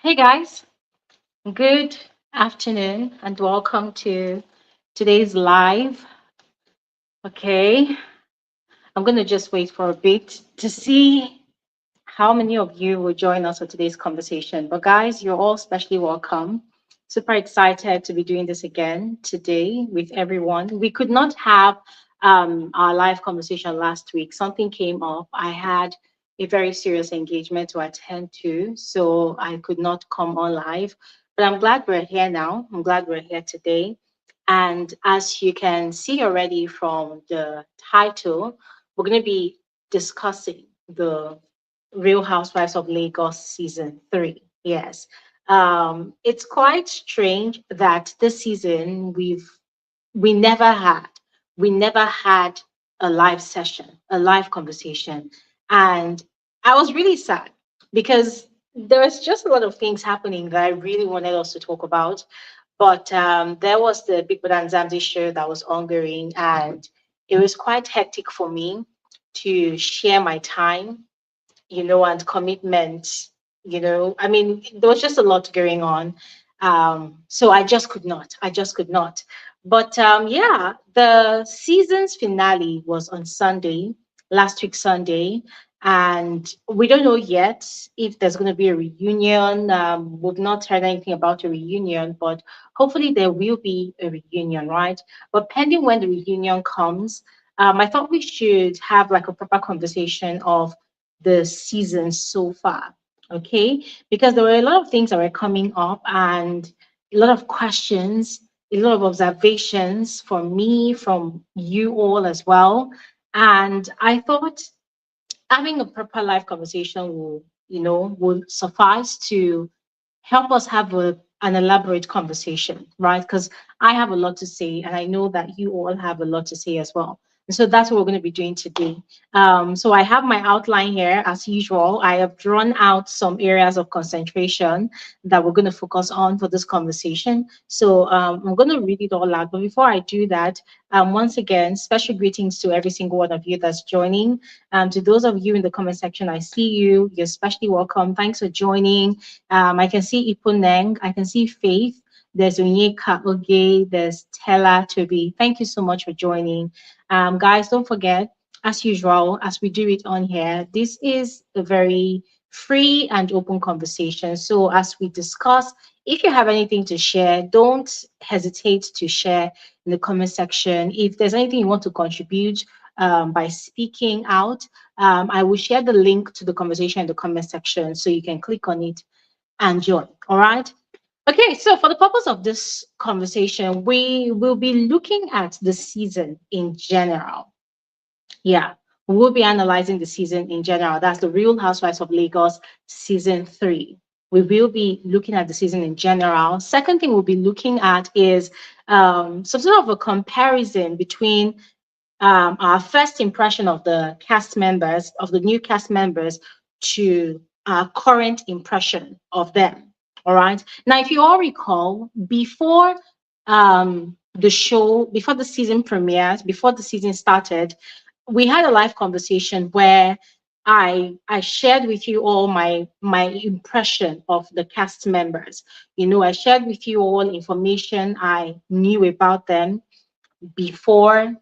Hey guys, good afternoon and welcome to today's live. Okay, I'm going to just wait for a bit to see how many of you will join us for today's conversation. But guys, you're all specially welcome. Super excited to be doing this again today with everyone. We could not have our live conversation last week. Something came up. I had a very serious engagement to attend to, so I could not come on live. But I'm glad we're here now. I'm glad we're here today. And as you can see already from the title, we're going to be discussing the Real Housewives of Lagos season three. Yes. It's quite strange that this season we never had we never had a live session, a live conversation. And I was really sad because there was just a lot of things happening that I really wanted us to talk about. But there was the Big Brother and Zamzi show that was ongoing, and it was quite hectic for me to share my time, and commitment. I mean, there was just a lot going on. So I just could not. I just could not. But yeah, the season's finale was on Sunday, last week Sunday. And we don't know yet if there's going to be a reunion. We've not heard anything about a reunion, but hopefully there will be a reunion, right? But pending when the reunion comes, I thought we should have like a proper conversation of the season so far. Okay, because there were a lot of things that were coming up and a lot of questions, a lot of observations from me, from you all as well. And I thought having a proper live conversation will suffice to help us have an elaborate conversation, right? Because I have a lot to say, and I know that you all have a lot to say as well. And so that's what we're going to be doing today. So I have my outline here as usual. I have drawn out some areas of concentration that we're going to focus on for this conversation. So I'm going to read it all out. But before I do that, once again, special greetings to every single one of you that's joining. To those of you in the comment section, I see you. You're especially welcome. Thanks for joining. I can see Ipuneng. I can see Faith. There's Onyeka Oge. There's Tella Toby. Thank you so much for joining. Guys, don't forget, as usual, as we do it on here, this is a very free and open conversation. So as we discuss, if you have anything to share, don't hesitate to share in the comment section. If there's anything you want to contribute by speaking out, I will share the link to the conversation in the comment section so you can click on it and join. All right. Okay, so for the purpose of this conversation, we will be looking at the season in general. Yeah, we will be analyzing the season in general. That's the Real Housewives of Lagos season three. We will be looking at the season in general. Second thing we'll be looking at is some sort of a comparison between our first impression of the cast members, of the new cast members, to our current impression of them. All right. Now, if you all recall, before the show, before the season premiered, before the season started, we had a live conversation where I shared with you all my impression of the cast members. I shared with you all information I knew about them before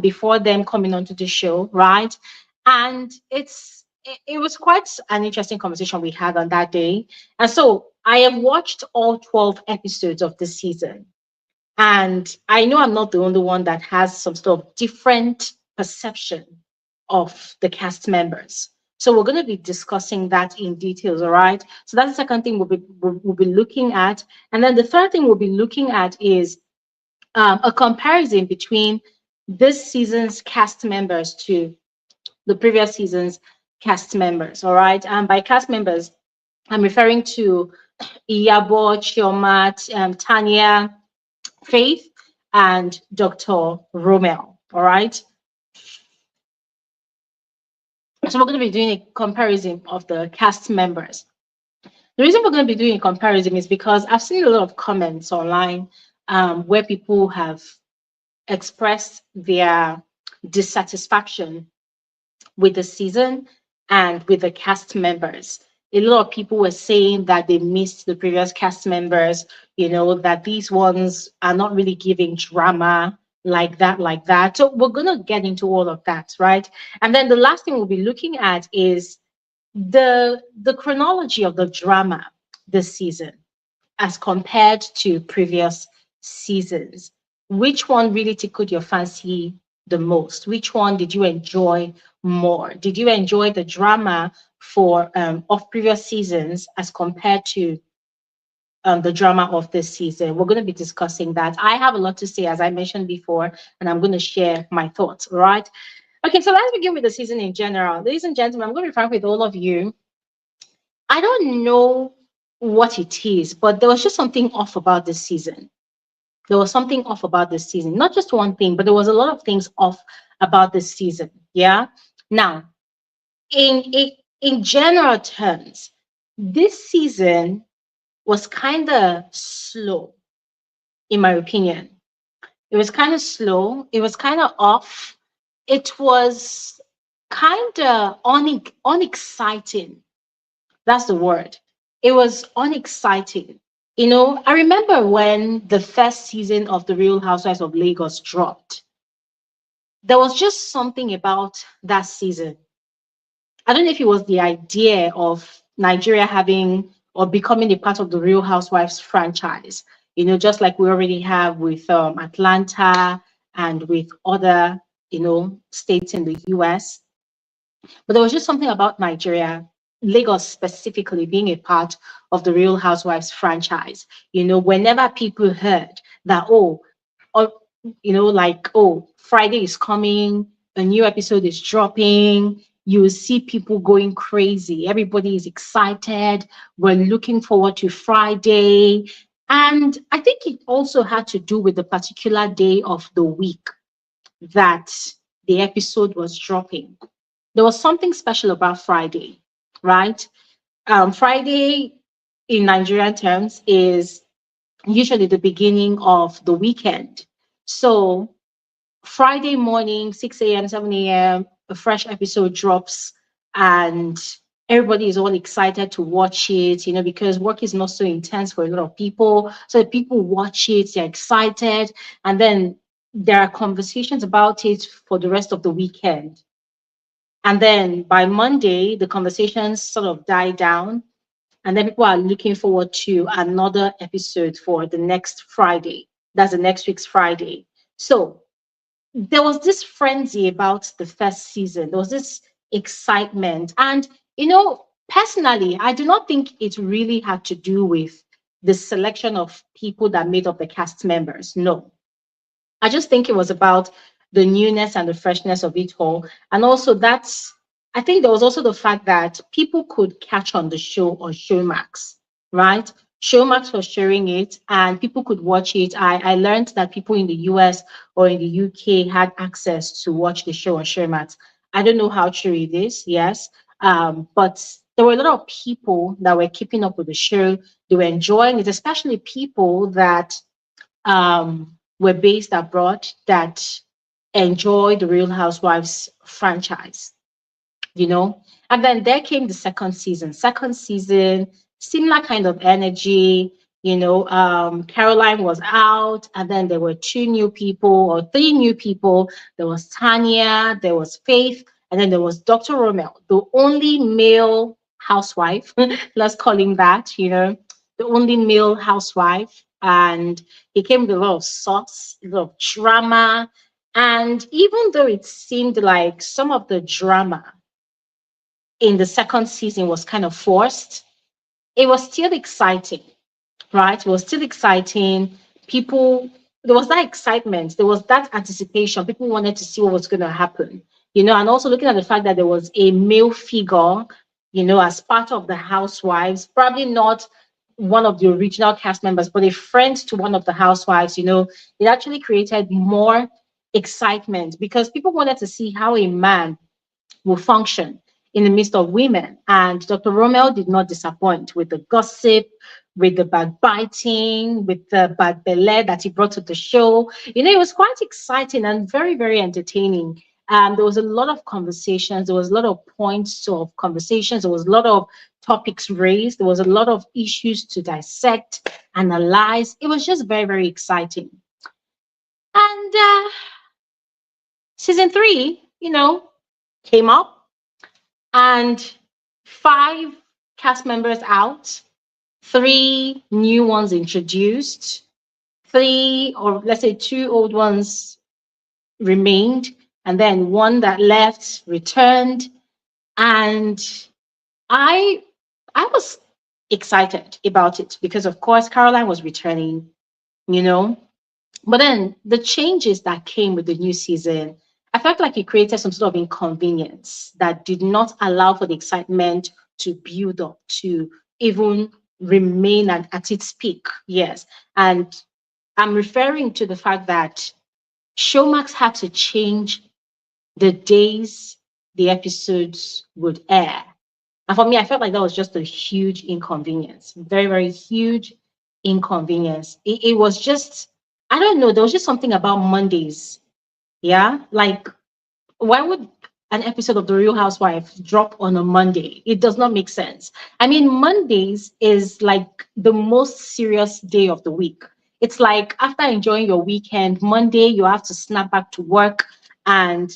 before them coming onto the show, right? And it was quite an interesting conversation we had on that day. And so I have watched all 12 episodes of this season. And I know I'm not the only one that has some sort of different perception of the cast members. So we're going to be discussing that in details, all right? So that's the second thing we'll be looking at. And then the third thing we'll be looking at is a comparison between this season's cast members to the previous season's cast members. All right. And by cast members, I'm referring to Iyabo, Chiomat, Tanya, Faith, and Dr. Romel. All right. So we're going to be doing a comparison of the cast members. The reason we're going to be doing a comparison is because I've seen a lot of comments online where people have expressed their dissatisfaction with the season and with the cast members. A lot of people were saying that they missed the previous cast members, that these ones are not really giving drama like that, like that. So we're going to get into all of that, right? And then the last thing we'll be looking at is the chronology of the drama this season as compared to previous seasons. Which one really tickled your fancy the most? Which one did you enjoy more? Did you enjoy the drama for of previous seasons as compared to the drama of this season? We're going to be discussing that. I have a lot to say, as I mentioned before, and I'm going to share my thoughts. All right. Okay, so let's begin with the season in general. Ladies and gentlemen, I'm going to be frank with all of you. I don't know what it is, but there was just something off about this season. There was something off about this season. Not just one thing, but there was a lot of things off about this season. Yeah. Now, in general terms, this season was kind of slow, in my opinion. It was kind of slow. It was kind of off. It was kind of unexciting. That's the word. It was unexciting. I remember when the first season of The Real Housewives of Lagos dropped. There was just something about that season. I don't know if it was the idea of Nigeria having or becoming a part of the Real Housewives franchise, just like we already have with Atlanta and with other, states in the US. But there was just something about Nigeria, Lagos specifically, being a part of the Real Housewives franchise. Whenever people heard that, or, like, Friday is coming, a new episode is dropping, you will see people going crazy. Everybody is excited. We're looking forward to Friday. And I think it also had to do with the particular day of the week that the episode was dropping. There was something special about Friday, right? Friday in Nigerian terms is usually the beginning of the weekend. So Friday morning, 6 a.m., 7 a.m., a fresh episode drops, and everybody is all excited to watch it, because work is not so intense for a lot of people. So people watch it, they're excited, and then there are conversations about it for the rest of the weekend. And then by Monday, the conversations sort of die down. And then people are looking forward to another episode for the next Friday. That's the next week's Friday. So there was this frenzy about the first season. There was this excitement. And, personally, I do not think it really had to do with the selection of people that made up the cast members. No. I just think it was about the newness and the freshness of it all. And also I think there was also the fact that people could catch on the show on Showmax, right? Showmax was sharing it and people could watch it. I learned that people in the US or in the UK had access to watch the show on Showmax. I don't know how true it is, yes. But there were a lot of people that were keeping up with the show. They were enjoying it, especially people that were based abroad that enjoy the Real Housewives franchise, you know. And then there came the second season. Second season, similar kind of energy. Caroline was out, and then there were two new people or three new people. There was Tanya, there was Faith, and then there was Dr. Romel, the only male housewife. Let's call him that, the only male housewife. And he came with a lot of sauce, a lot of drama. And even though it seemed like some of the drama in the second season was kind of forced, it was still exciting, right? It was still exciting. There was that excitement, there was that anticipation. People wanted to see what was going to happen, and also looking at the fact that there was a male figure, as part of the housewives, probably not one of the original cast members, but a friend to one of the housewives, it actually created more excitement because people wanted to see how a man will function in the midst of women. And Dr. Romel did not disappoint with the gossip, with the backbiting, with the bad belay that he brought to the show. It was quite exciting and very, very entertaining. There was a lot of conversations. There was a lot of points of conversations. There was a lot of topics raised. There was a lot of issues to dissect, analyze. It was just very, very exciting. And season three, came up, and five cast members out, three new ones introduced, three, or let's say two old ones remained, and then one that left returned. And I I was excited about it because of course Caroline was returning, you know. But then the changes that came with the new season, I felt like it created some sort of inconvenience that did not allow for the excitement to build up, to even remain at its peak. Yes. And I'm referring to the fact that Showmax had to change the days the episodes would air. And for me, I felt like that was just a huge inconvenience, very, very huge inconvenience. It was just, I don't know, there was just something about Mondays. Yeah. Like, why would an episode of The Real Housewives drop on a Monday? It does not make sense. I mean, Mondays is like the most serious day of the week. It's like after enjoying your weekend, Monday, you have to snap back to work, and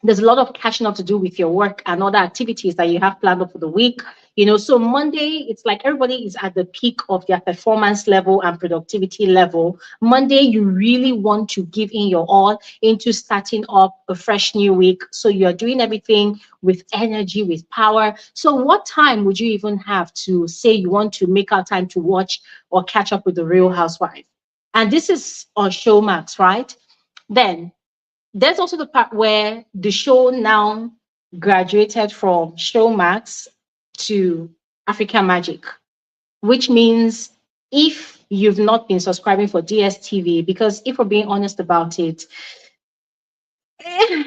there's a lot of catching up to do with your work and other activities that you have planned up for the week. So Monday, it's like everybody is at the peak of their performance level and productivity level. Monday, you really want to give in your all into starting up a fresh new week. So you're doing everything with energy, with power. So what time would you even have to say you want to make out time to watch or catch up with the Real Housewife? And this is on Showmax, right? Then there's also the part where the show now graduated from Showmax to Africa Magic, which means if you've not been subscribing for DSTV, because if we're being honest about it, eh,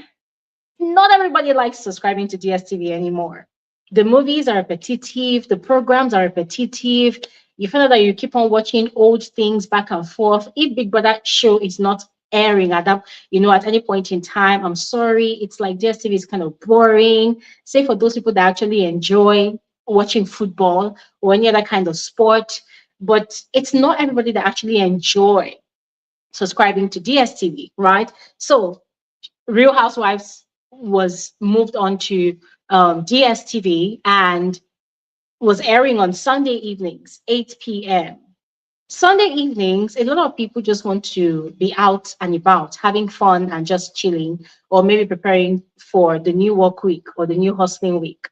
not everybody likes subscribing to DSTV anymore. The movies are repetitive, the programs are repetitive. You find out that you keep on watching old things back and forth. If Big Brother show is not airing at that, at any point in time, I'm sorry, it's like DSTV is kind of boring. Say for those people that actually enjoy watching football or any other kind of sport, but it's not everybody that actually enjoy subscribing to DSTV, right? So Real Housewives was moved on to DSTV and was airing on Sunday evenings, 8 p.m. Sunday evenings, a lot of people just want to be out and about, having fun and just chilling, or maybe preparing for the new work week or the new hustling week.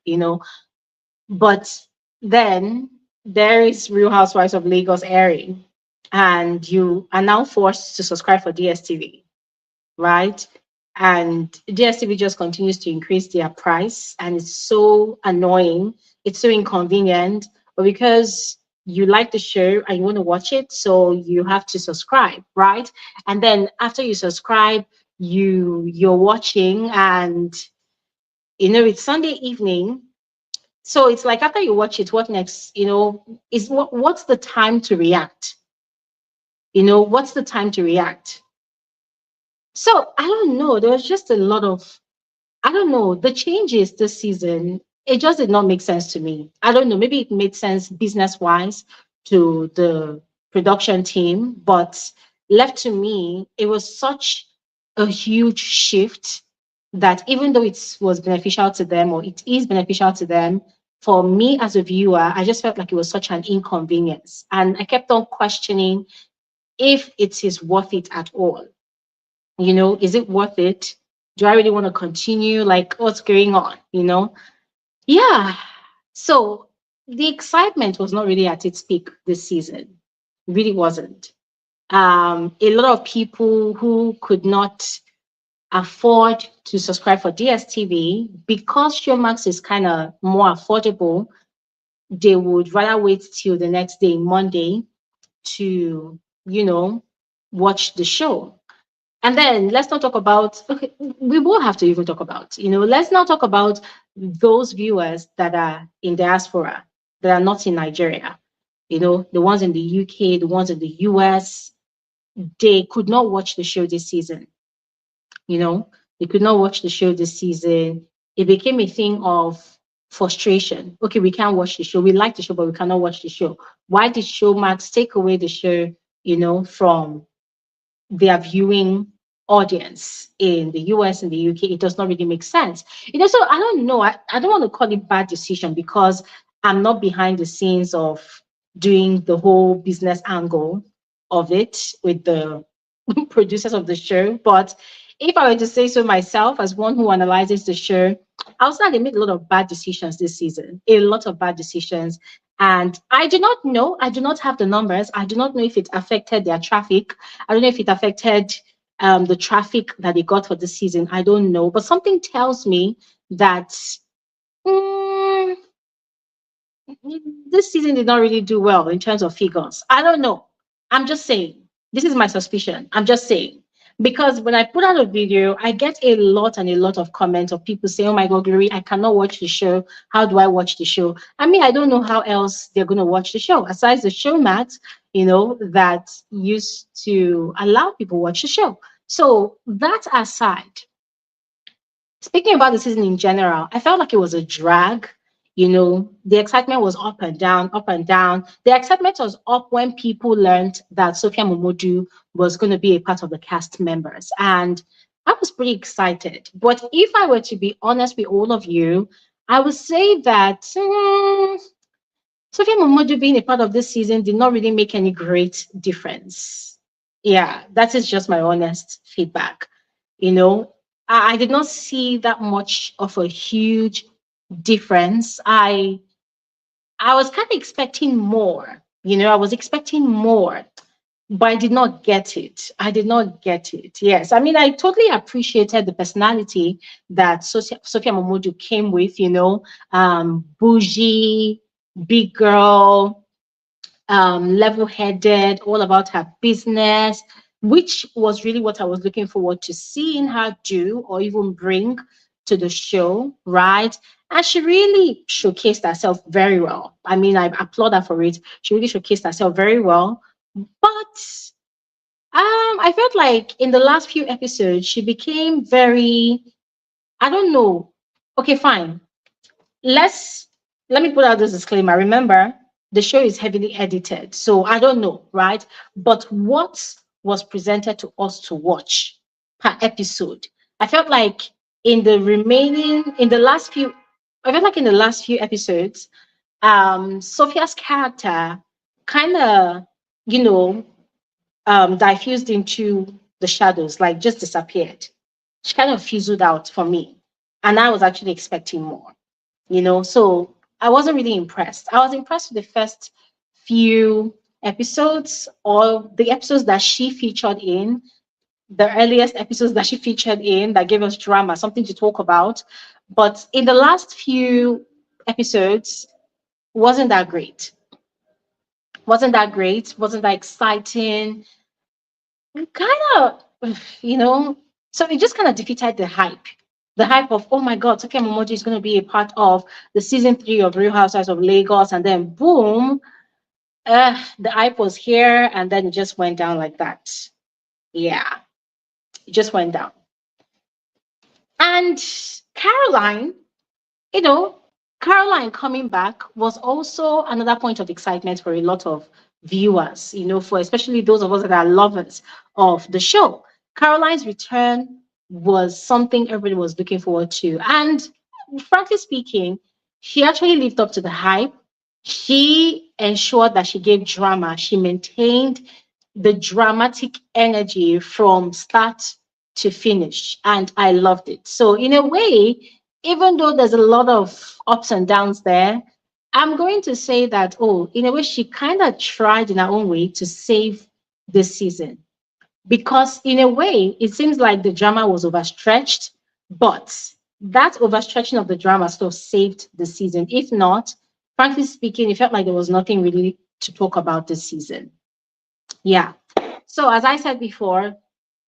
But then there is Real Housewives of Lagos airing, and you are now forced to subscribe for DSTV, right? And DSTV just continues to increase their price, and it's so annoying. It's so inconvenient, but because you like the show and you want to watch it, so you have to subscribe, right? And then after you subscribe, you're watching, and it's Sunday evening. So it's like after you watch it, what next? Is what's the time to react? What's the time to react? So I don't know. There was just a lot of, I don't know, the changes this season, it just did not make sense to me. I don't know. Maybe it made sense business wise to the production team, but left to me, it was such a huge shift that even though it was beneficial to them, or it is beneficial to them, for me as a viewer, I just felt like it was such an inconvenience. And I kept on questioning if it is worth it at all. Is it worth it? Do I really want to continue? Like, what's going on? Yeah. So the excitement was not really at its peak this season. Really wasn't. A lot of people who could not afford to subscribe for DSTV, because Showmax is kind of more affordable, they would rather wait till the next day, Monday, to, watch the show. And then let's not talk about, okay, we will have to even talk about, let's not talk about those viewers that are in diaspora, that are not in Nigeria, the ones in the UK, the ones in the US, they could not watch the show this season, you know. They could not watch the show this season. It became a thing of frustration. Okay, we can't watch the show. We like the show, but we cannot watch the show. Why did Showmax take away the show, from their viewing audience in the US and the UK? It does not really make sense. So I don't know. I don't want to call it bad decision because I'm not behind the scenes of doing the whole business angle of it with the producers of the show. But if I were to say so myself, as one who analyzes the show, I would say they made a lot of bad decisions this season, a lot of bad decisions. And I do not know, I do not have the numbers. I do not know if it affected their traffic. I don't know if it affected the traffic that they got for this season. I don't know. But something tells me that mm, this season did not really do well in terms of figures. I don't know. I'm just saying. This is my suspicion. I'm just saying. Because when I put out a video, I get a lot and a lot of comments of people saying, "Oh my God, Glory, I cannot watch the show. How do I watch the show?" I mean, I don't know how else they're going to watch the show. Aside the show mat, that used to allow people watch the show. So that aside, speaking about the season in general, I felt like it was a drag. The excitement was up and down, up and down. The excitement was up when people learned that Sophia Momodu was going to be a part of the cast members. And I was pretty excited. But if I were to be honest with all of you, I would say that Sophia Momodu being a part of this season did not really make any great difference. Yeah, that is just my honest feedback. You know, I did not see that much of a huge difference. I was kind of expecting more. I was expecting more, but I did not get it. I did not get it. Yes, I mean, I totally appreciated the personality that Sophia Momodu came with. Bougie, big girl, level-headed, all about her business, which was really what I was looking forward to seeing her do or even bring to the show, right? And she really showcased herself very well. I mean, I applaud her for it. She really showcased herself very well. But I felt like in the last few episodes, she became very, I don't know. Okay, fine. let's Let me put out this disclaimer. Remember, the show is heavily edited, so I don't know, right? But what was presented to us to watch per episode, I felt like in the last few, I felt like in the last few episodes, Sophia's character kind of, you know, diffused into the shadows, like just disappeared. She kind of fizzled out for me, and I was actually expecting more. So I wasn't really impressed. I was impressed with the first few episodes, or the episodes that she featured in, the earliest episodes that she featured in that gave us drama, something to talk about. But in the last few episodes, wasn't that great. Wasn't that great? Wasn't that exciting? Kind of, you know, so it just kind of defeated the hype. The hype of, oh my God, Sophia Momodu is going to be a part of the season 3 of Real Housewives of Lagos. And then boom, the hype was here and then it just went down like that. Yeah, it just went down. And Caroline, you know, Caroline coming back was also another point of excitement for a lot of viewers, for especially those of us that are lovers of the show. Caroline's return was something everybody was looking forward to. And frankly speaking, she actually lived up to the hype. She ensured that she gave drama. She maintained the dramatic energy from start to finish. And I loved it. So, in a way, even though there's a lot of ups and downs there, I'm going to say that, oh, in a way, she kind of tried in her own way to save this season. Because in a way, it seems like the drama was overstretched, but that overstretching of the drama still saved the season. If not, frankly speaking, it felt like there was nothing really to talk about this season. Yeah. So as I said before,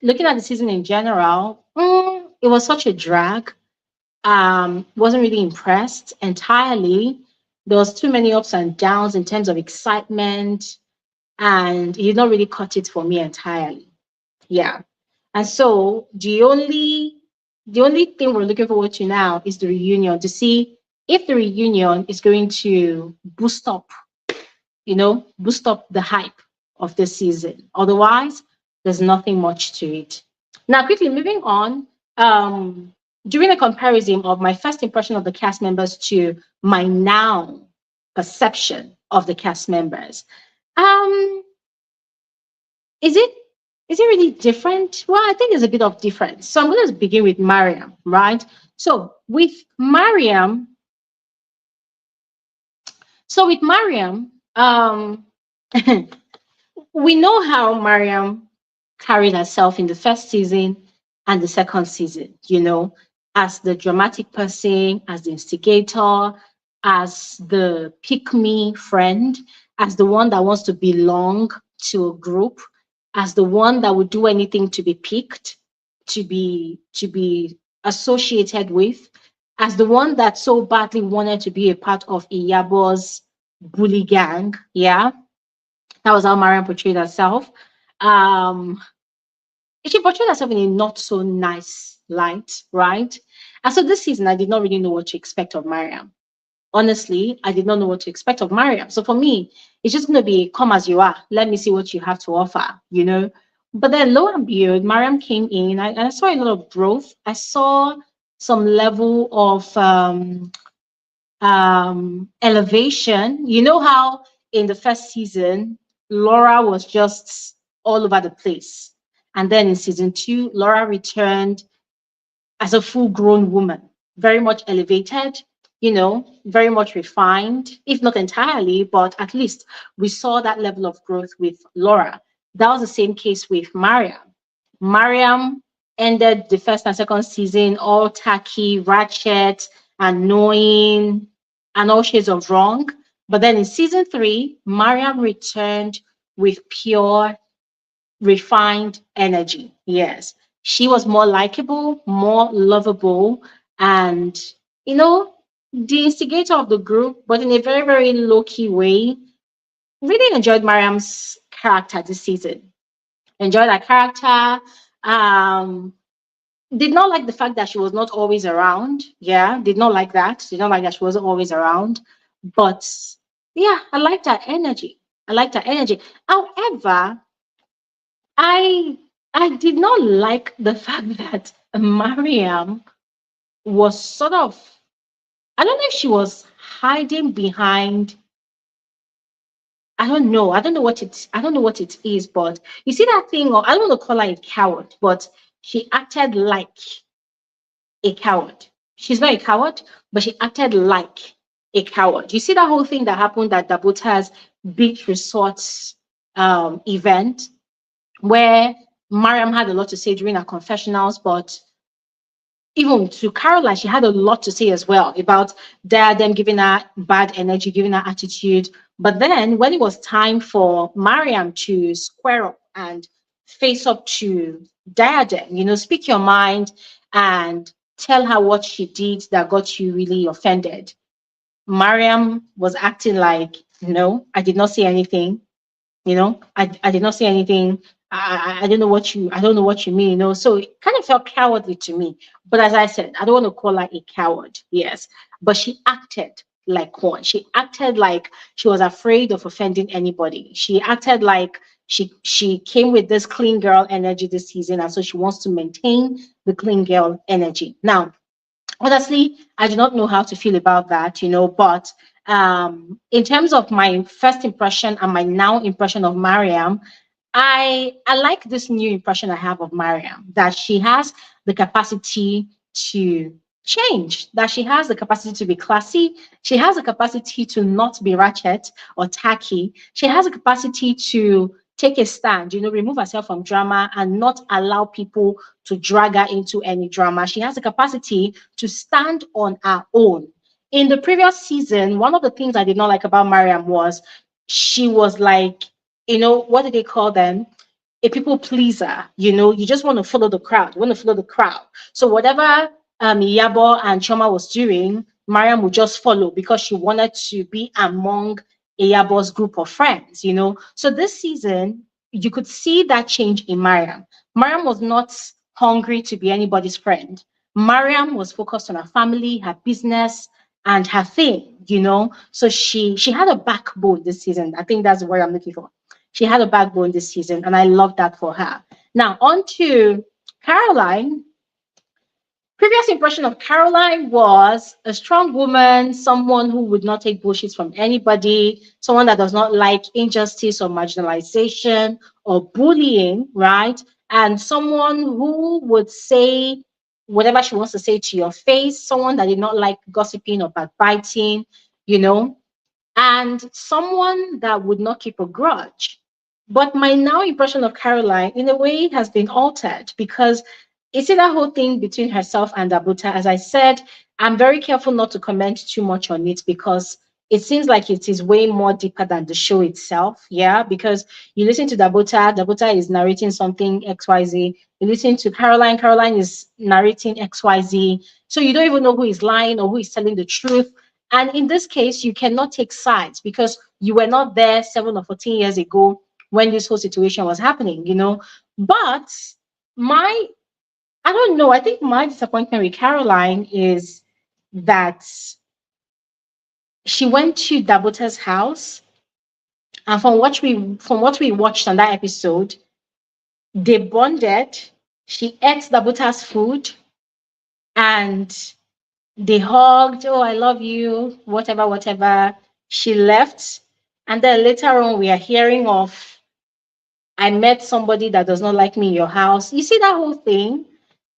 looking at the season in general, it was such a drag. Wasn't really impressed entirely. There was too many ups and downs in terms of excitement, and he did not really cut it for me entirely. Yeah. And so the only The only thing we're looking forward to now is the reunion to see if the reunion is going to boost up the hype of the season. Otherwise, there's nothing much to it. Now, quickly moving on, during a comparison of my first impression of the cast members to my now perception of the cast members, um, is it really different? Well, I think there's a bit of difference. So I'm going to begin with Mariam, right? So with Mariam, so with Mariam, we know how Mariam carried herself in the first season and the second season, as the dramatic person, as the instigator, as the pick me friend, as the one that wants to belong to a group, as the one that would do anything to be picked, to be associated with, as the one that so badly wanted to be a part of Iyabo's bully gang. Yeah, that was how Mariam portrayed herself. Um, she portrayed herself in a not so nice light, right? And so this season, I did not really know what to expect of Mariam. Honestly, I did not know what to expect of Mariam. So for me, it's just going to be come as you are. Let me see what you have to offer. But then lo and behold, Mariam came in. I saw a lot of growth. I saw some level of elevation. You know how in the first season, Laura was just all over the place. And then in season two, Laura returned as a full grown woman, very much elevated, very much refined, if not entirely, but at least we saw that level of growth with Laura. That was the same case with Mariam. Mariam ended the first and second season all tacky, ratchet, annoying, and all shades of wrong. But then in season three, Mariam returned with pure, refined energy. Yes, she was more likable, more lovable, and, you know, the instigator of the group, but in a very, very low key way. Really enjoyed Mariam's character this season. Enjoyed her character. Um, did not like the fact that she was not always around. Yeah, did not like that. Did not like that she wasn't always around. But yeah, I liked her energy. I liked her energy. However, I I did not like the fact that Mariam was sort of, I don't know if she was hiding behind, I don't know what it is, but you see that thing, or I don't want to call her a coward, but she acted like a coward. She's not a coward, but she acted like a coward. You see that whole thing that happened at Dabota's beach resorts event, where Mariam had a lot to say during her confessionals, but even to Carolyn, she had a lot to say as well about Diadem giving her bad energy, giving her attitude. But then when it was time for Mariam to square up and face up to Diadem, speak your mind and tell her what she did that got you really offended. Mariam was acting like, no, I did not say anything. I did not say anything. I don't know what you mean, so it kind of felt cowardly to me. But as I said, I don't want to call her a coward, yes, but she acted like one. She acted like she was afraid of offending anybody. She acted like she came with this clean girl energy this season, and so she wants to maintain the clean girl energy. Now, honestly, I do not know how to feel about that, but in terms of my first impression and my now impression of Mariam, I like this new impression I have of Mariam, that she has the capacity to change, that she has the capacity to be classy, she has the capacity to not be ratchet or tacky, she has the capacity to take a stand, remove herself from drama and not allow people to drag her into any drama. She has the capacity to stand on her own. In the previous season, one of the things I did not like about Mariam was she was like, what do they call them? A people pleaser. You just want to follow the crowd. You want to follow the crowd. So whatever Yabo and Choma was doing, Mariam would just follow because she wanted to be among Yabo's group of friends. So this season, you could see that change in Mariam. Mariam was not hungry to be anybody's friend. Mariam was focused on her family, her business, and her thing, So she had a backbone this season. I think that's what I'm looking for. She had a backbone this season, and I love that for her. Now, on to Caroline. Previous impression of Caroline was a strong woman, someone who would not take bullshit from anybody, someone that does not like injustice or marginalization or bullying, right? And someone who would say whatever she wants to say to your face, someone that did not like gossiping or backbiting, you know, and someone that would not keep a grudge. But my now impression of Caroline, in a way, has been altered because you see that whole thing between herself and Dabota. As I said, I'm very careful not to comment too much on it because it seems like it is way more deeper than the show itself. Yeah, because you listen to Dabota is narrating something XYZ. You listen to Caroline is narrating XYZ. So you don't even know who is lying or who is telling the truth. And in this case, you cannot take sides because you were not there 7 or 14 years ago when this whole situation was happening. But my I don't know. I think my disappointment with Caroline is that she went to Dabota's house, and from what we watched on that episode, they bonded. She ate Dabota's food, and they hugged. Oh, I love you. Whatever, whatever. She left, and then later on, we are hearing of I met somebody that does not like me in your house. You see that whole thing?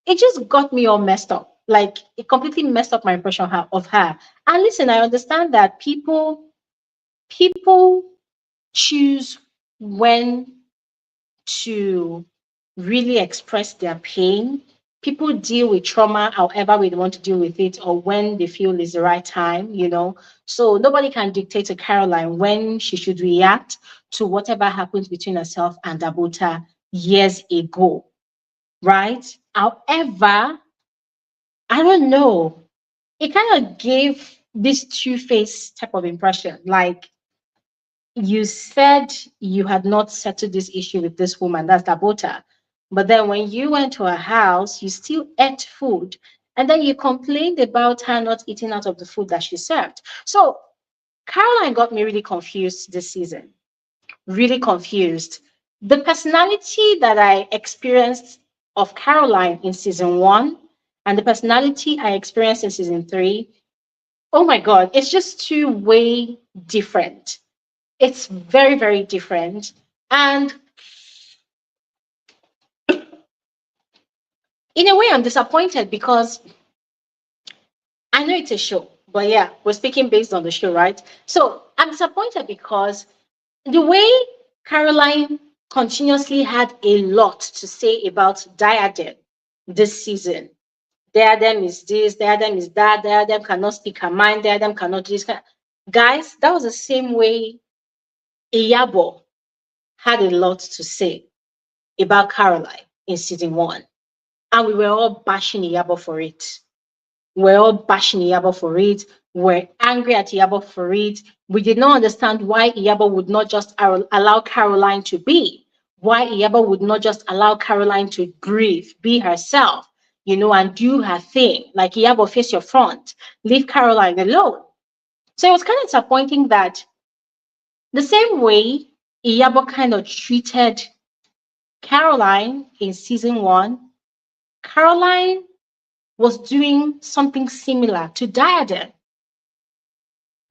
It just got me all messed up. Like it completely messed up my impression of her. And listen, I understand that people choose when to really express their pain. People deal with trauma however they want to deal with it or when they feel is the right time. So nobody can dictate to Caroline when she should react to whatever happens between herself and Dabota years ago, right? However, I don't know. It kind of gave this two-faced type of impression. Like you said you had not settled this issue with this woman, that's Dabota. But then when you went to her house, you still ate food. And then you complained about her not eating out of the food that she served. So Caroline got me really confused this season. Really confused. The personality that I experienced of Caroline in season 1 and the personality I experienced in season 3, oh my God, it's just two way different. It's very, very different. And in a way, I'm disappointed because I know it's a show, but yeah, we're speaking based on the show, right? So I'm disappointed because the way Caroline continuously had a lot to say about Diadem this season. Diadem is this, Diadem is that, Diadem cannot speak her mind, Diadem cannot do this. Guys, that was the same way Iyabo had a lot to say about Caroline in season 1. And we were all bashing Iyabo for it. We're all bashing Iyabo for it. We're angry at Iyabo for it. We did not understand why Iyabo would not just allow Caroline to be. Why Iyabo would not just allow Caroline to breathe, be herself, and do her thing. Like Iyabo, face your front. Leave Caroline alone. So it was kind of disappointing that the same way Iyabo kind of treated Caroline in season 1, Caroline was doing something similar to Diadem.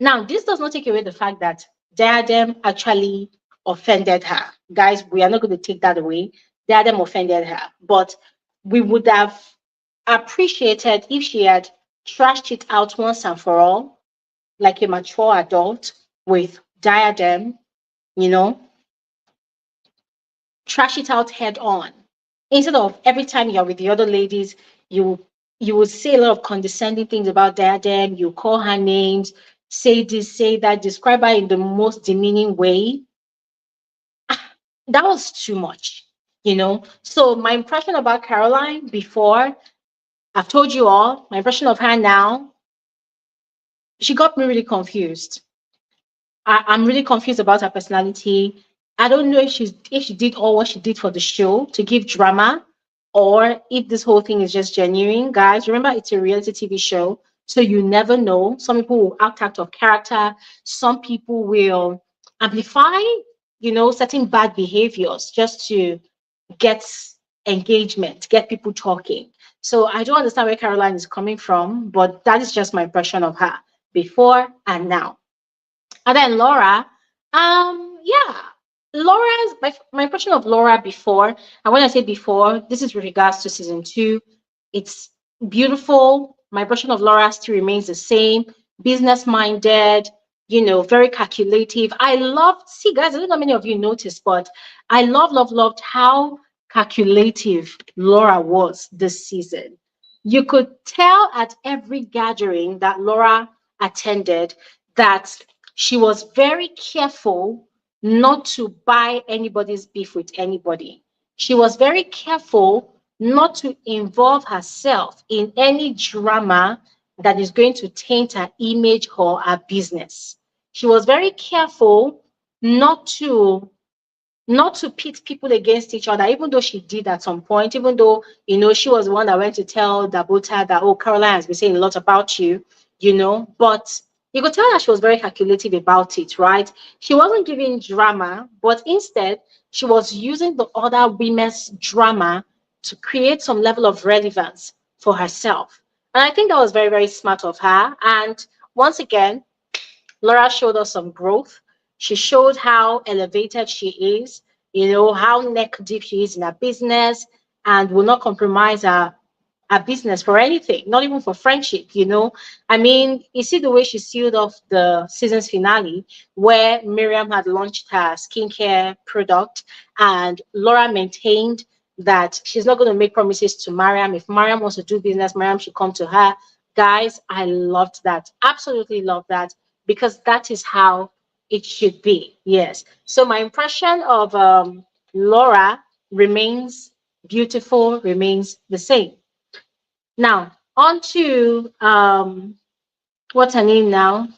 Now, this does not take away the fact that Diadem actually offended her. Guys, we are not going to take that away. Diadem offended her. But we would have appreciated if she had trashed it out once and for all, like a mature adult with Diadem, you know, trash it out head on. Instead of every time you're with the other ladies, you you would say a lot of condescending things about Diadem, you call her names, say this, say that, describe her in the most demeaning way. That was too much. So my impression about Caroline before, I've told you all, my impression of her now, she got me really confused. I'm really confused about her personality. I don't know if she did all what she did for the show to give drama, or if this whole thing is just genuine. Guys, remember it's a reality TV show, so you never know. Some people will act out of character, some people will amplify, certain bad behaviors just to get engagement, get people talking. So I don't understand where Caroline is coming from, but that is just my impression of her before and now. And then Laura, yeah, Laura's my impression of Laura before, and when I say before, this is with regards to season two. It's beautiful. My impression of Laura still remains the same. Business minded, very calculative. I loved, see guys, I don't know how many of you noticed, but I loved how calculative Laura was this season. You could tell at every gathering that Laura attended that she was very careful not to buy anybody's beef with anybody. She was very careful not to involve herself in any drama that is going to taint her image or her business. She was very careful not to not to pit people against each other, even though she did at some point, even though, she was the one that went to tell Dabota that, oh, Caroline has been saying a lot about you, but you could tell that she was very calculative about it, right? She wasn't giving drama, but instead, she was using the other women's drama to create some level of relevance for herself. And I think that was very, very smart of her. And once again, Laura showed us some growth. She showed how elevated she is, how neck deep she is in her business and will not compromise her business for anything, not even for friendship. I mean, you see the way she sealed off the season's finale where Miriam had launched her skincare product and Laura maintained that she's not going to make promises to Mariam. If Mariam wants to do business, Mariam should come to her. Guys, I loved that. Absolutely love that because that is how it should be. Yes. So my impression of Laura remains beautiful, remains the same. Now, on to what's her name now?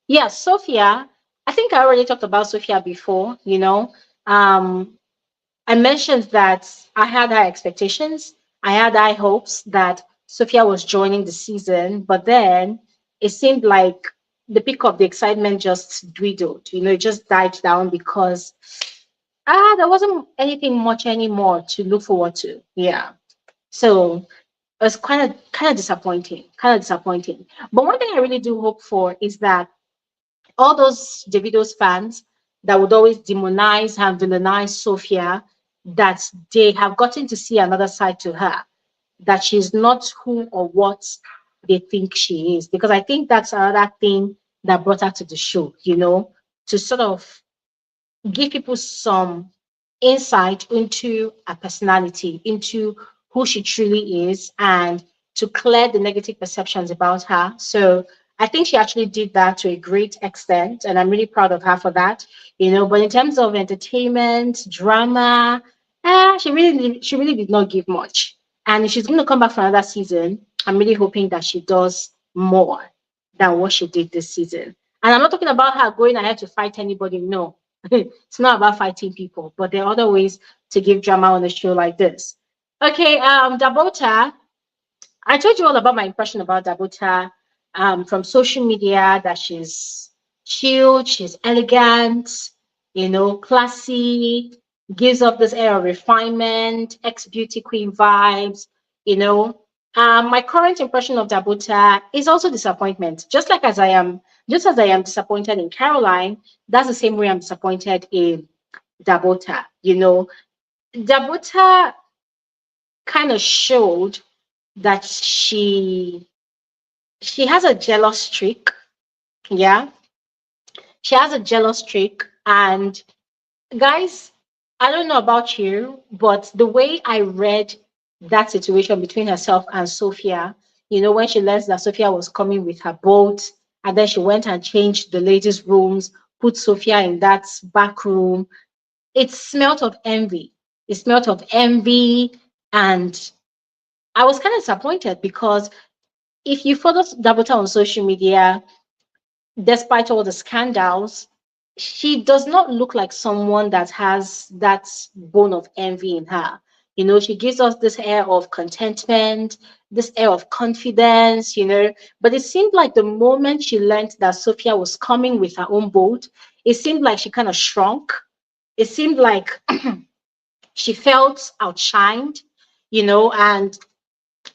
Yeah, Sophia. I think I already talked about Sophia before. Um, I mentioned that I had high expectations. I had high hopes that Sophia was joining the season, but then it seemed like the peak of the excitement just dwindled. It just died down because there wasn't anything much anymore to look forward to. Yeah. So it was kind of disappointing, kind of disappointing. But one thing I really do hope for is that all those Davido's fans that would always demonize and villainize Sophia, that they have gotten to see another side to her, that she's not who or what they think she is. Because I think that's another thing that brought her to the show, to sort of give people some insight into her personality, into who she truly is, and to clear the negative perceptions about her. So I think she actually did that to a great extent, and I'm really proud of her for that. But in terms of entertainment, drama, she really did not give much. And if she's going to come back for another season, I'm really hoping that she does more than what she did this season. And I'm not talking about her going ahead to fight anybody. No, it's not about fighting people, but there are other ways to give drama on a show like this. Okay, Dabota, I told you all about my impression about Dabota from social media, that she's chilled, she's elegant, classy, gives off this air of refinement, ex-beauty queen vibes, you know. My current impression of Dabota is also disappointment. Just as I am disappointed in Caroline, that's the same way I'm disappointed in Dabota. Dabota kind of showed that she has a jealous streak. Yeah, she has a jealous streak. And guys, I don't know about you, but the way I read that situation between herself and Sophia, when she learned that Sophia was coming with her boat, and then she went and changed the ladies' rooms, put Sophia in that back room, it smelt of envy. It smelt of envy. And I was kind of disappointed because if you follow Dabota on social media, despite all the scandals, she does not look like someone that has that bone of envy in her. She gives us this air of contentment, this air of confidence, But it seemed like the moment she learned that Sophia was coming with her own boat, it seemed like she kind of shrunk. It seemed like she felt outshined, and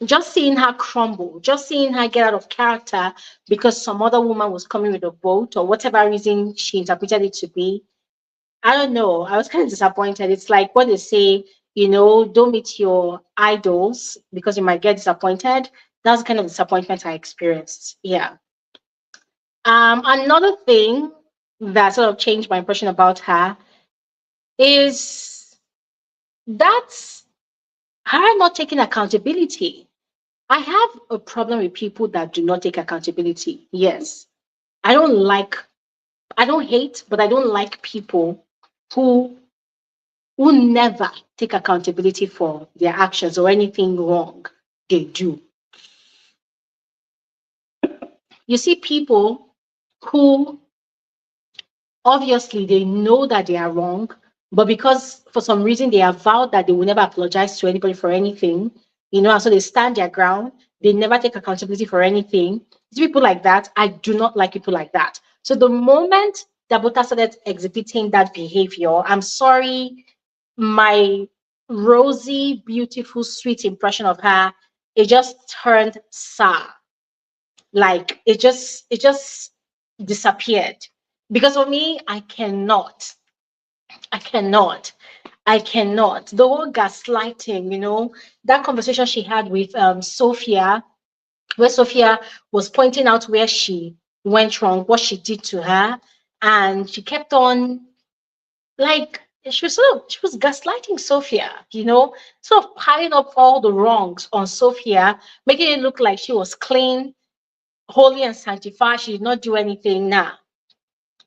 just seeing her crumble, just seeing her get out of character because some other woman was coming with a boat or whatever reason she interpreted it to be. I don't know. I was kind of disappointed. It's like what they say, don't meet your idols because you might get disappointed. That's the kind of disappointment I experienced. Yeah. Another thing that sort of changed my impression about her is that her not taking accountability. I have a problem with people that do not take accountability. Yes. I don't like, I don't hate, but I don't like people who never take accountability for their actions or anything wrong they do. You see people who obviously they know that they are wrong, but because for some reason they have vowed that they will never apologize to anybody for anything, and so they stand their ground, they never take accountability for anything. It's people like that. I do not like people like that. So the moment Dabota started exhibiting that behavior, I'm sorry, my rosy, beautiful, sweet impression of her, it just turned sour. Like it just disappeared. Because for me, I cannot, I cannot. The whole gaslighting, that conversation she had with Sophia, where Sophia was pointing out where she went wrong, what she did to her, and she kept on like she was gaslighting Sophia, sort of piling up all the wrongs on Sophia, making it look like she was clean, holy, and sanctified. She did not do anything. Nah,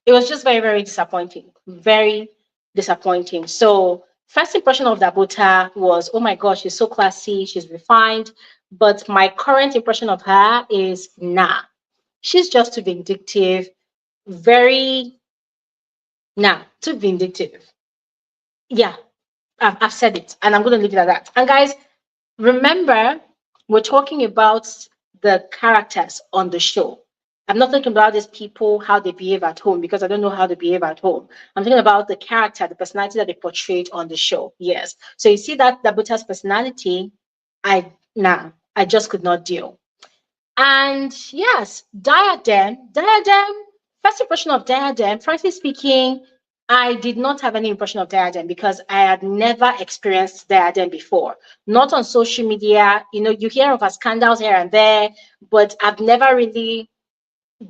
it was just very, very disappointing. Very disappointing. So, first impression of Dabota was, oh my gosh, she's so classy, she's refined. But my current impression of her is, nah, she's just too vindictive, very, nah, too vindictive. Yeah, I've said it, and I'm going to leave it at that. And guys, remember, we're talking about the characters on the show. I'm not talking about these people, how they behave at home, because I don't know how they behave at home. I'm talking about the character, the personality that they portrayed on the show. Yes. So you see that Dabota's personality, I just could not deal. And yes, Diadem, first impression of Diadem, frankly speaking, I did not have any impression of Diadem because I had never experienced Diadem before. Not on social media. You hear of her scandals here and there, but I've never really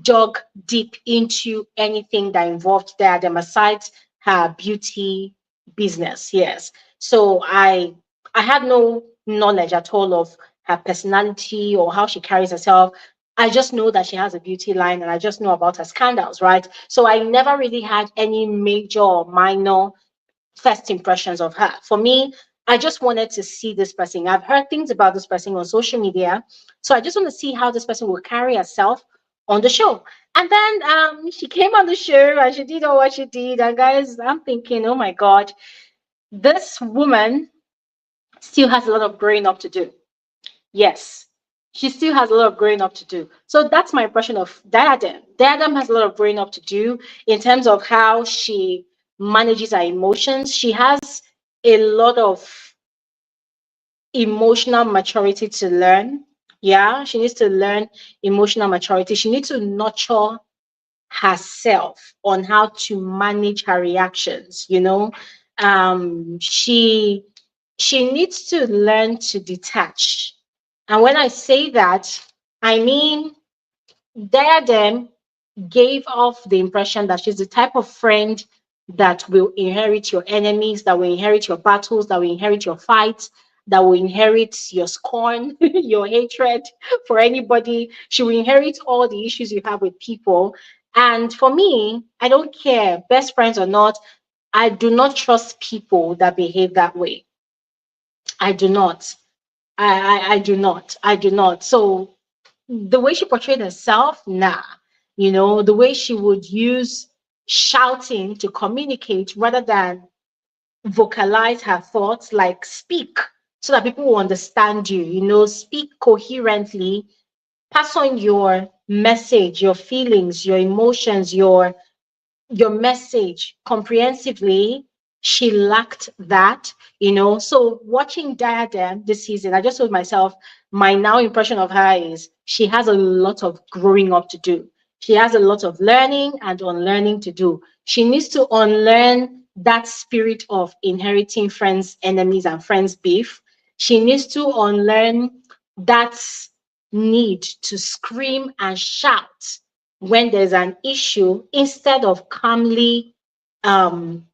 dug deep into anything that involved Diadem aside her beauty business. Yes. So I had no knowledge at all of her personality or how she carries herself. I just know that she has a beauty line and I just know about her scandals, right? So I never really had any major or minor first impressions of her. For me, I just wanted to see this person. I've heard things about this person on social media. So I just want to see how this person will carry herself on the show. And then she came on the show and she did all what she did. And guys, I'm thinking, oh my God, this woman still has a lot of growing up to do. Yes, she still has a lot of growing up to do. So that's my impression of Diadem. Diadem has a lot of growing up to do in terms of how she manages her emotions. She has a lot of emotional maturity to learn. Yeah, she needs to learn emotional maturity. She needs to nurture herself on how to manage her reactions. She needs to learn to detach. And when I say that, I mean Diadem gave off the impression that she's the type of friend that will inherit your enemies, that will inherit your battles, that will inherit your fights, that will inherit your scorn, your hatred for anybody. She will inherit all the issues you have with people. And for me, I don't care, best friends or not, I do not trust people that behave that way. I do not. I do not. I do not. So the way she portrayed herself, nah. The way she would use shouting to communicate rather than vocalize her thoughts, like speak. so that people will understand you, speak coherently, pass on your message, your feelings, your emotions, your message comprehensively. She lacked that. So watching Diadem this season, I just told myself my now impression of her is she has a lot of growing up to do. She has a lot of learning and unlearning to do. She needs to unlearn that spirit of inheriting friends, enemies, and friends beef. She needs to unlearn that need to scream and shout when there's an issue instead of calmly um,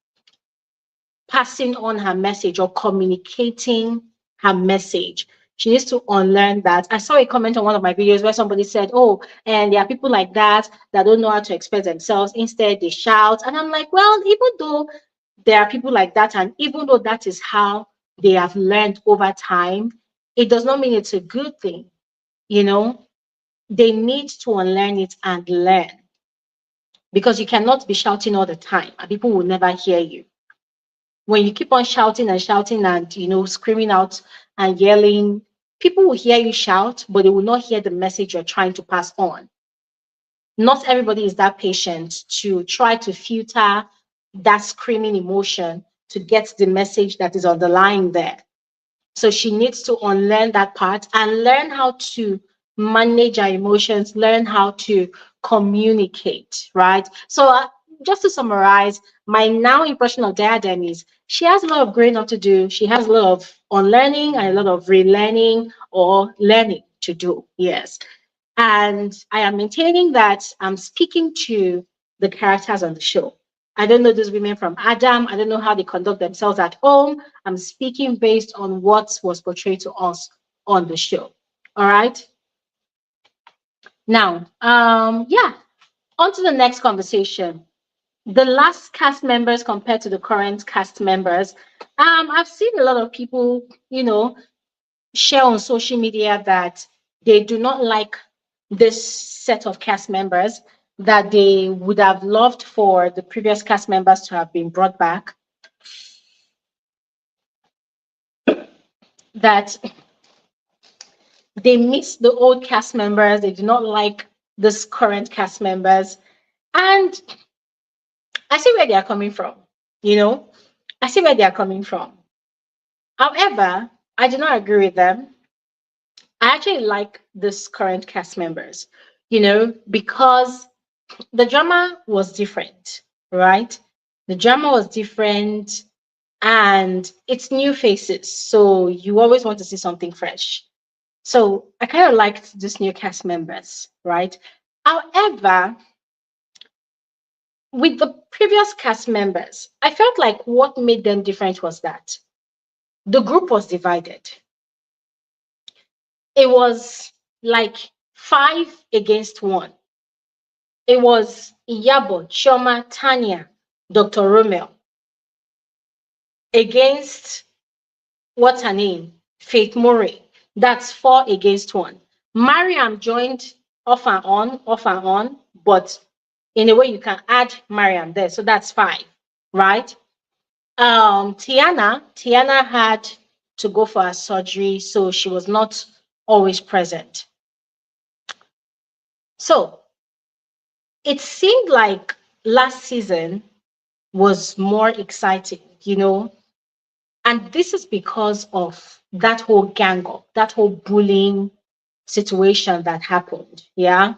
passing on her message or communicating her message. She needs to unlearn that. I saw a comment on one of my videos where somebody said, "Oh, and there are people like that don't know how to express themselves. Instead, they shout." And I'm like, well, even though there are people like that, and even though that is how they have learned over time, it does not mean it's a good thing. You know, they need to unlearn it and learn, because you cannot be shouting all the time and people will never hear you. When you keep on shouting and shouting and screaming out and yelling, people will hear you shout, but they will not hear the message you're trying to pass on. Not everybody is that patient to try to filter that screaming emotion to get the message that is underlying there. So she needs to unlearn that part and learn how to manage her emotions, learn how to communicate, right? So, just to summarize, my now impression of Diadem is she has a lot of growing up to do. She has a lot of unlearning and a lot of relearning or learning to do. Yes. And I am maintaining that I'm speaking to the characters on the show. I don't know those women from Adam. I don't know how they conduct themselves at home. I'm speaking based on what was portrayed to us on the show. All right. Now, yeah, on to the next conversation. The last cast members compared to the current cast members. I've seen a lot of people, share on social media that they do not like this set of cast members, that they would have loved for the previous cast members to have been brought back, that they miss the old cast members, they do not like this current cast members. And I see where they are coming from, you know, I see where they are coming from. However, I do not agree with them. I actually like this current cast members, because the drama was different, right? The drama was different and it's new faces. So you always want to see something fresh. So I kind of liked these new cast members, right? However, with the previous cast members, I felt like what made them different was that the group was divided. It was like 5 against 1. It was Iyabo, Chioma, Tanya, Dr. Romeo against what's her name? Faith Murray. That's 4 against 1. Mariam joined off and on, but in a way you can add Mariam there. So that's 5, right? Tiana had to go for her surgery, so she was not always present. So it seemed like last season was more exciting. And this is because of that whole gang up, that whole bullying situation that happened. Yeah.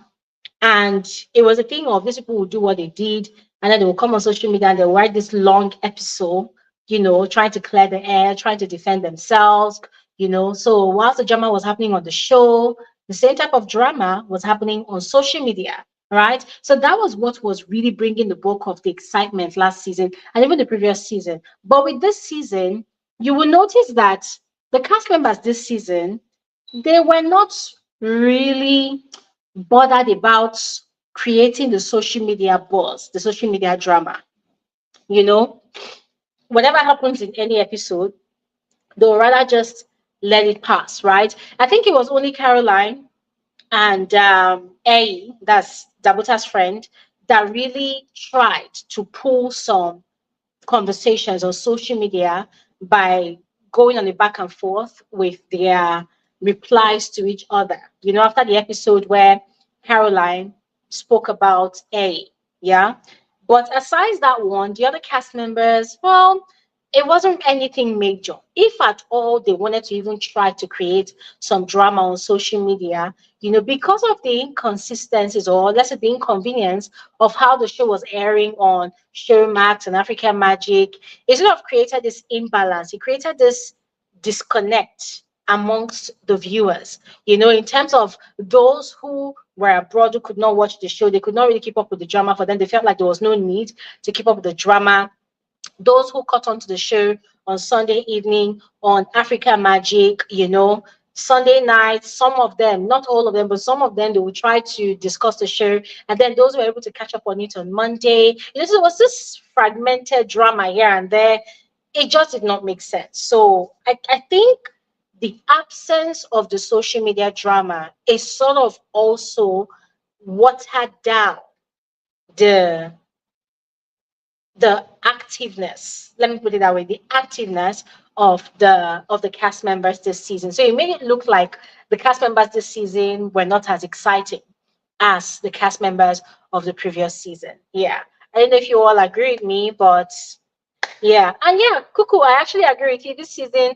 And it was a thing of these people would do what they did, and then they will come on social media and they'll write this long episode, trying to clear the air, trying to defend themselves. So whilst the drama was happening on the show, the same type of drama was happening on social media, right? So that was what was really bringing the bulk of the excitement last season and even the previous season. But with this season, you will notice that the cast members this season, they were not really bothered about creating the social media buzz, the social media drama. You know, whatever happens in any episode, they'll rather just let it pass, right? I think it was only Caroline and that's Dabota's friend, that really tried to pull some conversations on social media by going on a back and forth with their replies to each other. You know, after the episode where Caroline spoke about A, yeah. But aside that one, the other cast members, well, it wasn't anything major. If at all they wanted to even try to create some drama on social media, you know, because of the inconsistencies or let's say the inconvenience of how the show was airing on Showmax and African Magic, it sort of created this imbalance. It created this disconnect amongst the viewers, you know, in terms of those who were abroad who could not watch the show, they could not really keep up with the drama. For them, they felt like there was no need to keep up with the drama. Those who caught on to the show on Sunday evening on Africa Magic, you know, Sunday night, some of them, not all of them, but some of them, they would try to discuss the show. And then those who were able to catch up on it on Monday. You know, so it was this fragmented drama here and there. It just did not make sense. So I think the absence of the social media drama is sort of also watered down the the activeness, let me put it that way, the activeness of the cast members this season. So it made it look like the cast members this season were not as exciting as the cast members of the previous season. Yeah, I don't know if you all agree with me, but yeah. And yeah, Kuku, I actually agree with you. This season,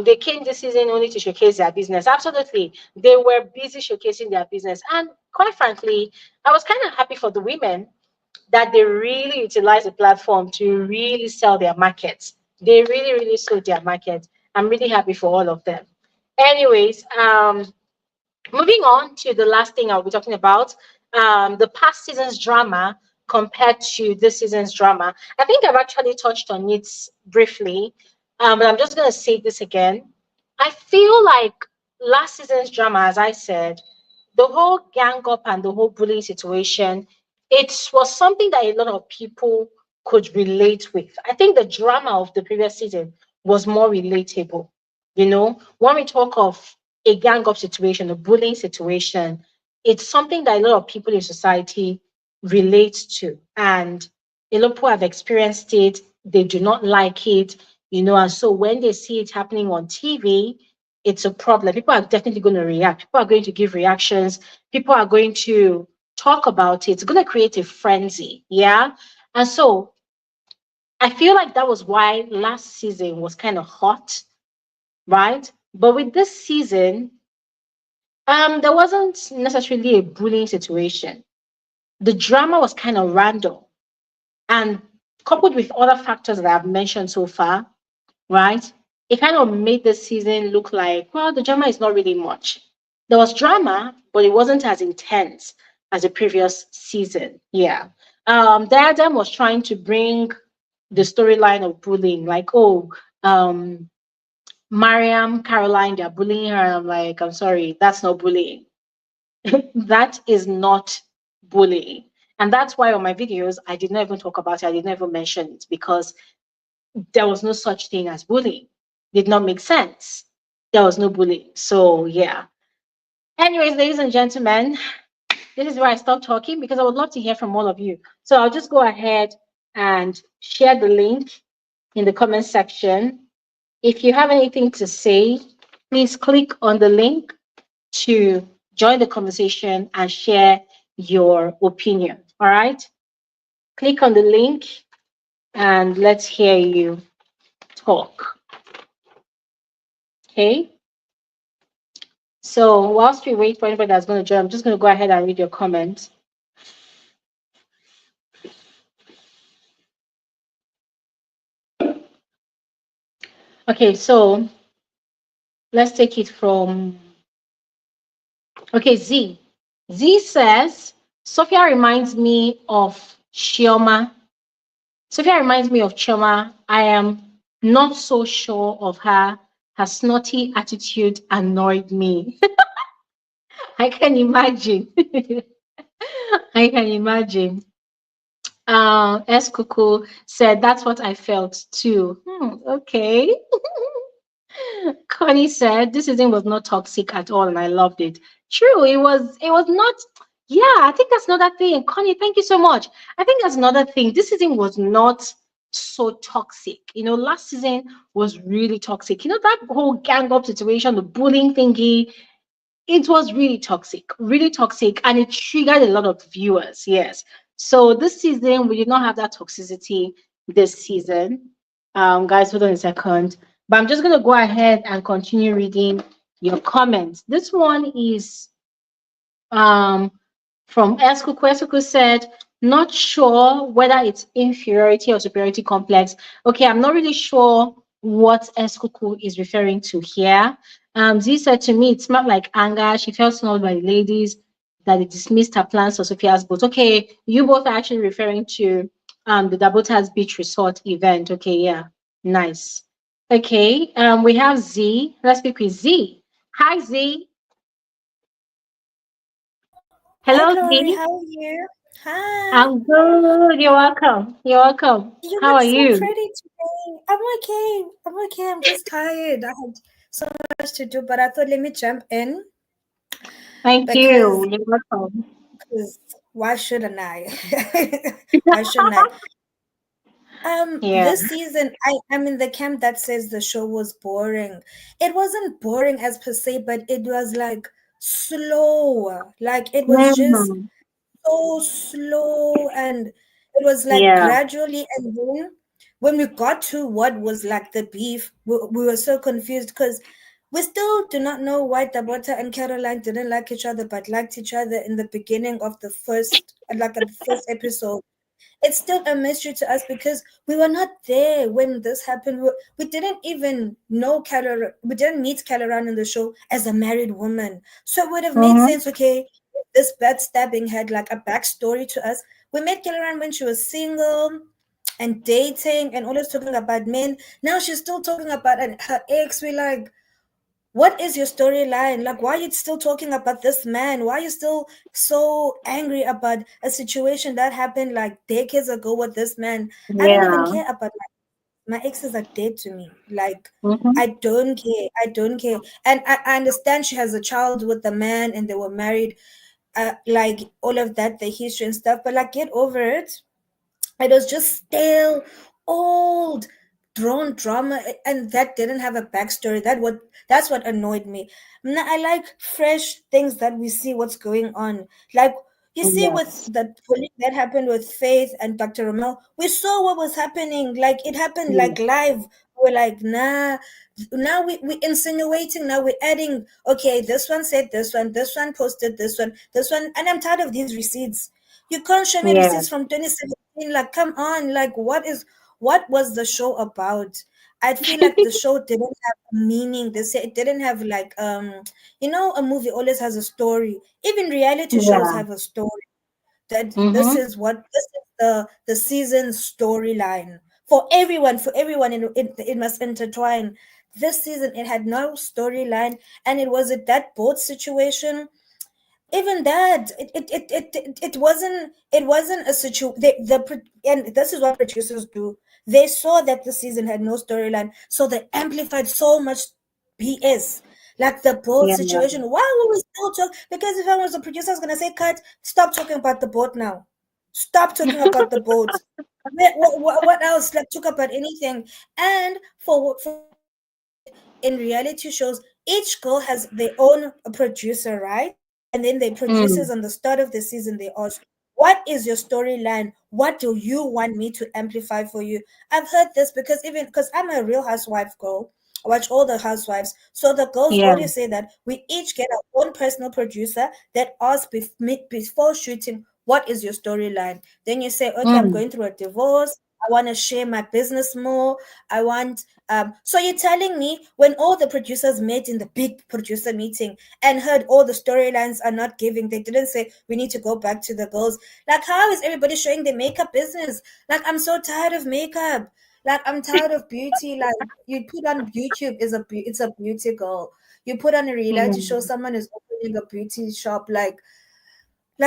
they came this season only to showcase their business. Absolutely, they were busy showcasing their business, and quite frankly, I was kind of happy for the women that they really utilize the platform to really sell their markets. They really, really sold their market. I'm really happy for all of them. Anyways, moving on to the last thing I'll be talking about, the past season's drama compared to this season's drama. I think I've actually touched on it briefly, but I'm just going to say this again. I feel like last season's drama, as I said, the whole gang up and the whole bullying situation, it was something that a lot of people could relate with. I think the drama of the previous season was more relatable. You know, when we talk of a gang up situation, a bullying situation, it's something that a lot of people in society relate to. And a lot of people have experienced it, they do not like it, you know, and so when they see it happening on TV, it's a problem. People are definitely going to react. People are going to give reactions. People are going to talk about it. It's going to create a frenzy. Yeah. And so I feel like that was why last season was kind of hot, right? But with this season, there wasn't necessarily a bullying situation. The drama was kind of random and coupled with other factors that I've mentioned so far, right? It kind of made the season look like, well, the drama is not really much. There was drama, but it wasn't as intense as the previous season. Yeah. Diadem was trying to bring the storyline of bullying, like, oh, Mariam, Caroline, they're bullying her. And I'm like, I'm sorry, that's not bullying. That is not bullying. And that's why on my videos, I did not even talk about it. I did not even mention it because there was no such thing as bullying. Did not make sense. There was no bullying. So yeah. Anyways, ladies and gentlemen, this is where I stop talking because I would love to hear from all of you. So I'll just go ahead and share the link in the comment section. If you have anything to say, please click on the link to join the conversation and share your opinion. All right? Click on the link and let's hear you talk. Okay? So whilst we wait for anybody that's going to join, I'm just going to go ahead and read your comments. Okay, so let's take it from, okay, Z. Z says, Sophia reminds me of Chioma. Sophia reminds me of Chioma. I am not so sure of her. Her snotty attitude annoyed me. I can imagine. I can imagine. S. Kuku said, that's what I felt too. Okay. Connie said, this season was not toxic at all, and I loved it. True, it was not. Yeah, I think that's another thing. Connie, thank you so much. I think that's another thing. This season was not so toxic. Last season was really toxic. That whole gang up situation, the bullying thingy, it was really toxic, and it triggered a lot of viewers. Yes. So this season, we did not have that toxicity this season. Guys, hold on a second. But I'm just going to go ahead and continue reading your comments. This one is um, from Eskuku. Eskuku said, not sure whether it's inferiority or superiority complex. Okay, I'm not really sure what Eskuku is referring to here. Z said to me, it smelled like anger. She felt snubbed by the ladies that they dismissed her plans for Sophia's boat. Okay, you both are actually referring to the Dabota's beach resort event. Okay, yeah, nice. Okay, we have Z. Let's speak with Z. Hi, Z. Hi, Hello, Glory. Z. How are you? Hi. I'm good. You're welcome. You're welcome. You How look are so you? pretty today. I'm okay. I'm okay. I'm just tired. I had so much to do, but I thought let me jump in Thank because you. You're welcome. because why shouldn't I? Why shouldn't I? Yeah. This season I'm in the camp that says the show was boring. It wasn't boring as per se, but it was like slow. Like it was just Mm, so slow, and it was like yeah. gradually, and then when we got to what was like the beef, we were so confused because we still do not know why Dabota and Caroline didn't like each other but liked each other in the beginning of the first, like at the first episode. It's still a mystery to us because we were not there when this happened. We didn't even know Caroline. We didn't meet Caroline in the show as a married woman. So it would have made Mm-hmm. sense, okay, if this backstabbing had like a backstory to us. We met Caroline when she was single and dating and always talking about men. Now she's still talking about her ex. We're like, what is your storyline? Like, why are you still talking about this man? Why are you still so angry about a situation that happened like decades ago with this man? I don't even Yeah. care about my exes are dead to me. Like, Mm-hmm. I don't care. I don't care. And I understand she has a child with the man and they were married, like all of that, the history and stuff, but like, get over it. It was just stale, old, drawn drama, and that didn't have a backstory. That's what annoyed me. I like fresh things that we see what's going on. Like you see with Yes. the bullying that happened with Faith and Dr. Romel, we saw what was happening. Like it happened Yes. like live. We're like, nah. Now we insinuating. Now we're adding. Okay, this one posted this one, and I'm tired of these receipts. You can't show me Yes. receipts from 2017. Like, come on. Like, what was the show about? I feel like the show didn't have a meaning. They say it didn't have like a movie always has a story. Even reality shows Yeah. have a story. That this Mm-hmm. is what this is the season storyline for everyone. For everyone, it must intertwine. This season it had no storyline, and it was at that boat situation. Even that it wasn't a situation. And this is what producers do. They saw that the season had no storyline, so they amplified so much BS, like the boat Yeah. situation. Why were we still talk? Because if I was a producer, I was gonna say, cut, stop talking about the boat now, stop talking about the boat. What else, like, talk about anything. And for what I understood, in reality shows, each girl has their own producer, right? And then they Mm. producers on the start of the season, they ask, what is your storyline? What do you want me to amplify for you? I've heard this because even because I'm a Real Housewife girl, I watch all the housewives. So the girls Yeah. always say that we each get our own personal producer that asks before shooting, what is your storyline? Then you say, okay, I'm Mm. going through a divorce. I want to share my business more. I want so you're telling me when all the producers met in the big producer meeting and heard all the storylines are not giving, they didn't say we need to go back to the girls. Like, how is everybody showing their makeup business? Like, I'm so tired of makeup. Like, I'm tired of beauty. Like, you put on YouTube is it's a beauty girl. You put on a reality show, Mm. someone is opening a beauty shop. Like,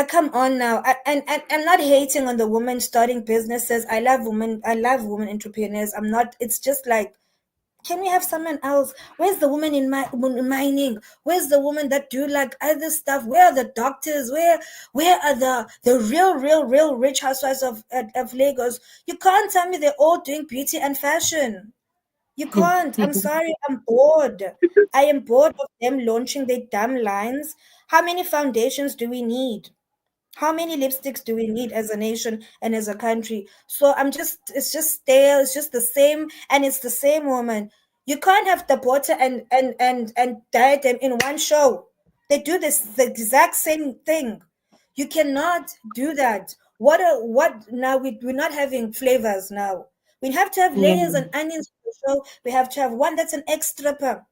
come on now. And I'm not hating on the women starting businesses. I love women. I love women entrepreneurs. I'm not. It's just like Can we have someone else? Where's the woman in mining? Where's the woman that do like other stuff? Where are the doctors? Where are the real rich housewives of Lagos? You can't tell me they're all doing beauty and fashion. You can't. I'm sorry. I'm bored. I am bored of them launching their dumb lines. How many foundations do we need? How many lipsticks do we need as a nation and as a country? So it's just stale. It's just the same, and it's the same woman. You can't have Dabota and Diadem in one show. They do this the exact same thing. You cannot do that. What now? We're not having flavors now. We have to have Yeah. layers and onions for the show. We have to have one that's an extra per.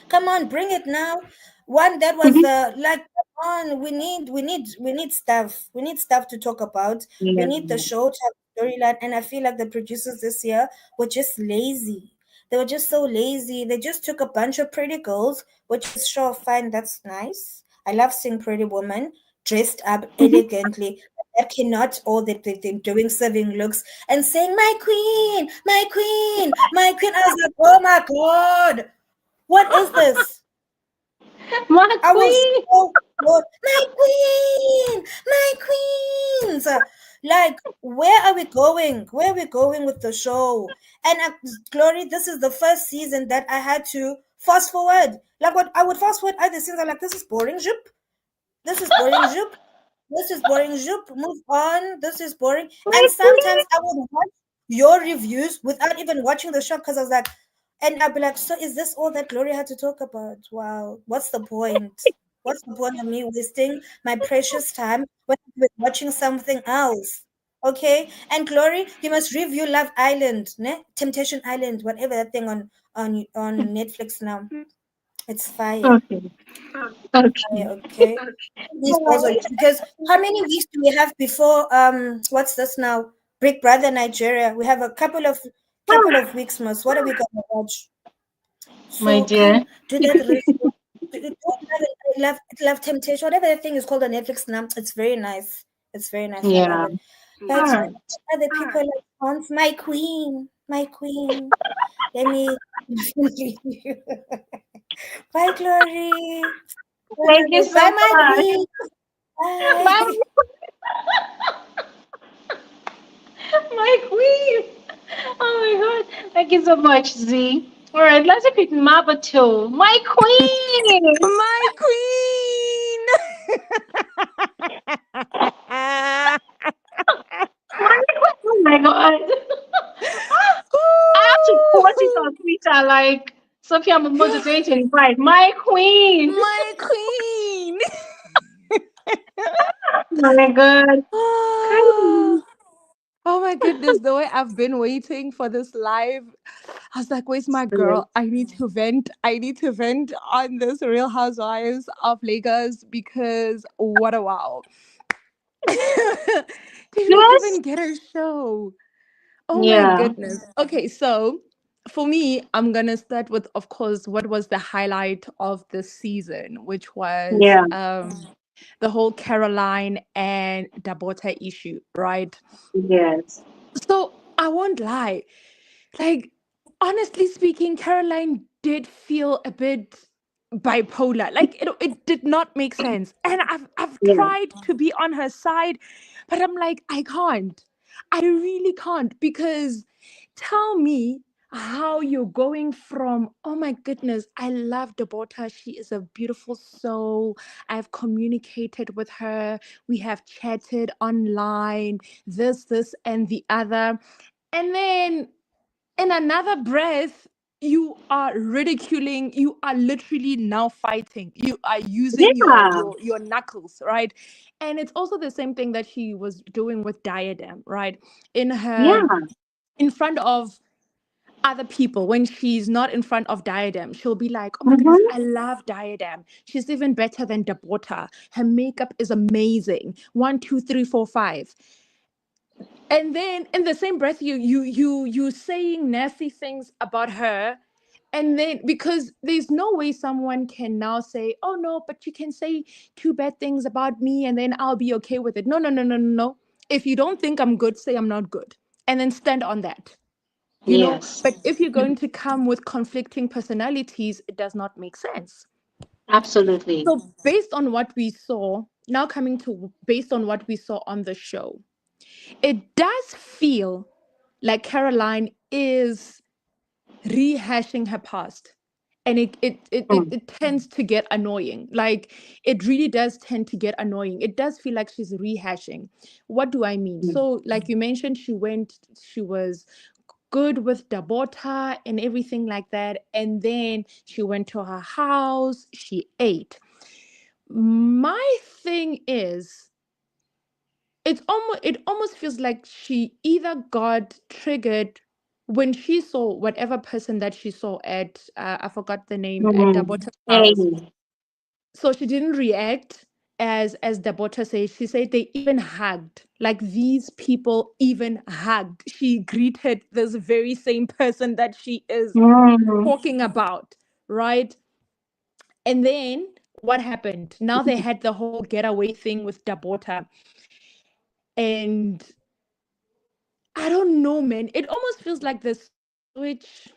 Come on, bring it now. One that was the like come on, we need stuff. We need stuff to talk about. We Yeah. need the show to have a storyline. And I feel like the producers this year were just lazy. They were just so lazy. They just took a bunch of pretty girls, which is sure fine, that's nice. I love seeing pretty women dressed up elegantly. That cannot all that they're doing serving looks and saying, my queen, my queen, my queen. I was like, oh my god. What is this? My I was queen. so bored. My queen, my queens. Like, where are we going? Where are we going with the show? And Glory, this is the first season that I had to fast forward. Like, what I would fast forward other scenes. I'm like, this is boring. Zip. This is boring. Zip. This is boring. Zip. Move on. This is boring. My And queen. sometimes I would watch your reviews without even watching the show because I was like, and I'd be like, so is this all that Gloria had to talk about? Wow. What's the point? What's the point of me wasting my precious time when I'm watching something else? Okay. And Glory, you must review Love Island, ne? Temptation Island, whatever that thing on Netflix now. It's fire. Okay. Okay. Fire, okay. These girls are because how many weeks do we have before what's this now? Big Brother Nigeria. We have a couple of weeks most. What are we gonna watch? My So dear. come do that ratio. Love Temptation, whatever that thing is called on Netflix now. It's very nice. It's very nice. I love Yeah. it. But All right. other people like Hans, my queen, my queen. Let me bye, Glory. Thank you so Bye, my much. queen. My, Bye. my queen. Oh my god. Thank you so much, Z. All right, let's repeat Mabato. My queen. My queen! My queen. Oh my god. I have to quote it on Twitter like Sophia Momodu 2025. My queen. My queen! Oh my god. Oh, oh my goodness, the way I've been waiting for this live. I was like, where's my Yes. girl? I need to vent. I need to vent on this Real Housewives of Lagos because what a wow. Did we Yes. even get a show? Oh my Yeah. goodness. Okay, so for me, I'm gonna start with, of course, what was the highlight of the season, which was Yeah. the whole Caroline and Dabota issue, right? Yes. So I won't lie. Like, honestly speaking, Caroline did feel a bit bipolar. Like it did not make sense. And I've Yeah. tried to be on her side, but I'm like, I can't. I really can't because tell me how you're going from, oh my goodness, I love Dabota. She is a beautiful soul. I've communicated with her. We have chatted online, this, and the other. And then in another breath, you are ridiculing, you are literally now fighting, you are using Yeah. your knuckles, right? And it's also the same thing that she was doing with Diadem, right? In her, Yeah. in front of other people, when she's not in front of Diadem, she'll be like, oh my goodness, Mm-hmm. I love Diadem, she's even better than Dabota, her makeup is amazing, 1 2 3 4 5. And then in the same breath, you saying nasty things about her. And then because there's no way someone can now say, oh no, but you can say two bad things about me and then I'll be okay with it. No, no, no, no, no, no. If you don't think I'm good, say I'm not good, and then stand on that. Yes. But if you're going to come with conflicting personalities, it does not make sense. Absolutely. So based on what we saw, now coming to based on what we saw on the show, it does feel like Caroline is rehashing her past. And Mm, it tends to get annoying. Like, it really does tend to get annoying. It does feel like she's rehashing. What do I mean? mm, So, like you mentioned, she was good with Dabota and everything like that. And then she went to her house, she ate. My thing is, it almost feels like she either got triggered when she saw whatever person that she saw at I forgot the name, at mm. Dabota's Hey. house. So she didn't react as Dabota said. She said they even hugged. Like, these people even hugged. She greeted this very same person that she is Mm, talking about, right? And then what happened? Now they had the whole getaway thing with Dabota. And I don't know, man. It almost feels like the switch.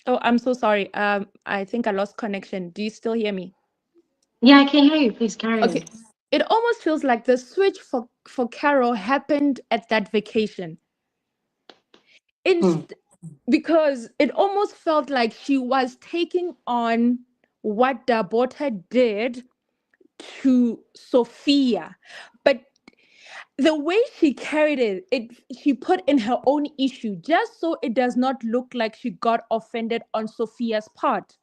Oh, I'm so sorry. I think I lost connection. Do you still hear me? yeah, I can hear you. Please carry Okay. on. It almost feels like the switch for Carol happened at that vacation. Mm, Inst- because it almost felt like she was taking on what Dabota did to Sophia. But the way she carried it, she put in her own issue just so it does not look like she got offended on Sophia's part.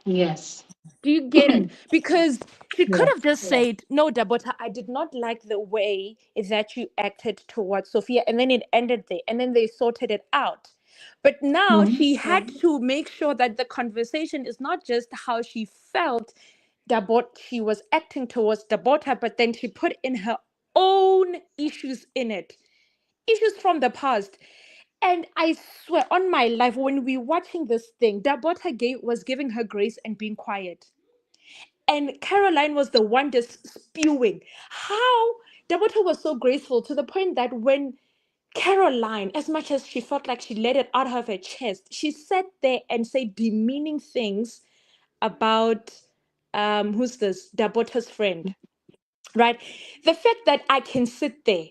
yes. Do you get it? Because she could Yeah. have just said, "No, Dabota, I did not like the way that you acted towards Sophia," and then it ended there, and then they sorted it out. But now Mm, she had to make sure that the conversation is not just how she felt Dabot she was acting towards Dabota, but then she put in her own issues in it, issues from the past. And I swear on my life, when we watching this thing, Dabota was giving her grace and being quiet. And Caroline was the one just spewing. How Dabota was so graceful to the point that when Caroline, as much as she felt like she let it out of her chest, she sat there and said demeaning things about who's this? Dabota's friend, right? The fact that I can sit there,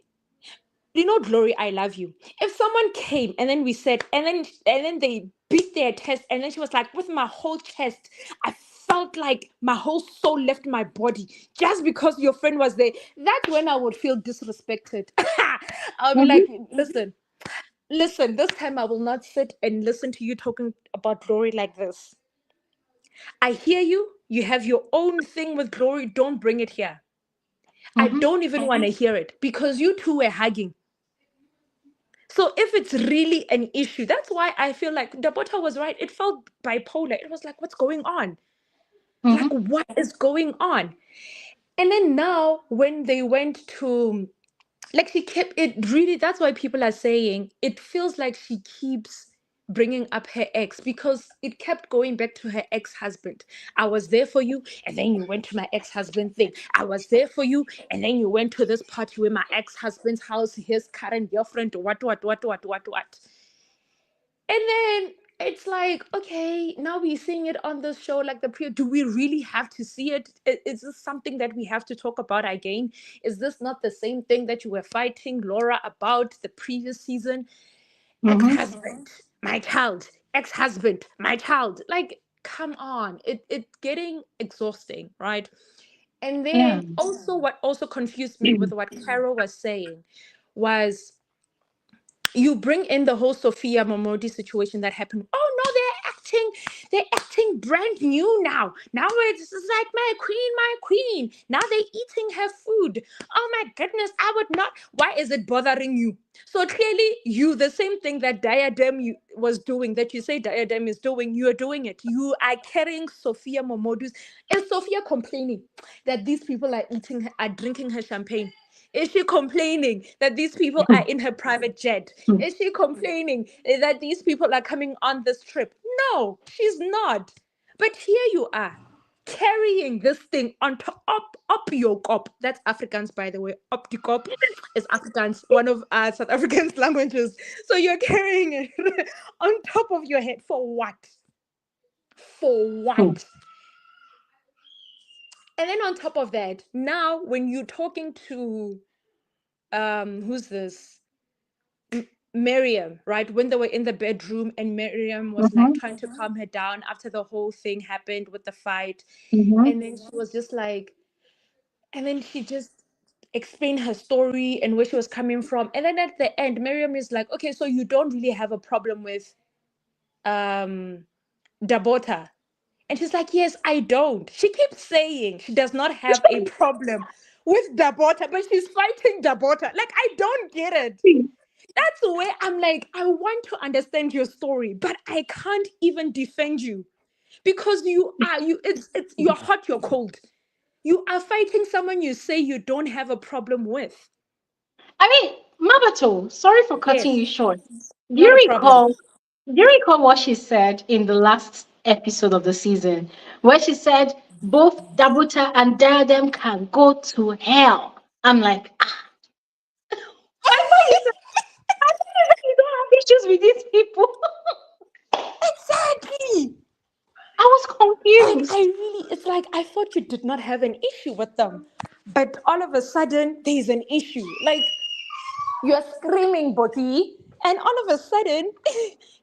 Glory, I love you. If someone came and then we said, and then they beat their chest, and then she was like, with my whole chest, I felt like my whole soul left my body just because your friend was there. That's when I would feel disrespected. I'll be like, mhm, listen, this time I will not sit and listen to you talking about Glory like this. I hear you. You have your own thing with Glory. Don't bring it here. I mhm, don't even want to hear it because you two were hugging. So if it's really an issue, that's why I feel like Dabota was right. It felt bipolar. It was like, what's going on? Like, mhm, what is going on? And then now, when they went to, like, she kept it really, that's why people are saying it feels like she keeps bringing up her ex because it kept going back to her ex-husband. I was there for you, and then you went to my ex-husband thing. I was there for you, and then you went to this party with my ex-husband's house, his current girlfriend, what. And then it's like, okay, now we're seeing it on this show, like the pre. Do we really have to see it? Is this something that we have to talk about again? Is this not the same thing that you were fighting Laura about the previous season? mhm. Ex-husband, my child. Ex-husband, my child. Like, come on, it getting exhausting, right? And Yeah. then also, what also confused me with what Carol was saying was, you bring in the whole Sophia Momodu situation that happened. Oh no, they're acting brand new now. Now it's like, my queen. Now they're eating her food. Oh my goodness, I would not. Why is it bothering you? So clearly, the same thing that Diadem was doing, that you say Diadem is doing, you are doing it. You are carrying Sophia Momodu's. Is Sophia complaining that these people are drinking her champagne? Is she complaining that these people are in her private jet? Is she complaining that these people are coming on this trip? No, she's not. But here you are. carrying this thing on top, up your cop. That's Afrikaans, by the way. Up the cop is Afrikaans, one of South African's languages. So you're carrying it on top of your head for what? For Hmm. what? And then on top of that, now when you're talking to who's this? Miriam, right? When they were in the bedroom and Miriam was like Mm-hmm. trying to calm her down after the whole thing happened with the fight. Mm-hmm. And then she was just like, and then she just explained her story and where she was coming from. And then at the end, Miriam is like, okay, so you don't really have a problem with um Dabota. And she's like, yes, I don't. She keeps saying she does not have a problem with Dabota, but she's fighting Dabota. Like, I don't get it. That's where I'm like, I want to understand your story, but I can't even defend you because it's you're hot, you're cold. You are fighting someone you say you don't have a problem with. I mean, Mabato, sorry for cutting Yes, you short. Do not you a problem. recall? Do you recall what she said in the last episode of the season, where she said both Dabuta and Diadem can go to hell? I'm like, ah, I thought you said you don't have issues with these people. Exactly. I was Like I confused. really, it's like I thought you did not have an issue with them, but all of a sudden there's an issue. Like you're screaming, Boti, and all of a sudden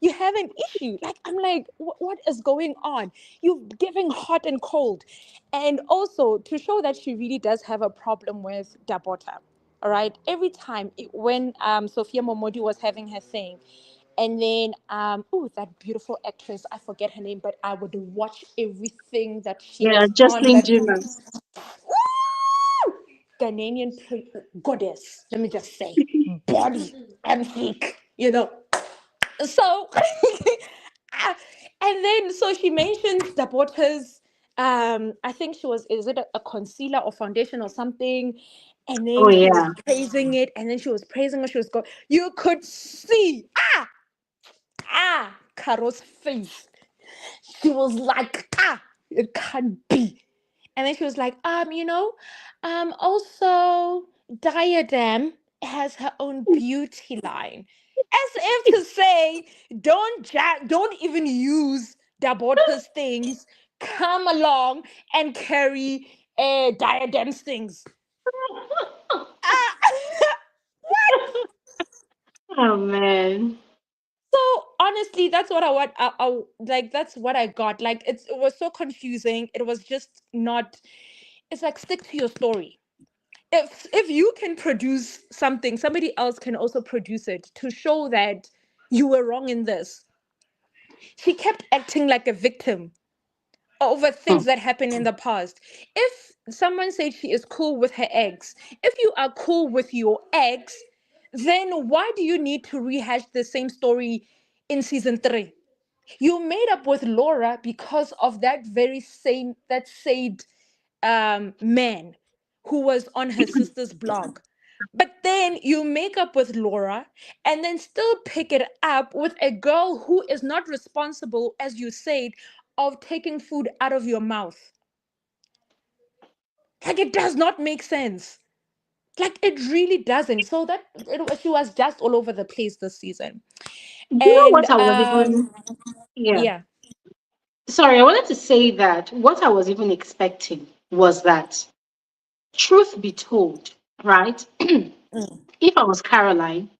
you have an issue. Like I'm like, what is going on? You're giving hot and cold, and also to show that she really does have a problem with Dabota. All right, every time when Sophia Momodu was having her thing, and then oh, that beautiful actress, I forget her name, but I would watch everything that she Yeah, is on. Jocelyn That Jimmers. Woo! Ghanaian goddess, let me just say, body and thick, you know. So, ah, and then so she mentions the Dabota's, I think she was, is it a concealer or foundation or something? And Oh then she was yeah. praising it, and then she was praising her. She was going, you could see, Caro's face. She was like, it can't be. And then she was like, also Diadem has her own beauty line. As if to say, don't even use Dabota's things. Come along and carry Diadem's things. Ah, Oh man. so honestly, that's what I want. Like that's what I got. Like it was so confusing. It was just not. It's like stick to your story. If you can produce something, somebody else can also produce it to show that you were wrong in this. She kept acting like a victim over Hmm. things that happened in the past. If someone said she is cool with her ex, if you are cool with your ex, then why do you need to rehash the same story in season 3? You made up with Laura because of that very same that said man who was on her sister's blog. But then you make up with Laura and then still pick it up with a girl who is not responsible, as you said, of taking food out of your mouth. Like it does not make sense. Like it really doesn't. So she was just all over the place this season. Do you know And what I was even? Yeah. yeah. Sorry, I wanted to say that what I was even expecting was that, truth be told, right? Mm, If I was Caroline,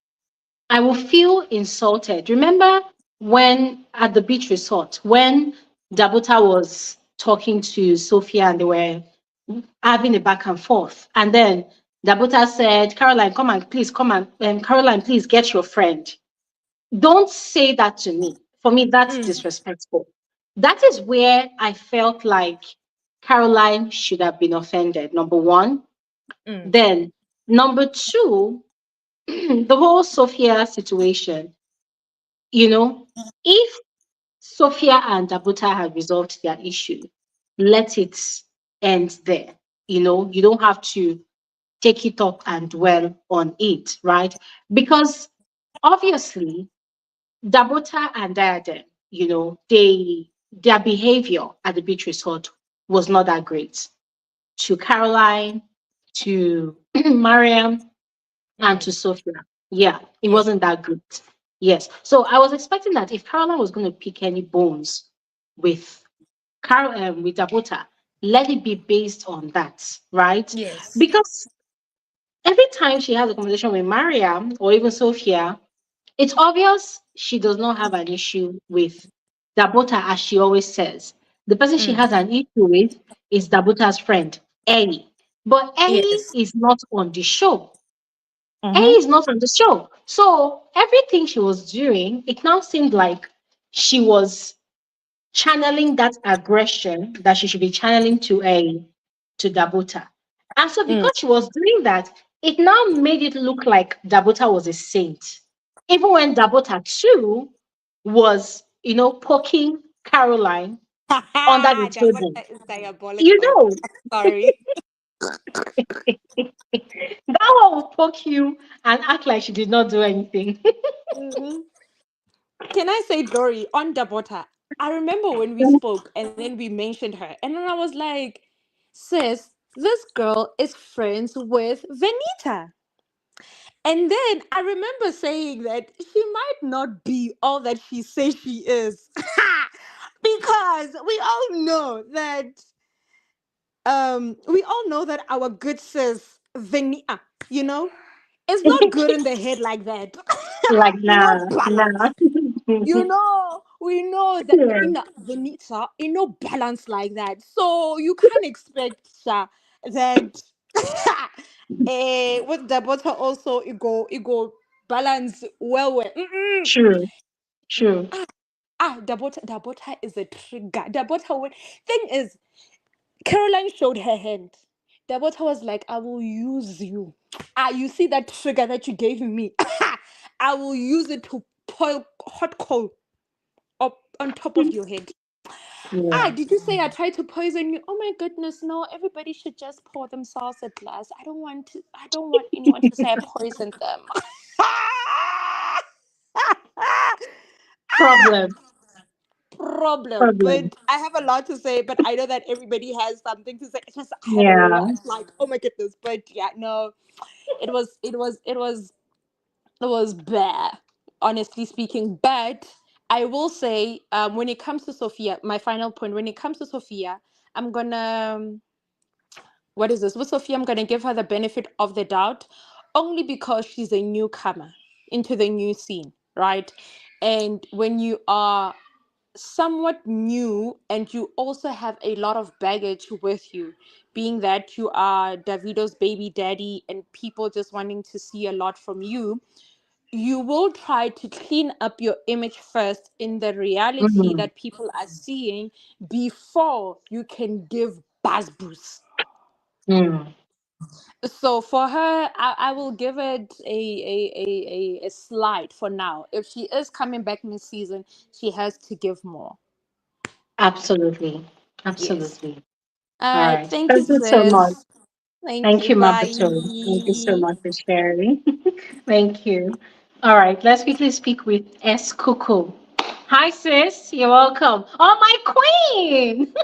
I will feel insulted. Remember when at the beach resort, when Dabota was talking to Sophia and they were having a back and forth, and then Dabota said, "Caroline, come and please come and Caroline, please get your friend." Don't say that to me. For me, that's mm, disrespectful. That is where I felt like Caroline should have been offended. Number one. mm, Then, number two, the whole Sophia situation, if Sophia and Dabuta have resolved their issue, let it end there. You don't have to take it up and dwell on it, right? Because obviously, Dabota and Diadem, their behavior at the beach resort was not that great. To Caroline, to Mariam, and to Mm. Sophia. Yeah, it Yeah. wasn't that good. Yes. So I was expecting that if Caroline was going to pick any bones with with Dabota, let it be based on that, right? Yes. Because every time she has a conversation with Mariam or even Sophia, it's obvious she does not have an issue with Dabota, as she always says. The person she has Mm. an issue with is Dabota's friend, Ellie. But Ellie Yes. is not on the show. Ellie Mm-hmm. is not on the show. So everything she was doing, it now seemed like she was channeling that aggression that she should be channeling to Dabota. And so Mm. because she was doing that, it now made it look like Dabota was a saint. Even when Dabota too was, poking Caroline under the Haha, table. Dabota is You diabolical. know, Sorry. that one will poke you and act like she did not do anything. Mhm. Can I say, Dory, on Dabota? I remember when we spoke and then we mentioned her, and then I was like, sis, this girl is friends with Venita. And then I remember saying that she might not be all that she says she is. Because we all know that our good sis Venita, you know, is not good in the head like that. Like, You know, nah, balance. nah. We know that Yeah, in Venita, in no balance like that. So you can't expect that with the butter also it go balance well. Mm-mm. true, true. The butter is a trigger. The butter thing is Caroline showed her hand. The butter was like, I will use you. You see that trigger that you gave me? I will use it to boil hot coal up on top of your head. Yeah. Did you say I tried to poison you? Oh my goodness, no. Everybody should just pour themselves a glass. I don't want anyone to say I poisoned them. Problem, Problem. problem. But I have a lot to say, but I know that everybody has something to say. It's just I have a Yeah, lot like oh my goodness. But yeah, no. It was bad, honestly speaking. But I will say, when it comes to Sophia, my final point, when it comes to Sophia, I'm gonna what is this? With Sophia, I'm gonna give her the benefit of the doubt, only because she's a newcomer into the new scene, right? And when you are somewhat new and you also have a lot of baggage with you, being that you are Davido's baby daddy and people just wanting to see a lot from you, you will try to clean up your image first in the reality mm, that people are seeing before you can give buzz boost. mm. So for her, I will give it a slide for now. If she is coming back this season, she has to give more. Absolutely, Yes. absolutely. All All right. right. Thank you, Thank you so much. sis. Thank Thank you. you, Mabato. Thank you so Bye. much for sharing. Thank you. All right, let's quickly speak with S. Kuku. Hi, sis. You're welcome. Oh, my queen.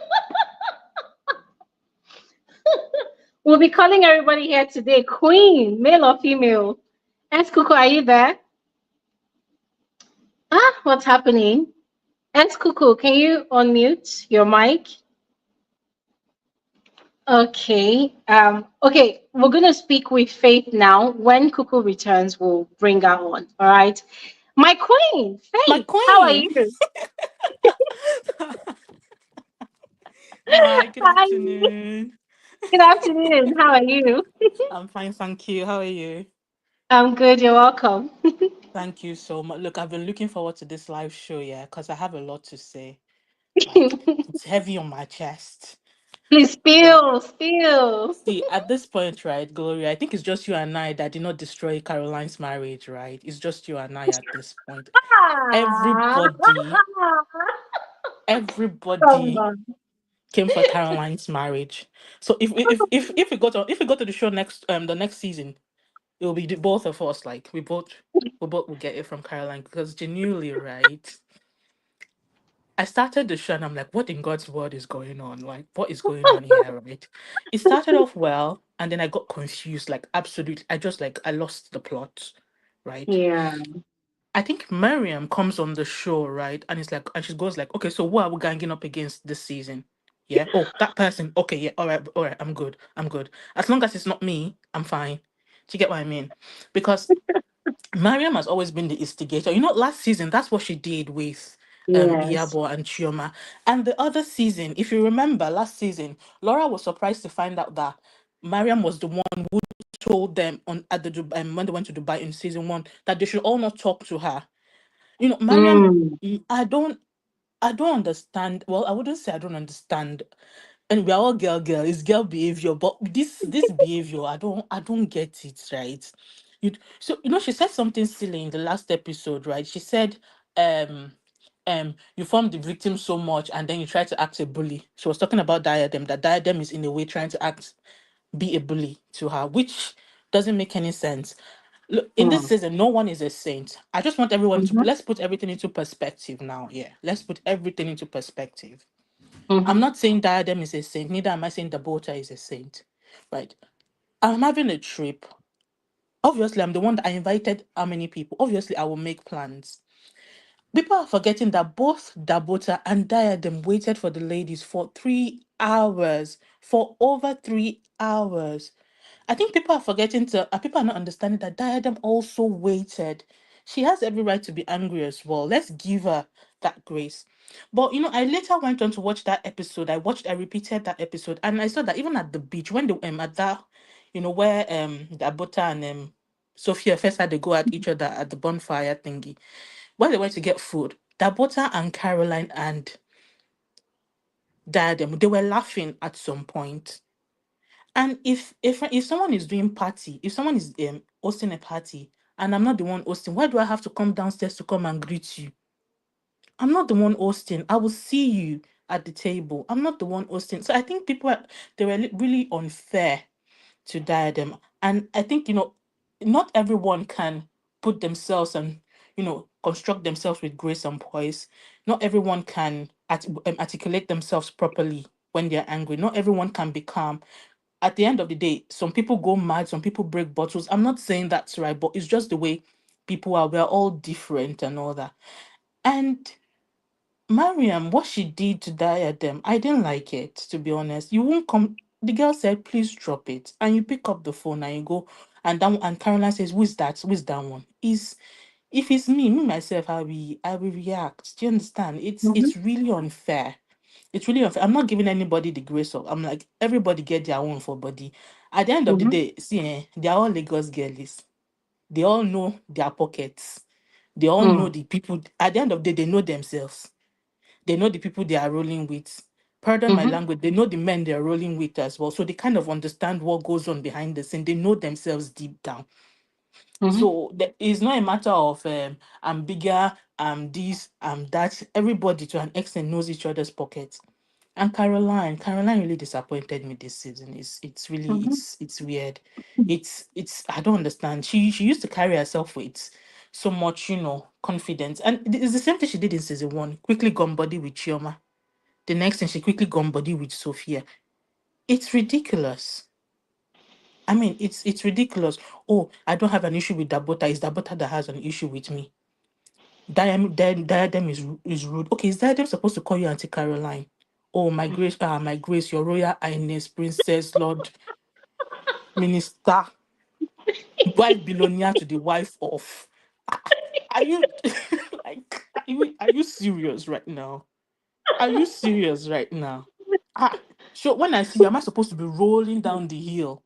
We'll be calling everybody here today queen, male or female. S. Kuku, are you there? What's happening? S. Kuku, can you unmute your mic? Okay, we're gonna speak with Faith now. When Kuku returns, we'll bring her on. All right. My queen, My Faith, how are queen. you? Hi, good How are you? afternoon. Good afternoon. How are you? I'm fine, thank you. How are you? I'm good, you're welcome. Thank you so much. Look, I've been looking forward to this live show, yeah, because I have a lot to say. Like, it's heavy on my chest. Please So, spill. see, at this point, right, Gloria, I think it's just you and I that did not destroy Caroline's marriage, right? It's just you and I at this point. Ah. Everybody, Come everybody on. came for Caroline's marriage. So if we go to the show next the next season, it will be the both of us. Like we both will get it from Caroline because genuinely, right? I started the show and I'm like, what in God's world is going on? Like, what is going on here, right? It started off well, and then I got confused, like, absolutely. I just, like, I lost the plot, right? Yeah. I think Miriam comes on the show, right? And it's like, and she goes like, okay, so what are we ganging up against this season? Yeah. Oh, that person. Okay, yeah. All right. I'm good. I'm good. As long as it's not me, I'm fine. Do you get what I mean? Because Mariam has always been the instigator. You know, last season, that's what she did with Yes. Iyabo and Chioma. And the other season, if you remember, last season, Laura was surprised to find out that Mariam was the one who told them on at the when they went to Dubai in season one that they should all not talk to her. You know, Mariam, Mm. I don't understand. Well, I wouldn't say I don't understand. And we're all girl. It's girl behavior, but this behavior, I don't get it, right? So you know, she said something silly in the last episode, right? She said, um, you form the victim so much, and then you try to act a bully. She was talking about Diadem. That Diadem is in a way trying to be a bully to her, which doesn't make any sense. Look, in this Mm. season, no one is a saint. I just want everyone to Mm-hmm. let's put everything into perspective now. Yeah, let's put everything into perspective. I'm Mm-hmm. not saying Diadem is a saint, neither am I saying Dabota is a saint. Right. I'm having a trip. Obviously, I'm the one that I invited how many people. Obviously, I will make plans. People are forgetting that both Dabota and Diadem waited for the ladies for 3 hours. For over 3 hours. I think people are forgetting to, people are not understanding that Diadem also waited. She has every right to be angry as well. Let's give her that grace. But you know, I later went on to watch that episode. I repeated that episode, and I saw that even at the beach, when they at that, you know, where Dabota and Sophia first had to go at each other at the bonfire thingy, when they went to get food, Dabota and Caroline and Diadem, they were laughing at some point. And if someone is doing party, if someone is hosting a party, and I'm not the one hosting, why do I have to come downstairs to come and greet you? I'm not the one hosting. I will see you at the table. I'm not the one hosting. So I think they were really unfair to Diadem. And I think, you know, not everyone can put themselves and, you know, construct themselves with grace and poise. Not everyone can articulate themselves properly when they're angry. Not everyone can be calm. At the end of the day, some people go mad, some people break bottles. I'm not saying that's right, but it's just the way people are. We're all different and all that. And Mariam, what she did to Diadem, I didn't like it, to be honest. You won't come. The girl said, please drop it. And you pick up the phone and you go, and Caroline says, who's that? Who's that one? Is if it's me myself, I will react. Do you understand? Mm-hmm. It's really unfair. It's really unfair. I'm not giving anybody the grace of. I'm like, everybody get their own for body. At the end of the Mm-hmm. day, see, they are all Lagos girlies. They all know their pockets. They all know Mm. the people. At the end of the day, they know themselves. They know the people they are rolling with. Pardon my Mm-hmm. language, they know the men they're rolling with as well. So they kind of understand what goes on behind the scene. They know themselves deep down. Mm-hmm. So it's not a matter of I'm bigger, I'm this, I'm that. Everybody to an extent knows each other's pockets. And Caroline really disappointed me this season. It's really Mm-hmm. it's weird. It's I don't understand. She used to carry herself with so much, you know, confidence. And it's the same thing she did in season one. Quickly gone body with Chioma. The next thing she quickly gone body with Sophia. It's ridiculous. I mean, it's ridiculous. Oh, I don't have an issue with Dabota. It's Dabota that has an issue with me. Diadem is rude. Okay, is Diadem supposed to call you Auntie Caroline? Oh, my grace, your Royal Highness, Princess, Lord, Minister, wife billionaire to the wife of. Ah, Are you like are you serious right now? Are you serious right now? Ah, so when I see you, am I supposed to be rolling down the hill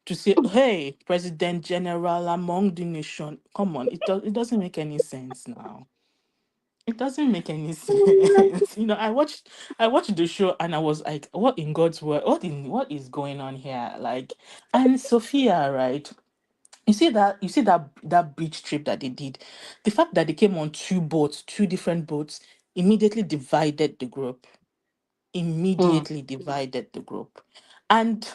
to say, hey, President General among the nation? Come on, it doesn't make any sense now. It doesn't make any sense. You know, I watched the show and I was like, what in God's word? What is going on here? Like, and Sophia, right? You see that beach trip that they did. The fact that they came on two different boats, immediately divided the group. Mm. Immediately divided the group. And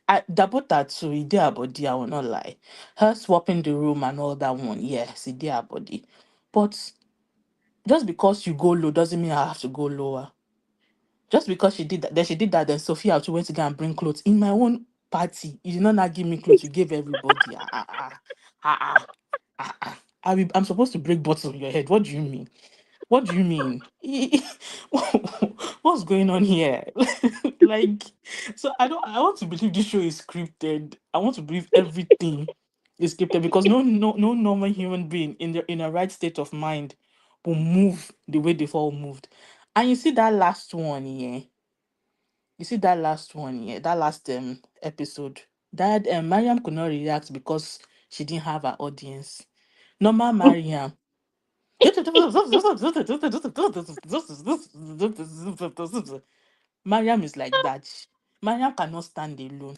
Dabota too, he did her body, I will not lie. Her swapping the room and all that one, yes, he did her body. But Just because you go low doesn't mean I have to go lower. Just because she did that, then Sophia too went to go and bring clothes. In my own party, you did not now give me clothes, you gave everybody. Ah, I'm supposed to break bottles on your head. What do you mean? What do you mean? What's going on here? Like, so I want to believe this show is scripted. I want to believe everything is scripted because no normal human being in a right state of mind will move the way they've all moved. And you see that last one, yeah. You see that last one, yeah, that last episode. That Mariam could not react because she didn't have her audience. Normal Mariam. Mariam is like that. Mariam cannot stand alone.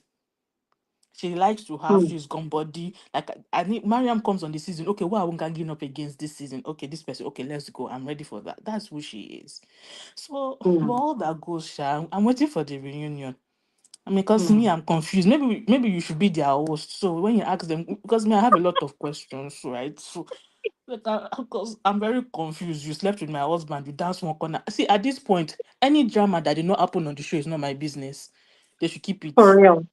She likes to have Mm, she's gone body. Like I think Mariam comes on the season. Okay, what I won't give up against this season. Okay, this person. Okay, let's go. I'm ready for that. That's who she is. So, but mm, all that goes, Sha, I'm waiting for the reunion. I mean, because me, mm. I'm confused. Maybe you should be their host. So when you ask them, because me, I have a lot of questions, right? So like, because I'm very confused. You slept with my husband. You dance one corner. See, at this point, any drama that did not happen on the show is not my business. They should keep it. For real.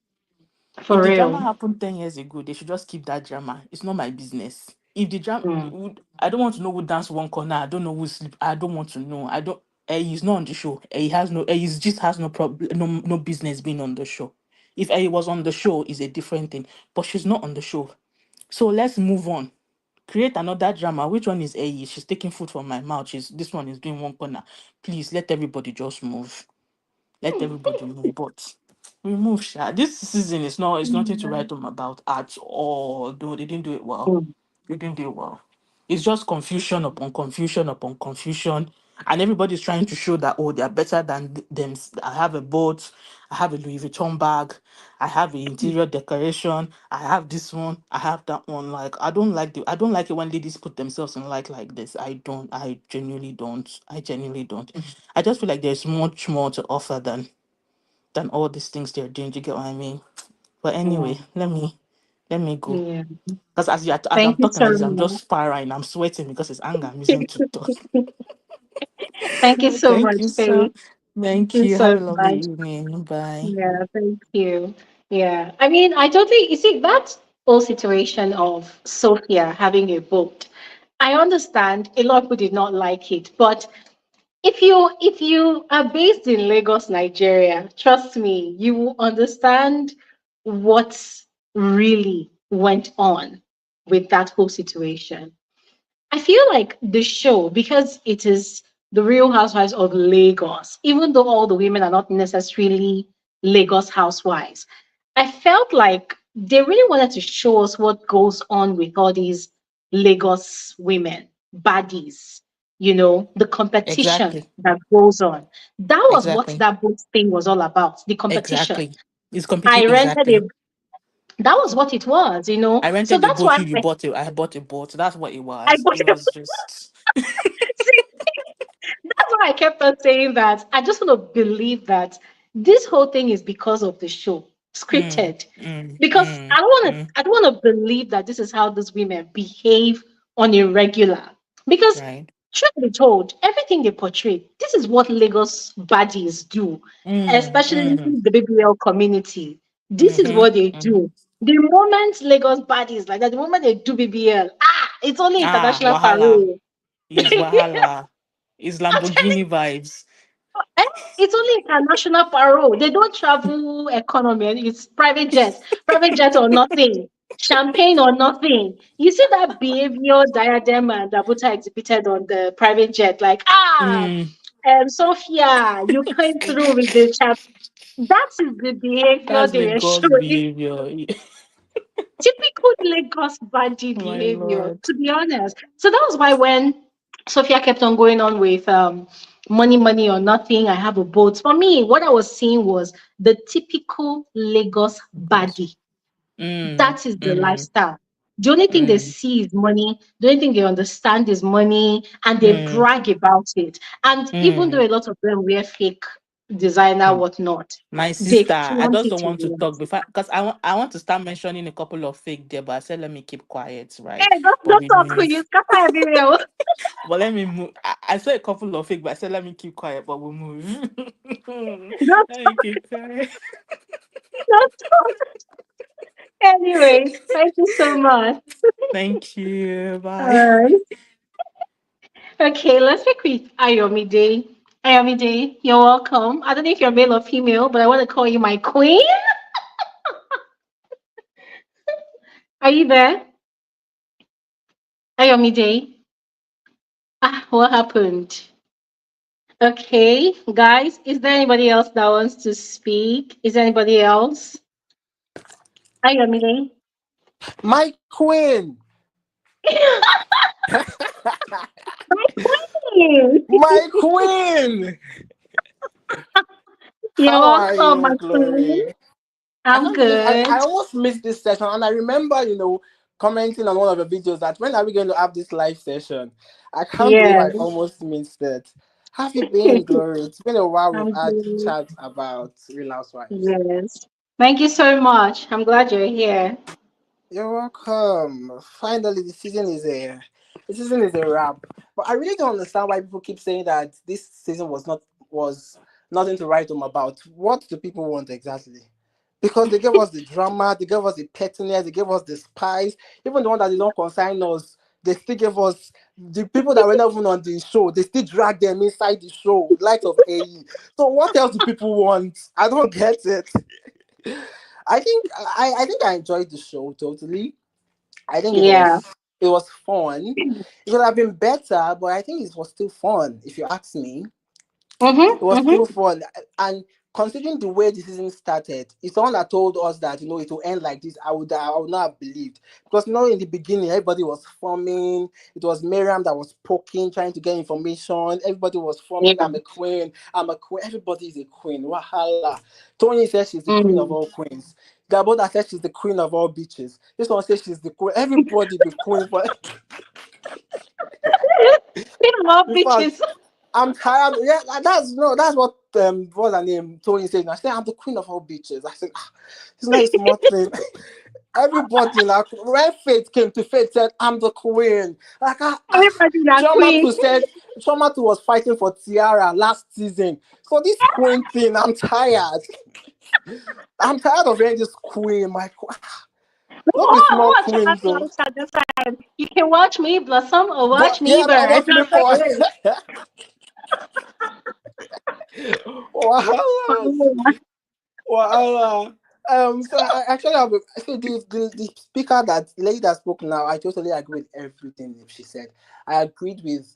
If For the drama real. happened 10 years ago, they should just keep that drama. It's not my business. If the drama, Mm, I don't want to know who dance one corner. I don't know who sleep. I don't want to know. I don't. He's not on the show. He has no. He just has no problem. No business being on the show. If he was on the show, is a different thing. But she's not on the show. So let's move on. Create another drama. Which one is A? She's taking food from my mouth. This one is doing one corner. Please let everybody just move. Let everybody move. But we move, Sha. This season is not it's nothing to write home about at all. Though they didn't do it well. mm, They didn't do it well. It's just confusion upon confusion upon confusion. And everybody's trying to show that, oh, they are better than them. I have a boat, I have a Louis Vuitton bag, I have an interior decoration, I have this one, I have that one. Like I don't like it when ladies put themselves in like this. I genuinely don't. I genuinely don't. I just feel like there's much more to offer than all these things they're doing. Do you get what I mean? But anyway, mm. let me go. Yeah. Because as Thank I'm you talking so like this, I'm much. just sparring. I'm sweating because it's anger. I'm using to talk. Thank you so Thank much, you Faith. so. Thank Thank you you. Have so a lovely much. evening. Bye. Yeah, thank you. Yeah. I mean, I totally, you see, that whole situation of Sophia having a boat, I understand a lot of people did not like it, but if you are based in Lagos, Nigeria, trust me, you will understand what really went on with that whole situation. I feel like the show, because it is the Real Housewives of Lagos, even though all the women are not necessarily Lagos housewives, I felt like they really wanted to show us what goes on with all these Lagos women, baddies, the competition Exactly. that goes on. That was what Exactly. that book thing was all about, the competition. Exactly. It's completely I rented a exactly. that was what it was. I So rented the that's boat. why You bought it. I bought a boat. That's what it I was. got It was just. That's why I kept on saying that. I just want to believe that this whole thing is because of the show, Mm, scripted. mm, Because mm, I don't want to, mm. I don't want to believe that this is how these women behave on a regular. Because Right. truth be told, everything they portray, this is what Lagos baddies do, Mm, especially mm, the BBL community. This is mm-hmm, what they mm-hmm. do. The moment Lagos baddies like that, the moment they do BBL, it's only Ah, international Wahala. parole. Is Wahala. Is I'm telling Lamborghini vibes. Eh, it's only international parole. They don't travel economy. It's private jet or nothing, champagne or nothing. You see that behavior Diadem and Dabota exhibited on the private jet, like Mm, Sophia, you came through with the champ. That is the behavior that's they were Lagos showing. behavior. Typical Lagos bandit My behavior, lord. to be honest. So that was why when Sophia kept on going on with money, money or nothing, I have a boat. For me, what I was seeing was the typical Lagos Lagos. baddie. Mm, That is the mm, lifestyle. The only thing they mm, see is money. The only thing they understand is money, and they mm, brag about it. And even though mm, a lot of them wear fake designer, Hmm. whatnot. My They sister, I flaunt just it don't to want to you. talk before because I want to start mentioning a couple of fake there, but I said let me keep quiet, right? Hey, But don't we talk, move. you scatter everywhere. But let me move. I said a couple of fake, but I said let me keep quiet, but we'll move. Don't Let me keep quiet. don't talk. Anyway, thank you so much. Thank you. Bye. Alright. Okay, let's speak with Ayomide. Ayomide, you're welcome. I don't know if you're male or female, but I want to call you my queen. Are you there? Ayomide. Ah, what happened? Okay, guys, is there anybody else that wants to speak? Is there anybody else? Ayomide. My queen, My queen. my queen. You're How are welcome, my you, queen. Glory? I I'm can't believe I good. almost missed this session, and I remember, commenting on one of the videos that when are we going to have this live session? I can't believe Yeah, I almost missed it. How have you been, Glory? It's been a while we've I'm had good. chats about Real Housewives. Yes. Thank you so much. I'm glad you're here. You're welcome. Finally, the season is here. The season is a wrap. But I really don't understand why people keep saying that this season was nothing to write home about. What do people want exactly? Because they gave us the drama, they gave us the pettiness, they gave us the spice, even the one that did not consign us. They still gave us the people that were not even on the show. They still drag them inside the show with light of AE. So what else do people want? I don't get it. I think I enjoyed the show totally. I think Yeah. it was fun. It could have been better, but I think it was still fun. If you ask me, it Mm-hmm. was still Mm-hmm. fun. And considering the way the season started, if someone that told us that it will end like this, I would not have believed. Because in the beginning, everybody was forming. It was Miriam that was poking, trying to get information. Everybody was forming. Yeah. I'm a queen. I'm a queen. Everybody is a queen. Wahala. Tony says she's the queen of Mm. all queens. Dabota says she's the queen of all bitches. This one says she's the queen. Everybody be queen for. Speaking of In fact, bitches. I'm tired. Yeah, that's no, that's what what's her name? Tony said. I said I'm the queen of all bitches. I said it's not a small thing. Everybody like when Faith came to Faith said I'm the queen. Like Everybody that Choma queen. too said Choma too was fighting for Tiara last season. So this queen thing, I'm tired. I'm tired of hearing this queen. Not be Who small are Chama queens though. Flowers at the time? You can watch me blossom or But watch me yeah, burn. watch me That's what for it is. Wahala. Wow. So I actually have so the speaker that lady that spoke now, I totally agree with everything she said. I agreed with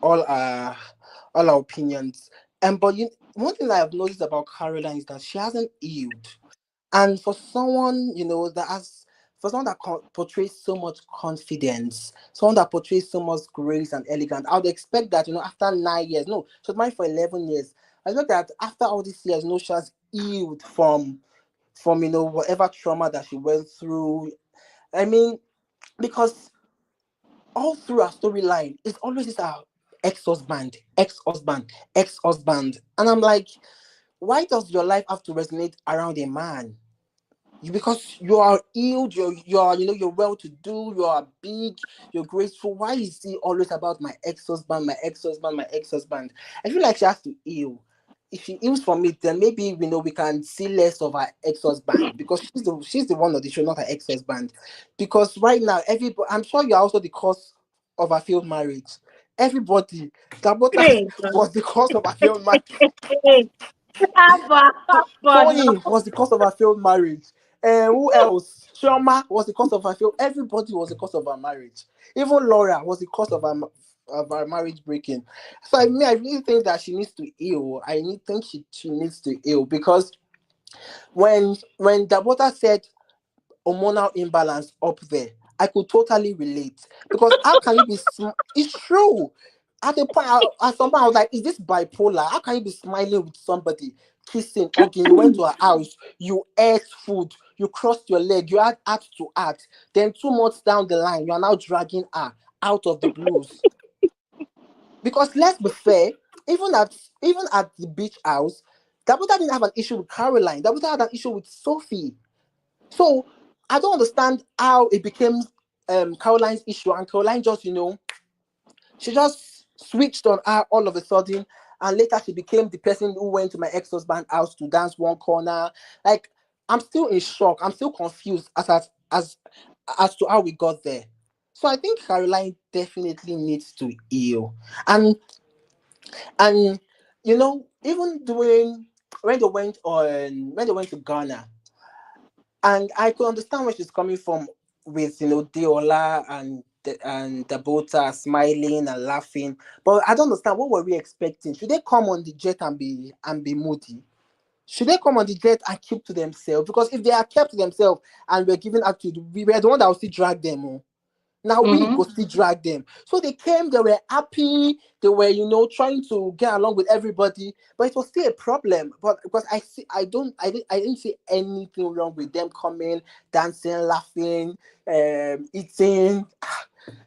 all our all our opinions. But one thing I have noticed about Caroline is that she hasn't healed. And for someone, for someone that portrays so much confidence, someone that portrays so much grace and elegance, I would expect that, after 9 years, no, she was married for 11 years. I expect that after all these years, she has healed from whatever trauma that she went through. I mean, because all through our storyline, it's always this our ex-husband, ex-husband, ex-husband. And I'm like, why does your life have to resonate around a man? Because you are healed, you're well to do, you are big, you're graceful. Why is it always about my ex-husband, my ex-husband, my ex-husband? I feel like she has to heal. If she heals from it, then maybe we can see less of her ex-husband because she's the one of the show, not her ex-husband. Because right now, everybody, I'm sure you're also the cause of her failed marriage. Everybody, Dabota Hey, was the cause of her failed marriage. hey, Abba, no. Tony was the cause of her failed marriage. And who else? Shoma was the cause of her failed. Everybody was the cause of her marriage. Even Laura was the cause of her marriage breaking. So I really think that she needs to heal. Think she needs to heal because when Dabota said hormonal imbalance up there, I could totally relate because how can you be? It's true. At the point, at some point, I was like, "Is this bipolar? How can you be smiling with somebody, kissing, hugging? You went to her house, you ate food, you crossed your leg, you had heart to heart. Then 2 months down the line, you are now dragging her out of the blues. Because let's be fair, even at the beach house, Dabota didn't have an issue with Caroline. Dabota had an issue with Sophie. So I don't understand how it became Caroline's issue, and Caroline just, she just switched on her all of a sudden, and later she became the person who went to my ex-husband's house to dance one corner. Like, I'm still in shock. I'm still confused as to how we got there. So I think Caroline definitely needs to heal. And and even during when they went to Ghana, and I could understand where she's coming from with Deola and Dabota smiling and laughing, but I don't understand, what were we expecting? Should they come on the jet and be moody? Should they come on the jet and keep to themselves? Because if they are kept to themselves and we're giving attitude, we were the one that will still drag them. Oh. Now we Mm-hmm. go still drag them. So they came, they were happy, they were, trying to get along with everybody, but it was still a problem. But because I didn't see anything wrong with them coming, dancing, laughing, eating.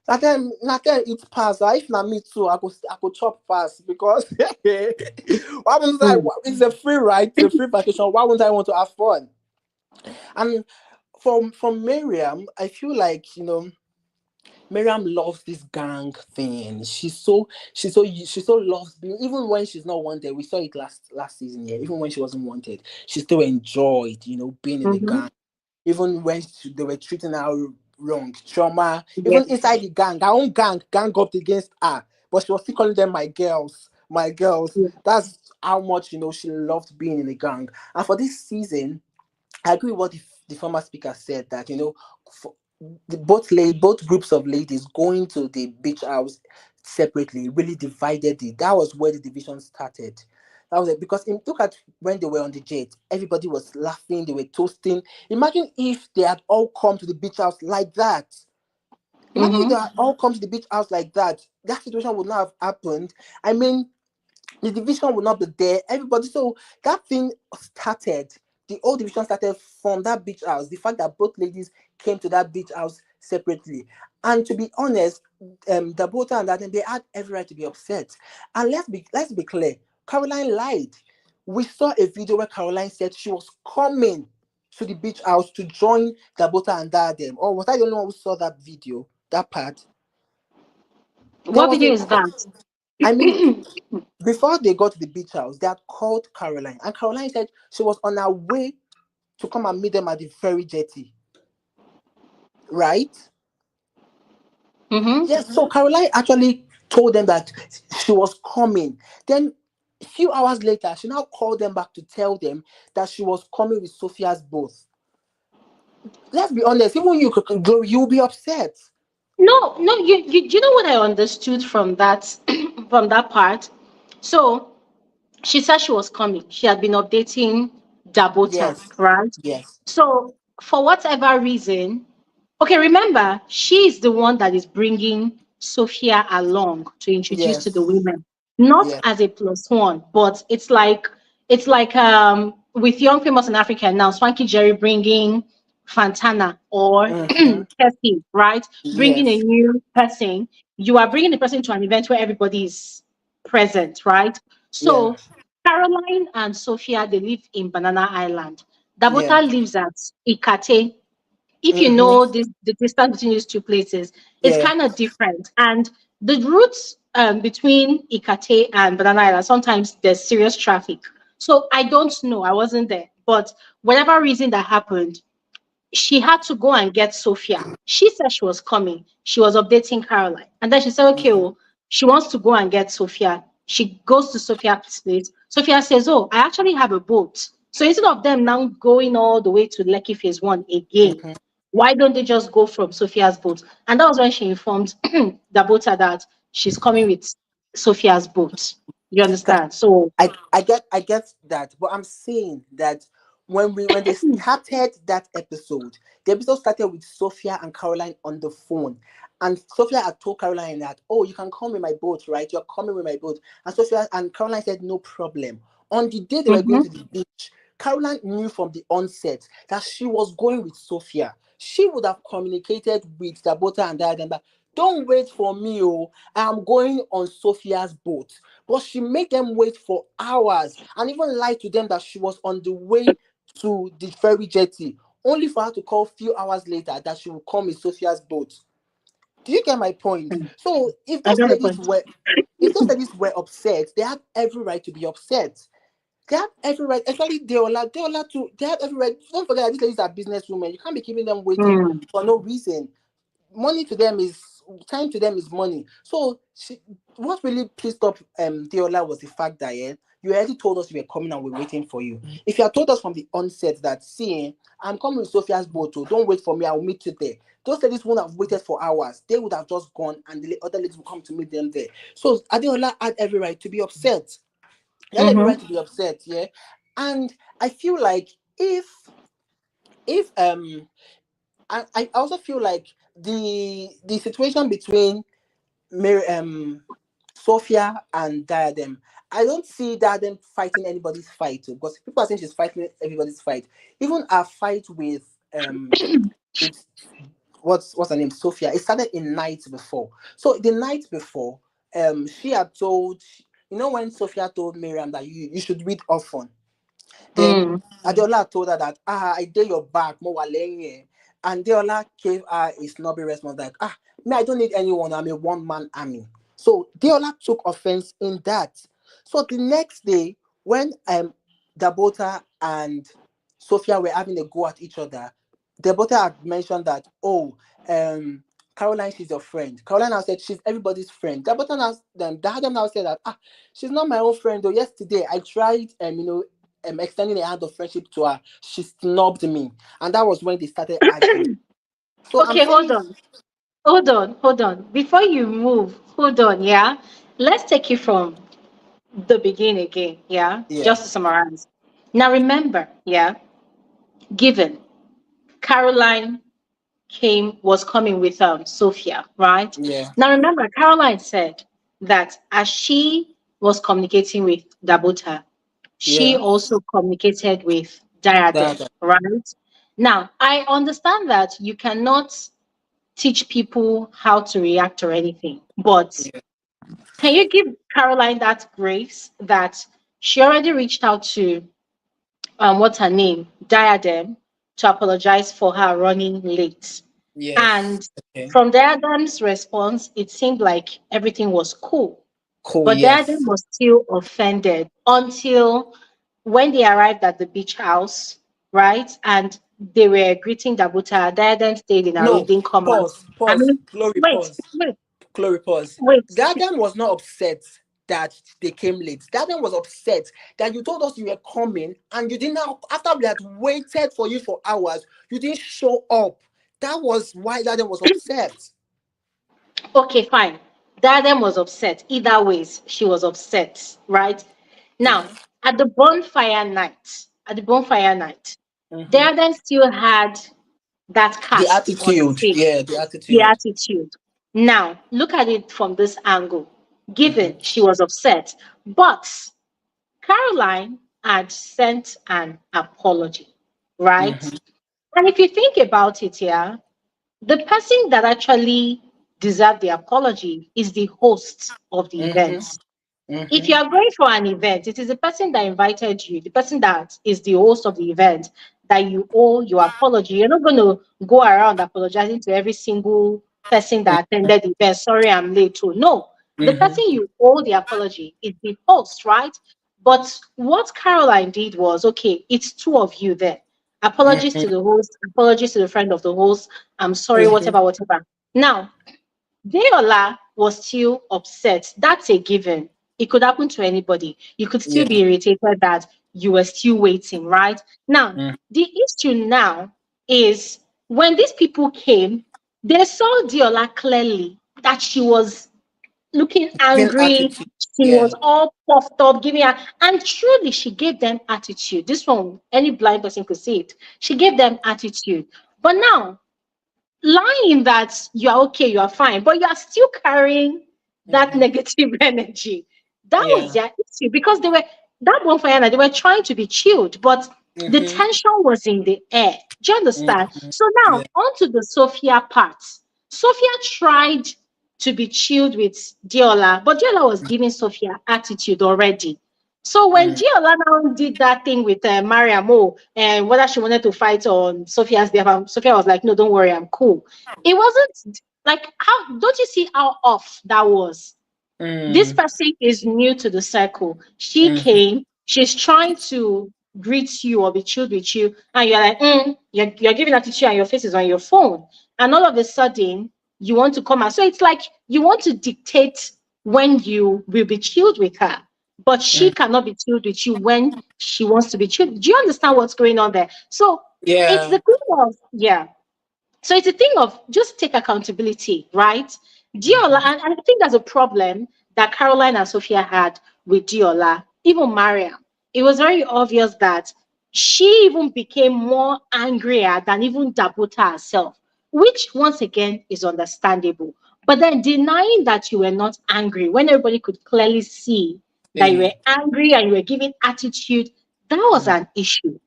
Now then it's pass. If not me too, I could chop fast because why wouldn't I? It's a free ride, it's a free vacation. Why wouldn't I want to have fun? And from Miriam, I feel like Miriam loves this gang thing. She so loves being, even when she's not wanted. We saw it last season here. Even when she wasn't wanted, she still enjoyed, being in the Mm-hmm. gang. Even when they were treating her wrong, trauma. Yeah. Even inside the gang, her own gang up against her, but she was still calling them my girls, my girls. Yeah. That's how much she loved being in the gang. And for this season, I agree with what the former speaker said, that for both groups of ladies going to the beach house separately really divided it. That was where the division started. That was it, because look at when they were on the jet, everybody was laughing, they were toasting. Imagine if they had all come to the beach house like that. Imagine if they Mm-hmm. had all come to the beach house like that. That situation would not have happened. I mean, the division will not be there. Everybody, so that thing started. The old division started from that beach house. The fact that both ladies came to that beach house separately, and to be honest, Dabota and that, they had every right to be upset. And let's be clear. Caroline lied. We saw a video where Caroline said she was coming to the beach house to join Dabota and Diadem. Or was I the only one who saw that video? That part. There What was video a. is that? I mean, before they got to the beach house, they had called Caroline, and Caroline said she was on her way to come and meet them at the ferry jetty, right? Mm-hmm. Yes, so Caroline actually told them that she was coming. Then a few hours later, she now called them back to tell them that she was coming with Sophia's boat. Let's be honest, even you could go, you'll be upset. No, no, you know what I understood from that from that part? So she said she was coming. She had been updating Dabota, Yes, right? yes, So for whatever reason, okay, remember, she's the one that is bringing Sophia along to introduce to the yes, women, not yes. as a plus one, but it's like with Young Famous in Africa now, Swanky Jerry bringing Fantana or Mm-hmm. Kessie, right? Bringing a Yes, new person. You are bringing the person to an event where everybody is present, right? yeah, So Caroline and Sophia, they live in Banana Island. yeah. Dabota lives at Ikate. If you Mm-hmm. know the distance between these two places, it's Yeah. kind of different. And the routes between Ikate and Banana Island, sometimes there's serious traffic. So I don't know. I wasn't there. But whatever reason that happened, she had to go and get Sophia. She said she was coming. She was updating Caroline. And then she said, okay, Mm-hmm. well, she wants to go and get Sophia. She goes to Sophia's place. Sophia says, oh, I actually have a boat. So instead of them now going all the way to Lekki Phase 1 again, Mm-hmm. why don't they just go from Sophia's boat? And that was when she informed Dabota that she's coming with Sophia's boat. You understand? So, I get that, but I'm saying that when they started that episode, the episode started with Sophia and Caroline on the phone. And Sophia had told Caroline that, oh, you can come with my boat, right? You're coming with my boat. And Sophia and Caroline said, no problem. On the day they were going mhm. to the beach, Caroline knew from the onset that she was going with Sophia. She would have communicated with Dabota and Diadem that, don't wait for me, oh, I'm going on Sophia's boat. But she made them wait for hours and even lied to them that she was on the way to the ferry jetty, only for her to call a few hours later that she will come in Sophia's boat. Do you get my point? So I got the point. if those ladies were upset, they had every right to be upset. They have every right, especially Deola too. They have every right. Don't forget that these ladies are businesswomen. You can't be keeping them waiting Mm. for no reason. Money to them is time to them is money. So what really pissed off Deola was the fact that you already told us you were coming and we're waiting for you. If you had told us from the onset that see, I'm coming with Sophia's boat, so don't wait for me, I'll meet you there. Those ladies wouldn't have waited for hours. They would have just gone and the other ladies would come to meet them there. So Adeola had every right to be upset. He had every Mm-hmm. right to be upset, yeah. And I feel like if I also feel like the situation between Sophia and Diadem, I don't see Diadem fighting anybody's fight too, because people are saying she's fighting everybody's fight. Even our fight with what's her name, Sophia, it started in night before. So the night before, she had told, when Sophia told Miriam that you should read often. Then Mm. Adeola told her that I dare your back, more walenye. And Adeola gave her a snobby response like, me, I don't need anyone, I'm a one-man army. So Adeola took offense in that. So the next day, when Dabota and Sophia were having a go at each other, Dabota had mentioned that, Caroline, she's your friend. Caroline now said she's everybody's friend. Dabota now, Dahadam now said that, she's not my own friend though. Yesterday I tried extending a hand of friendship to her. She snubbed me. And that was when they started arguing. So I'm Okay, hold saying, on. Hold on. Before you move, hold on, yeah? Let's take it from the beginning again, yeah? yeah, Just to summarize. Now remember, yeah, given Caroline was coming with Sophia, right? yeah, Now remember, Caroline said that as she was communicating with Dabota, she yeah, also communicated with Diadem, that, right? Now, I understand that you cannot teach people how to react or anything, but yeah, can you give Caroline that grace that she already reached out to what's her name, Diadem, to apologize for her running late. yes, And okay, from Diadem's response, it seemed like everything was cool. cool, But Diadem yes, was still offended until when they arrived at the beach house, right? And they were greeting Dabuta. Diadem stayed in her room, no, didn't come out. I mean, glory, wait, wait, glory, pause. wait. Dadam was not upset that they came late. Dadam was upset that you told us you were coming and you didn't now, after we had waited for you for hours, you didn't show up. That was why Dadam was upset. Okay, fine. Diadem was upset. Either ways, she was upset, right? Now, at the bonfire night, Mm-hmm. Diadem still had that The cast on her attitude, face, yeah, the the attitude. attitude. Now, look at it from this angle. Mm-hmm. Given she was upset, but Caroline had sent an apology, right? Mm-hmm. And if you think about it here, the person that actually deserved the apology is the host of the Mm-hmm. event. If Mm-hmm. you are going for an event, it is the person that invited you, the person that is the host of the event, that you owe your apology. You're not going to go around apologizing to every single person that attended the event. Sorry, I'm late too. No, the Mm-hmm. person you owe the apology is the host, right? But what Caroline did was okay, it's two of you there. Apologies Mm-hmm. to the host, apologies to the friend of the host. I'm sorry, Mm-hmm. whatever, whatever. Now, Deola was still upset. That's a given. It could happen to anybody. You could still Yeah. be irritated that you were still waiting, right? Now, Mm. the issue now is when these people came, they saw Deola clearly that she was looking Even angry. attitude. She Yeah. was all puffed up, giving her, and truly she gave them attitude. This one, any blind person could see it. She gave them attitude. But now lying that you are okay, you are fine, but you are still carrying that Mm-hmm. negative energy. That was Yeah. their issue because they were that bonfire night, they were trying to be chilled, but the Mm-hmm. tension was in the air. Do you understand? Mm-hmm. So Yeah. now on to the Sophia part. Sophia tried. to be chilled with Diola, but Diola was giving Sophia attitude already. So when Mm, Diola now did that thing with Mariam, and whether she wanted to fight on Sophia's behalf, Sophia was like, "No, don't worry, I'm cool." It wasn't like, how don't you see how off that was? This mm, person is new to the circle. She mm, came, she's trying to greet you or be chilled with you, and you're like, you're giving attitude and your face is on your phone. And all of a sudden, you want to come out. So it's like you want to dictate when you will be chilled with her, but she mm. cannot be chilled with you when she wants to be chilled. Do you understand what's going on there? So it's Yeah. the thing of, yeah. So it's a thing of just take accountability, right? Diola, Mhm, and I think that's a problem that Caroline and Sophia had with Diola, even Mariam. It was very obvious that she even became more angrier than even Dabota herself, which once again is understandable. But then denying that you were not angry when everybody could clearly see that you were see. angry and you were giving attitude, that was an issue.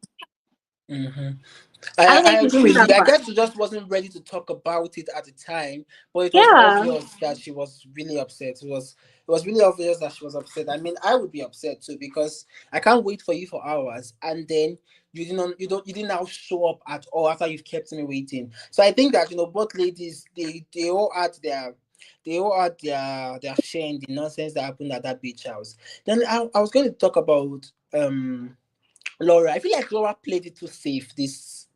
Mm-hmm. I don't know I if you agree see with that you. I part. guess she just wasn't ready to talk about it at the time, but it was Yeah. obvious that she was really upset. It was really obvious that she was upset. I mean, I would be upset too because I can't wait for you for hours and then you didn't now show up at all after you've kept me waiting. So I think that both ladies they all had their share in the nonsense that happened at that beach house. Then I was going to talk about Laura. I feel like Laura played it too safe this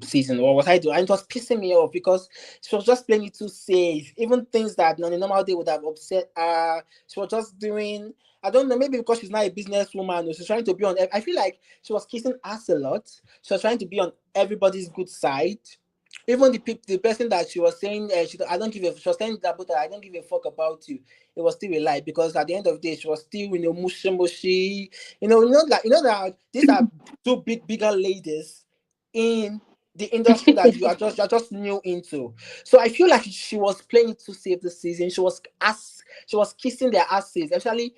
season. Or what I do, and it was pissing me off because she was just playing it too safe. Even things that on a normal day would have upset her, she was just doing. I don't know, maybe because she's not a businesswoman or she's trying to be on. I feel like she was kissing ass a lot. She was trying to be on everybody's good side. Even the person that she was saying, I don't give a, she was saying that, but I don't give a fuck about you. It was still a lie because at the end of the day, she was still mushy mushy. Like that these are two bigger ladies in the industry that you're just new into. So I feel like she was playing it too safe this season. She was kissing their asses, especially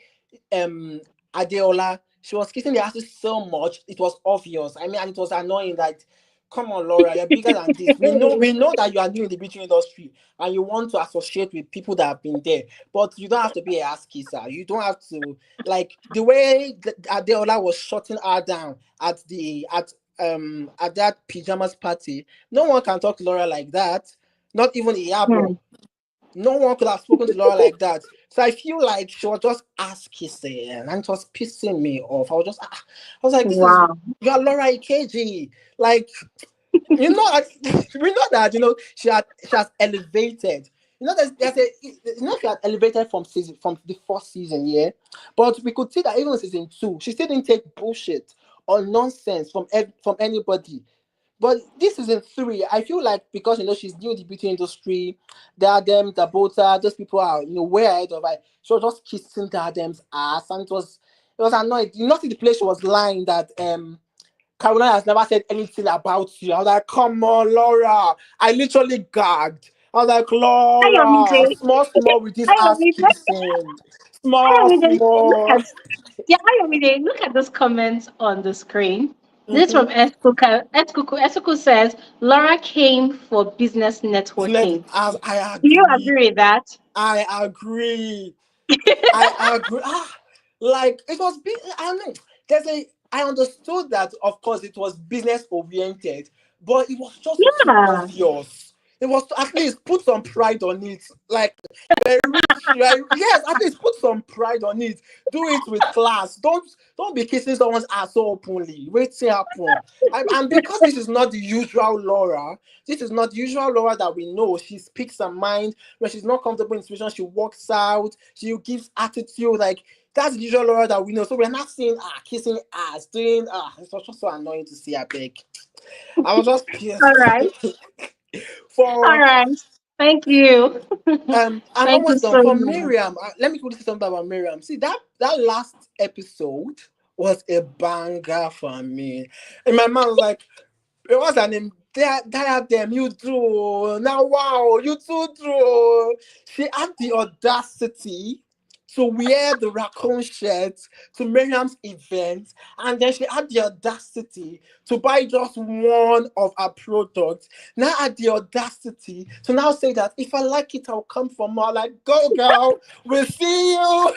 um Adeola. She was kissing their asses so much it was obvious. I mean, and it was annoying that. Come on, Laura, you're bigger than this. We know that you are new in the beauty industry and you want to associate with people that have been there, but you don't have to be a ass kisser. You don't have to like the way Adeola was shutting her down at that pajamas party. No one can talk to Laura like that. Not even Hmm. Iyabo. No one could have spoken to Laura like that. So I feel like she was just ass kissing and it was pissing me off. I was like, this is Wow. you're Laura EKG. Like we know that she has elevated. There's a she had elevated from the first season, yeah. But we could see that even in season two, she still didn't take bullshit or nonsense from anybody. But this season three, I feel like because she's new in the beauty industry, Diadem, Dabota, those people are way ahead of her. She was just kissing Diadem's ass, and it was annoying. You notice the place she was lying that Carolyn has never said anything about you. I was like, come on, Laura. I literally gagged. I was like, Ayomide, Laura, small with this ass Ayomide, kissing. Look Small. at, yeah, Ayomide, look at those comments on the screen. This is Mm-hmm. from Eskuka. Eskuku says Laura came for business networking. I Do you agree. agree with that? I agree. I agree. Like it was. I don't know. There's a. I understood that, of course, it was business oriented, but it was just too Yeah. obvious. It was at least put some pride on it. Like you're rich, yes, at least put some pride on it. Do it with class. Don't be kissing someone's ass so openly. Wait till happen. And because this is not the usual Laura, this is not the usual Laura that we know. She speaks her mind. When she's not comfortable in situation, she walks out. She gives attitude. Like that's the usual Laura that we know. So we're not seeing kissing ass, doing it was just so annoying to see her beg. I was just All pissed. right. All For right. Thank you. I'm Thank you almost done. so For much. Miriam, let me quickly say something about Miriam. See that last episode was a banger for me. In my mind, I was like, it was an Diadem, you do now. Wow, you too do. She had the audacity to wear the raccoon shirt to Miriam's event, and then she had the audacity to buy just one of her products. Now had the audacity to now say that if I like it, I'll come for more. Like, go girl, we'll see you.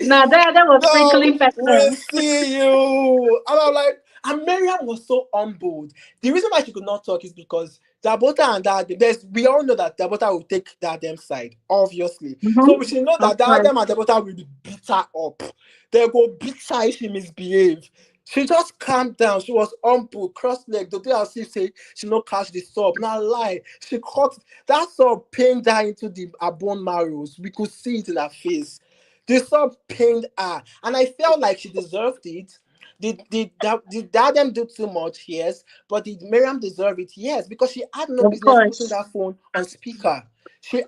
Now that was No, sprinkling pepper. we'll see you. And I'm like, and Miriam was so humbled. The reason why she could not talk is because Dabota and Diadem, we all know that Dabota will take Diadem's side, obviously. So we Mm-hmm. should know Of that course. Diadem and Dabota will beat her up. They'll go beat her if she misbehave. She just calmed down. She was humble, cross-legged. The day I see say she no catch the sub. Now lie. She caught that sub pained her into her bone marrows. We could see it in her face. The sub pained her, and I felt like she deserved it. Did Dadem do too much? Yes. But did Miriam deserve it? Yes, because she had no Of business putting course. that phone on speaker.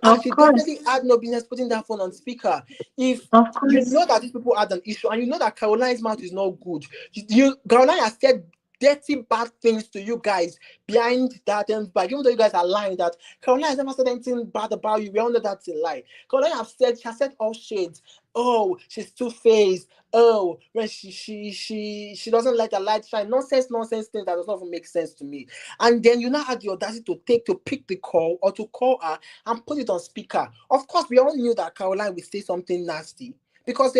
Of She course. definitely had no business putting that phone on speaker. If Of you course. know that these people had an issue, and you know that Caroline's mouth is not good, Caroline has said dirty, bad things to you guys behind Dadem's back, even though you guys are lying that Caroline has never said anything bad about you. We all know that's a lie. Caroline she has said all shades. Oh, she's two-faced. Oh, when she doesn't let the light shine. Nonsense things that does not even make sense to me. And then you now had the audacity to pick the call or to call her and put it on speaker. Of course, we all knew that Caroline would say something nasty because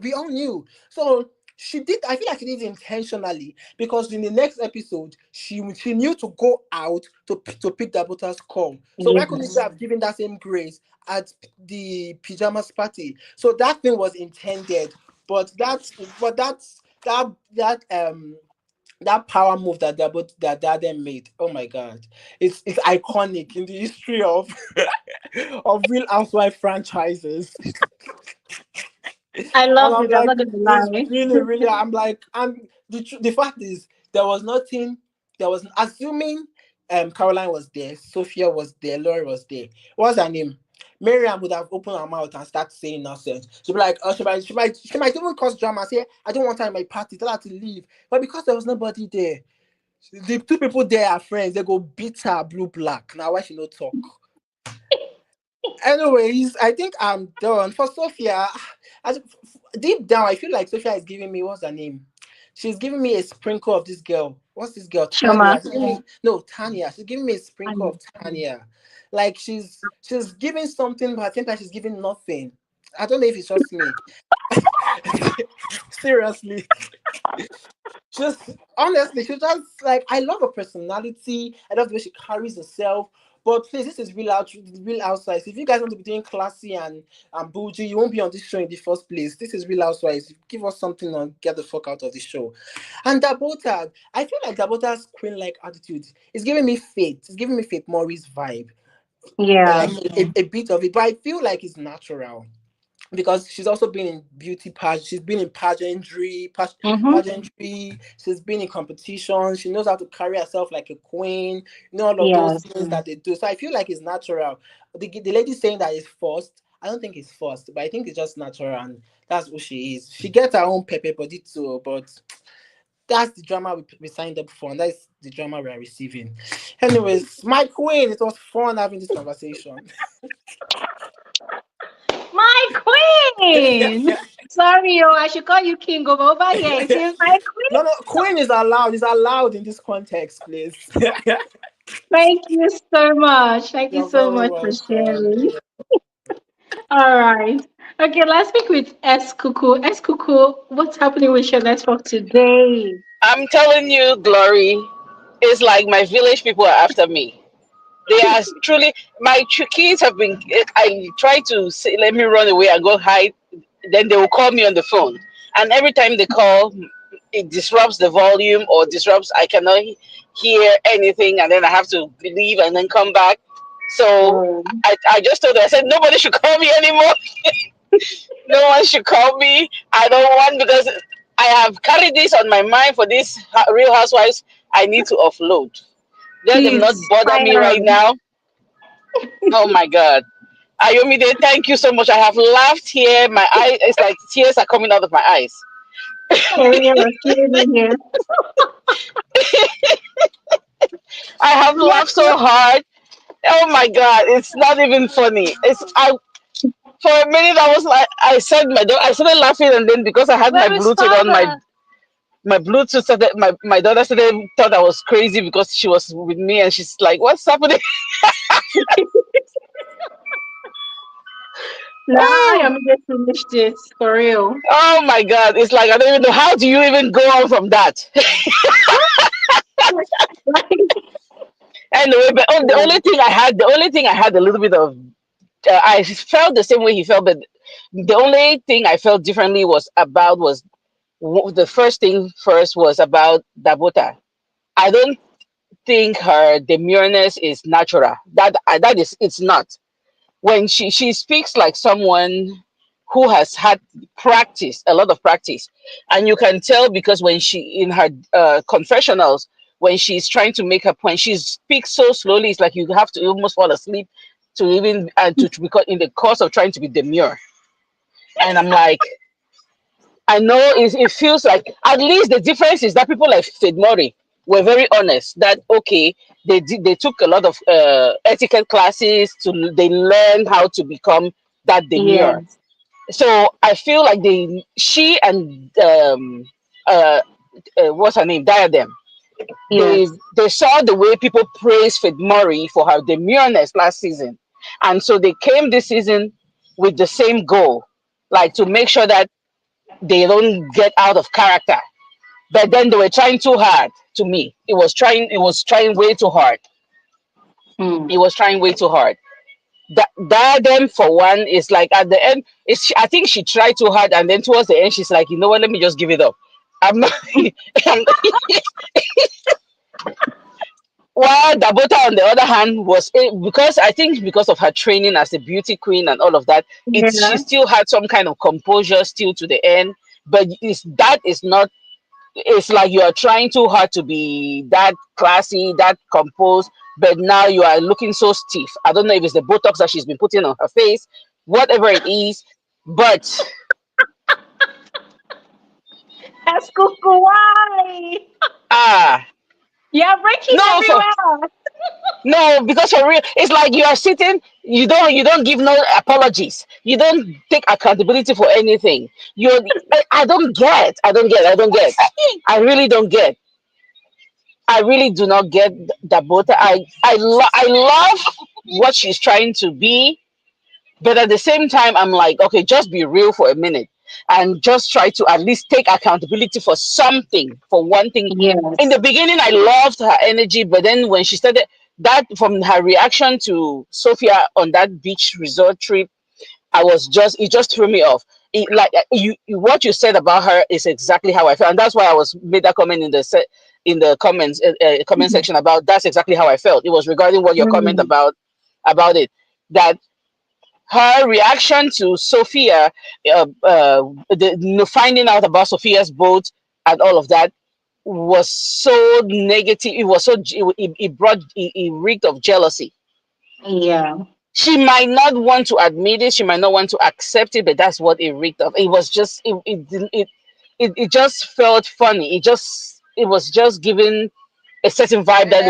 we all knew. So she did. I feel like she did it intentionally because in the next episode, she knew to go out to pick the Dabota's call. So why couldn't she Yes. have given that same grace at the pajamas party? So that thing was intended, but that power move that Diadem made. Oh my god, it's iconic in the history of of Real Housewife franchises. I And love I'm it. I'm like, not gonna it's lie. really. I'm like, and the fact is, there was nothing. There was assuming Caroline was there, Sophia was there, Laurie was there. What's her name? Miriam would have opened her mouth and start saying nonsense. She'd be like, oh, she might even cause drama. And say, I don't want her in my party. Tell her to leave. But because there was nobody there, the two people there are friends. They go beat her blue black. Now why she no talk? Anyways, I think I'm done. For Sophia, as, deep down, I feel like Sophia is giving me, what's her name? She's giving me a sprinkle of this girl. What's this girl? Shoma. Tanya. She's giving me, no, Tanya. She's giving me a sprinkle of Tanya. Like she's giving something, but I think that she's giving nothing. I don't know if it's just me. Seriously. Just honestly, she just like I love her personality. I love the way she carries herself. But please, this is real housewives. If you guys want to be doing classy and bougie, you won't be on this show in the first place. This is real housewives. Give us something and get the fuck out of the show. And Dabota, I feel like Dabota's queen-like attitude is giving me faith. It's giving me Faith Maurice vibe, Yeah. like a bit of it. But I feel like it's natural because she's also been in beauty pageant. She's been in Mm-hmm. pageantry. She's been in competition. She knows how to carry herself like a queen. You know all of those Yes. things that they do. So I feel like it's natural. The lady saying that it's forced. I don't think it's forced, but I think it's just natural, and that's who she is. She gets her own pepper body too, but that's the drama we signed up for, and that's the drama we are receiving. Anyways, my queen, it was fun having this conversation. My queen. Sorry, I should call you king over here. It is my queen. No, queen is allowed. It's allowed in this context, please. Thank you so much. Thank you You're so very much for welcome. sharing. All right. Okay, let's speak with S Cuckoo. S Cuckoo, what's happening with your network today? I'm telling you, Glory, it's like my village people are after me. They are truly, my kids have been, I try to say, let me run away and go hide. Then they will call me on the phone. And every time they call, it disrupts the volume or disrupts, I cannot hear anything. And then I have to leave and then come back. So Oh, I just told her, I said, nobody should call me anymore. No one should call me. I don't want because I have carried this on my mind for this Real Housewives. I need to offload. Let them not please bother me fire right on. now. Oh my God. Ayomide, thank you so much. I have laughed here. My eye, it's like tears are coming out of my eyes. Same here. I have Yes, laughed so hard. Oh my God. It's not even funny. For a minute, I was like, I started laughing, and then because I had my Where is Bluetooth on, father? my Bluetooth started, my daughter started thought I was crazy because she was with me, and she's like, "What's happening?" Now I Oh, am going to finish this for real. oh my God! It's like I don't even know how do you even go on from that. Like, Anyway, but the only thing I had a little bit of, I felt the same way he felt, but the only thing I felt differently was the first thing first was about Dabota. I don't think her demureness is natural. That is, it's not. When she speaks like someone who has had practice, a lot of practice, and you can tell because when she in her confessionals, when she's trying to make her point, she speaks so slowly. It's like you have to almost fall asleep to even to because in the course of trying to be demure. And I'm like, I know it feels like at least the difference is that people like Fid Murray were very honest that okay, they took a lot of etiquette classes to they learned how to become that demure. yes, So I feel like she and uh, what's her name, Diadem, they yes. they saw the way people praised Fid Murray for her demureness last season, and so they came this season with the same goal, like to make sure that they don't get out of character. But then they were trying too hard to me. It was trying way too hard. Hmm. It was trying way too hard. Diadem for one is like at the end, I think she tried too hard and then towards the end she's like, you know what, let me just give it up. I'm not, I'm- while Dabota on the other hand because I think because of her training as a beauty queen and all of that, she Yeah. still had some kind of composure still to the end. But that is not, it's like you are trying too hard to be that classy, that composed, but now you are looking so stiff. I don't know if it's the Botox that she's been putting on her face, whatever it is, but That's cuckoo. Why? ah, You're breaking no, everywhere. because for real, it's like you are sitting, you don't give no apologies, you don't take accountability for anything. I don't get, I really don't get. I really do not get Dabota. I love what she's trying to be, but at the same time, I'm like, okay, just be real for a minute and just try to at least take accountability for something, for one thing. In Yes. the beginning, I loved her energy, but then when she started that, from her reaction to Sophia on that beach resort trip, it just threw me off. What you said about her is exactly how I felt, and that's why I was made that comment in the comments comment section about that's exactly how I felt. It was regarding what your comment Mm. about it, that her reaction to Sophia, finding out about Sophia's boat and all of that was so negative. It was so it reeked of jealousy. Yeah. She might not want to admit it, she might not want to accept it, but that's what it reeked of. It was just it just felt funny. It was just giving a certain vibe that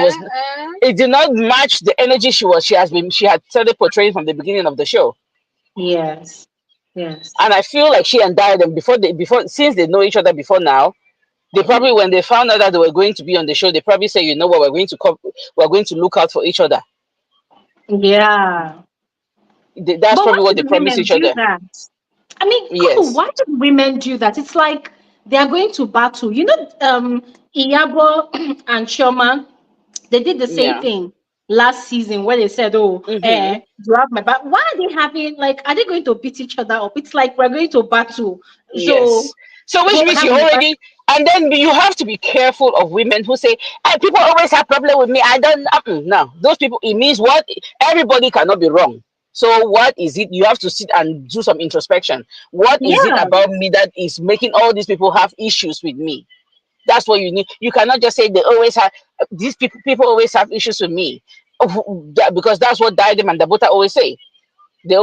it did not match the energy she had started portraying from the beginning of the show. Yes. Yes. And I feel like she and Diadem, before since they know each other before now, they probably, when they found out that they were going to be on the show, they probably say, you know what, we're going to look out for each other. Yeah. That's But why probably what they do promised women each do other. that? I mean, Coco, Yes. why do women do that? It's like they are going to battle. Iyabo and Chioma, they did the same Yeah. thing last season where they said, "Oh, Mm-hmm. you have my back." Why are they having like? Are they going to beat each other up? It's like we're going to battle. So Yes. So which don't means have you my back. already, and then you have to be careful of women who say, hey, people always have problem with me. I don't. No, those people. It means what? Everybody cannot be wrong. So what is it? You have to sit and do some introspection. What is it Yeah, about me that is making all these people have issues with me? That's what you need. You cannot just say they always have these people. People always have issues with me, because that's what Diadem and Dabota always say.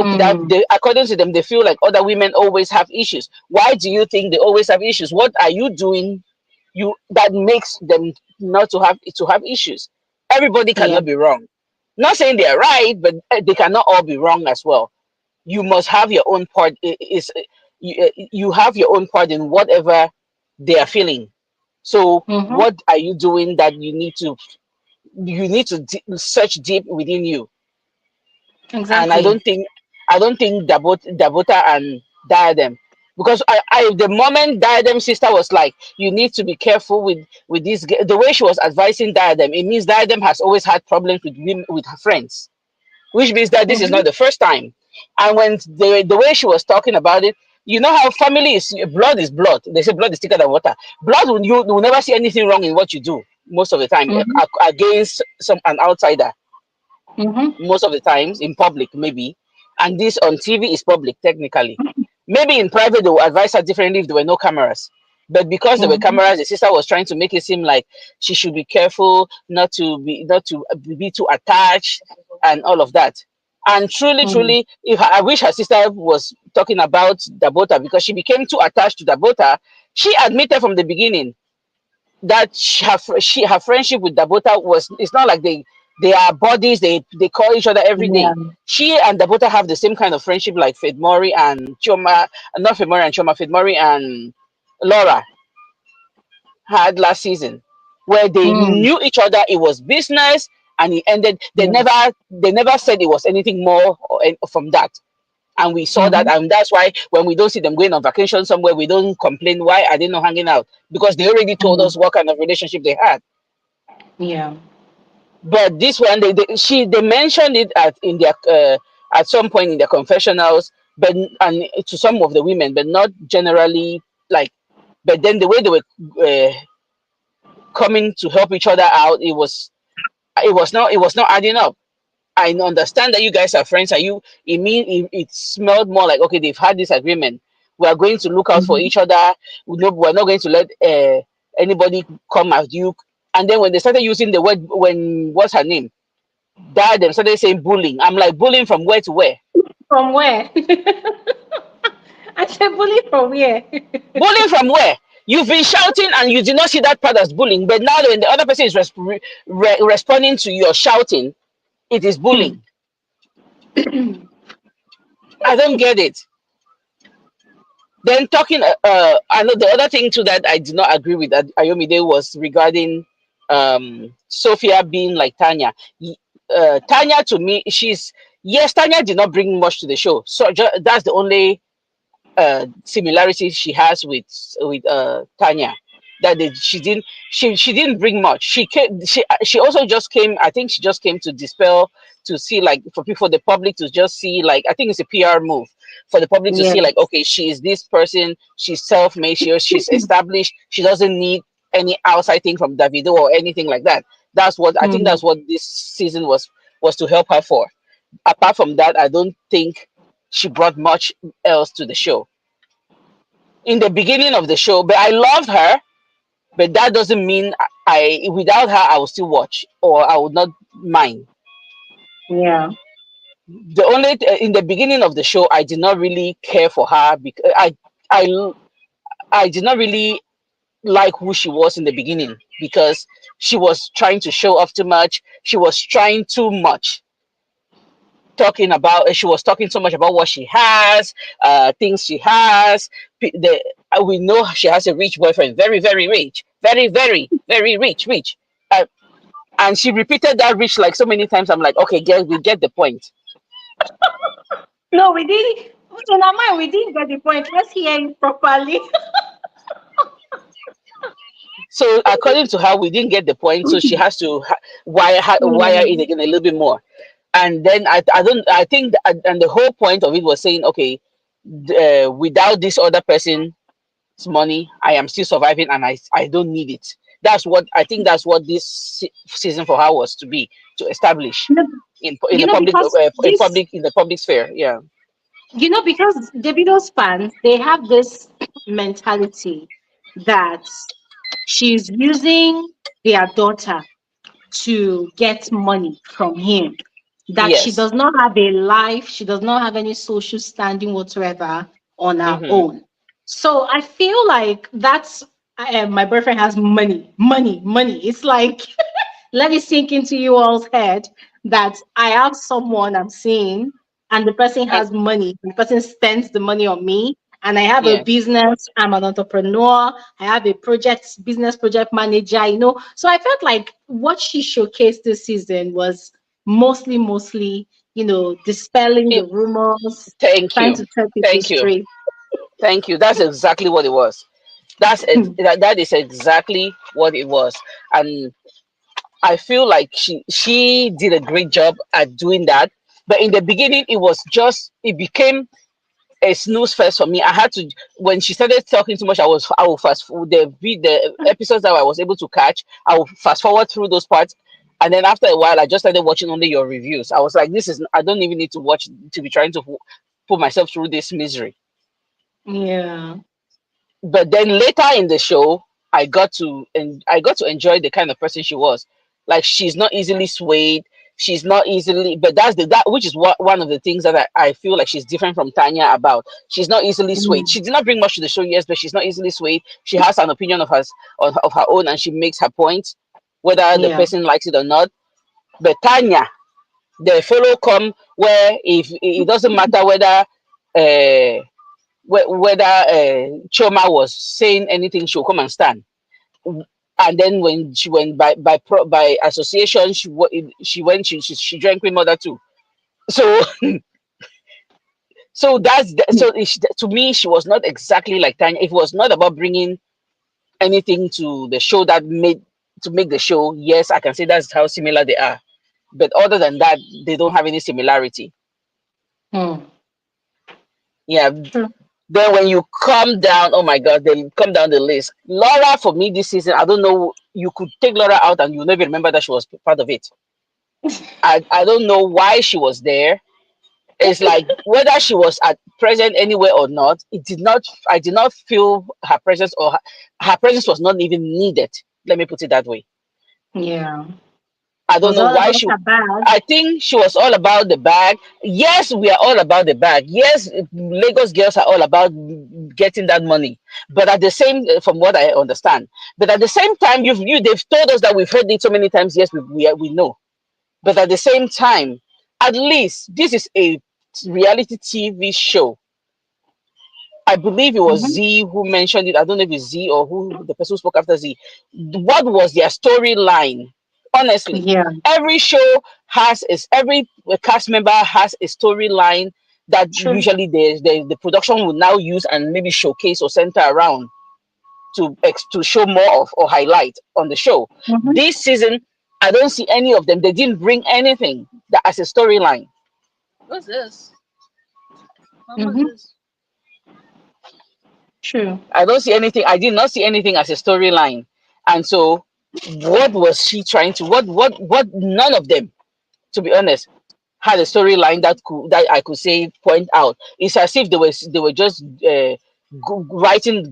mm, According to them, they feel like other women always have issues. Why do you think they always have issues? What are you doing that makes them not to have issues? Everybody yeah, cannot be wrong. Not saying they're right, but they cannot all be wrong as well. you must have your own part. You have your own part in whatever they are feeling. So Mm-hmm. what are you doing that you need to search deep within you? And Exactly. I don't think Dabota and Diadem, because the moment Diadem's sister was like, you need to be careful with this the way she was advising Diadem, it means Diadem has always had problems with women, with her friends, which means that this is Mm-hmm. not the first time. And when the way she was talking about it, you know how family is blood. They say blood is thicker than water. Blood will never see anything wrong in what you do most of the time, Mm-hmm. against an outsider, Mm-hmm. most of the times in public maybe, and this on TV is public technically. Maybe in private they will advise her differently if there were no cameras. But because there were Mm-hmm. cameras, the sister was trying to make it seem like she should be careful not to be too attached and all of that. And truly, Mm-hmm. truly, if I wish her sister was talking about Dabota, because she became too attached to Dabota. She admitted from the beginning that her friendship with Dabota was, it's not like they are buddies, they call each other every day. Yeah. She and Dabota have the same kind of friendship like Fedmori and Choma, not Fedmori and Choma, Fedmori and Laura had last season, where they Mm. knew each other. It was business, and it ended. Yeah. They never said it was anything more from that. And we saw that, Mm-hmm. and that's why when we don't see them going on vacation somewhere, we don't complain. Why are they not hanging out? Because they already told Mm-hmm. us what kind of relationship they had. Yeah. But this one, they mentioned it at some point in their confessionals, but and to some of the women, but not generally, like. But then the way they were coming to help each other out, it was not adding up. I understand that you guys are friends, and it smelled more like, okay, they've had this agreement. We are going to look out for Mm-hmm. each other. We're not going to let anybody come at you. And then when they started using the word, when what's her name? Them started saying bullying. I'm like, bullying from where to where? From where? I said bully from where? Bullying from where? You've been shouting and you did not see that part as bullying, but now when the other person is responding to your shouting, it is Hmm. bullying. I don't get it. Then talking, I know the other thing too that I did not agree with Ayomide was regarding Sophia being like Tanya. Tanya, to me, yes, Tanya did not bring much to the show, so that's the only similarities she has with Tanya. She didn't bring much. She also just came. I think she just came to dispel, to see, like, for the public to just see, like, I think it's a PR move for the public to Yeah. see, like, okay, she is this person. She's self-made. She's established. She doesn't need any outside thing from Davido or anything like that. That's what I think. Mm. That's what this season was to help her for. Apart from that, I don't think she brought much else to the show in the beginning of the show. But I loved her, but that doesn't mean without her I will still watch, or I would not mind. Yeah. The only in the beginning of the show I did not really care for her, because I I did not really like who she was in the beginning, because she was trying to show off too much. She was trying too much, she was talking so much about what she has, things she has. We know she has a rich boyfriend, very, very rich, very, very, very rich. uh, and she repeated that rich like so many times. I'm like, okay, we get the point. No, we didn't. In our mind, we didn't get the point. Let's hear it properly. So according to her, we didn't get the point, so she has to wire Mm. in again a little bit more. And then I don't I think and the whole point of it was saying, okay, without this other person's money, I am still surviving, and I don't need it. That's what I think. That's what this season for her was to be, to establish No, in the public, because this, in the public sphere. Yeah. because Davido's fans, they have this mentality that she's using their daughter to get money from him, that she Yes. does not have a life, she does not have any social standing whatsoever on her Mm-hmm. own. So I feel like that's, my boyfriend has money, money, money. It's like, let it sink into you all's head that I have someone I'm seeing. and the person And has money. The person spends the money on me, and I have a yes, business. I'm an entrepreneur. I have a business project manager. So I felt like what she showcased this season was mostly, dispelling it, the rumors, thank trying you, to tell people thank you, straight. thank you. That's exactly what it was. That is exactly what it was, and I feel like she did a great job at doing that. But in the beginning, it became a snooze fest for me. I had to, when she started talking too much, I will fast forward the episodes that I was able to catch. I will fast forward through those parts, and then after a while, I just started watching only your reviews. I was like, I don't even need to watch to be trying to put myself through this misery. Yeah. But then later in the show, I got to enjoy the kind of person she was. Like, she's not easily swayed. She's not easily, but that which is one of the things that I feel like she's different from Tanya about. She's not easily swayed. Mm, She did not bring much to the show, yes, but she's not easily swayed. She has an opinion of her own, and she makes her point, whether the yeah. person likes it or not. But Tanya, the fellow come where if it doesn't matter whether Choma was saying anything, she'll come and stand. And then when she went by association, she went she drank with mother too. So to me, she was not exactly like Tanya. It was not about bringing anything to the show that made to make the show. Yes, I can say that's how similar they are. But other than that, they don't have any similarity. Mm, Yeah. true. Then when you come down, oh my God, then come down the list. Laura, for me this season, I don't know. You could take Laura out and you'll never remember that she was part of it. I don't know why she was there. It's like whether she was at present anywhere or not, it did not. I did not feel her presence, or her presence was not even needed. Let me put it that way. Yeah. I don't Was know all why about she. her bag. I think she was all about the bag. Yes, we are all about the bag. Yes, Lagos girls are all about getting that money. But at the same, from what I understand, but at the same time, they've told us that we've heard it so many times. Yes, we know. But at the same time, at least this is a reality TV show. I believe it was Hmm. Z who mentioned it. I don't know if it's Z or who the person who spoke after Z. What was their storyline? Honestly, Yeah. every cast member has a storyline that True. usually the production will now use and maybe showcase or center around to show more of or highlight on the show. Hmm. This season, I don't see any of them. They didn't bring anything that as a storyline. What's this? What's Hmm. this? True. I don't see anything. I did not see anything as a storyline. And so, what was she trying to? What? None of them, to be honest, had a storyline that I could say point out. It's as if they were just writing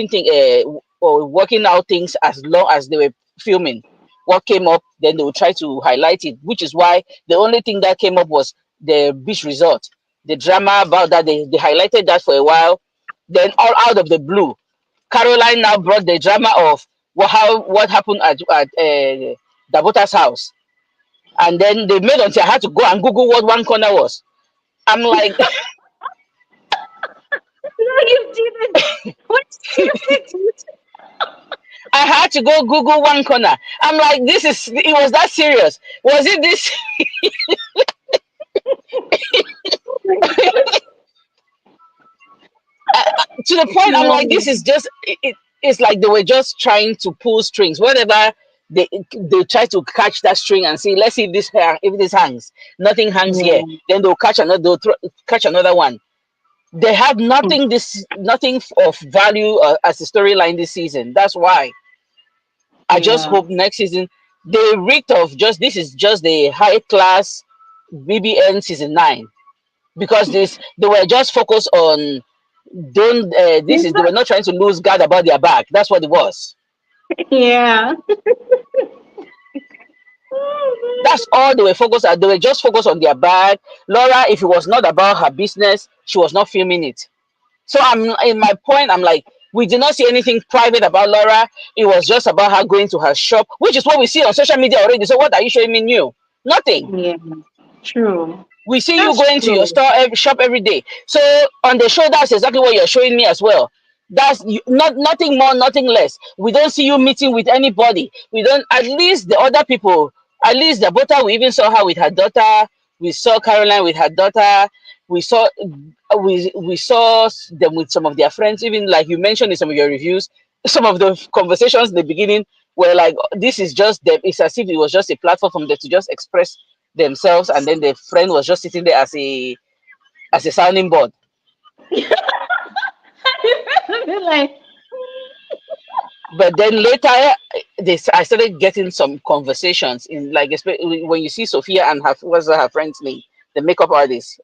thing or working out things as long as they were filming. What came up, then they would try to highlight it, which is why the only thing that came up was the beach resort. The drama about that, they highlighted that for a while. Then all out of the blue, Caroline now brought the drama of what happened at Dabota's house, and then they made until I had to go and Google what one corner was. I'm like, No, you didn't. What stupid. I had to go Google one corner. I'm like, it was that serious. Was it this? Oh my God. To the point, I'm like, No. this is just, it's like they were just trying to pull strings. Whatever they try to catch that string and see, let's see if this hangs. Nothing hangs here. Yeah. Then catch another one. They have nothing of value as a storyline this season. That's why I just Yeah. hope next season they reeked of just this is just the high class BBN season 9, because this they were just focused on don't this is they were not trying to lose guard about their back. That's what it was. Yeah. That's all they were focused on. They were just focused on their bag. Laura, if it was not about her business, she was not filming it. So I'm in my point. I'm like, we did not see anything private about Laura. It was just about her going to her shop, which is what we see on social media already. So what are you showing me new? Nothing. Yeah. True. We see you That's going to your true. store shop every day. So on the show, that's exactly what you're showing me as well. That's not nothing more, nothing less. We don't see you meeting with anybody. We don't. At least the other people. At least the daughter. We even saw her with her daughter. We saw Caroline with her daughter. We saw we saw them with some of their friends. Even like you mentioned in some of your reviews, some of the conversations in the beginning were like, this is just them. It's as if it was just a platform for them to just express themselves, and then the friend was just sitting there as a sounding board. Like, But then later, I started getting some conversations in like especially when you see Sophia and her what's her friend's name, the makeup artist.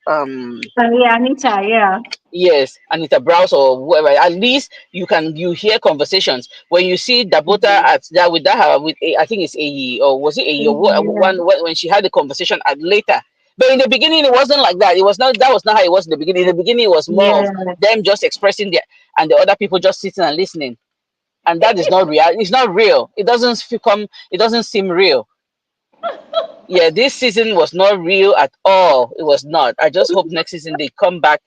yeah, Anita, yeah. Yes, Anita Browse or whoever. At least you hear conversations when you see Dabota Mhm. at that with that with I think it's AE or was it AE or Yeah. one when she had the conversation at later. But in the beginning, it wasn't like that. It was not that was not how it was in the beginning. In the beginning, it was more of Yeah. them just expressing their and the other people just sitting and listening. And that is not real. It's not real. It doesn't become. It doesn't seem real. Yeah, this season was not real at all. It was not. I just hope next season they come back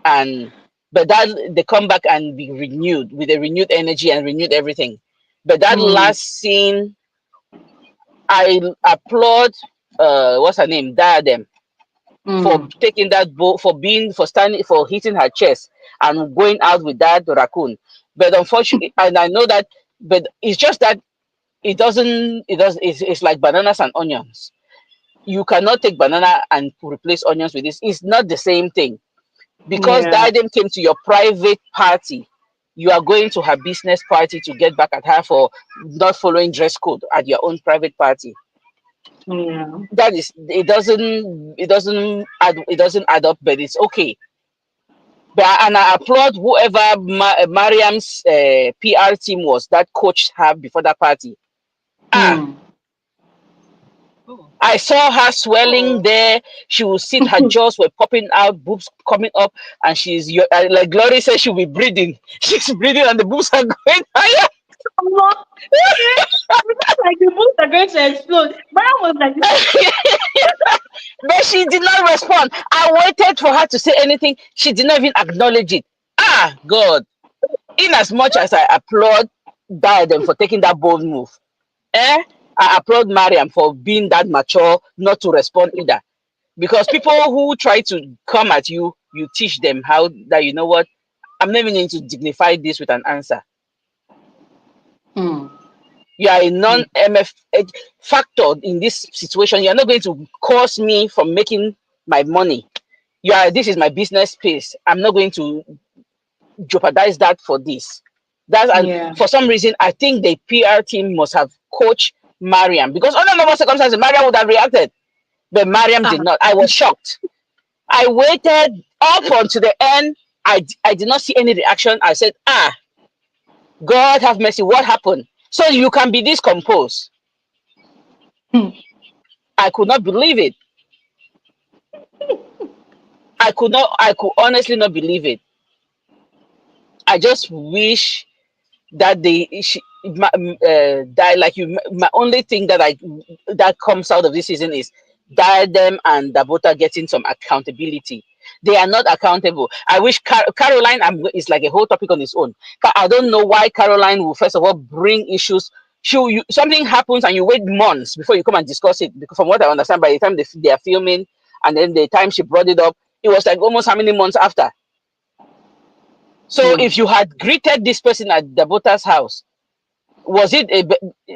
and but that they come back and be renewed with a renewed energy and renewed everything. But that Mm. last scene, I applaud what's her name, Diadem, for Mm. taking that boat for being for standing for hitting her chest and going out with that raccoon. But unfortunately, and I know that, but it's just that it's like bananas and onions. You cannot take banana and replace onions with this. It's not the same thing because Yeah. Diadem came to your private party. You are going to her business party to get back at her for not following dress code at your own private party. Yeah. That is, it doesn't add up, but it's okay. But and I applaud whoever Mariam's PR team was that coached her before that party. Ah, Mm. I saw her swelling there. She will sit, her jaws were popping out, boobs coming up, and like Glory said, she'll be breathing. She's breathing, and the boobs are going higher. Allah. Yeah. It looks like the boots are going to explode. Mara was like, But she did not respond. I waited for her to say anything. She did not even acknowledge it. Ah, God. In as much as I applaud Diadem for taking that bold move, I applaud Mariam for being that mature not to respond either. Because people who try to come at you, you teach them how that you know what, I'm not even going to dignify this with an answer. mm. You are a non-MF factor in this situation. You're not going to cost me from making my money. This is my business space. I'm not going to jeopardize that for this. That's and Yeah. for some reason I think the PR team must have coached Mariam because under normal circumstances Mariam would have reacted, but Mariam Ah. did not. I was shocked. I waited up until the end. I did not see any reaction. I said, God have mercy. What happened? So you can be this composed. Hmm. I could not believe it. I could honestly not believe it. I just wish that that like you my only thing that comes out of this season is Diadem and Dabota getting some accountability. They are not accountable. I wish Caroline is like a whole topic on its own. I don't know why Caroline will first of all bring issues. Something happens and you wait months before you come and discuss it. Because from what I understand, by the time they are filming and then the time she brought it up, it was like almost how many months after. So Hmm. if you had greeted this person at Dabota's house, was it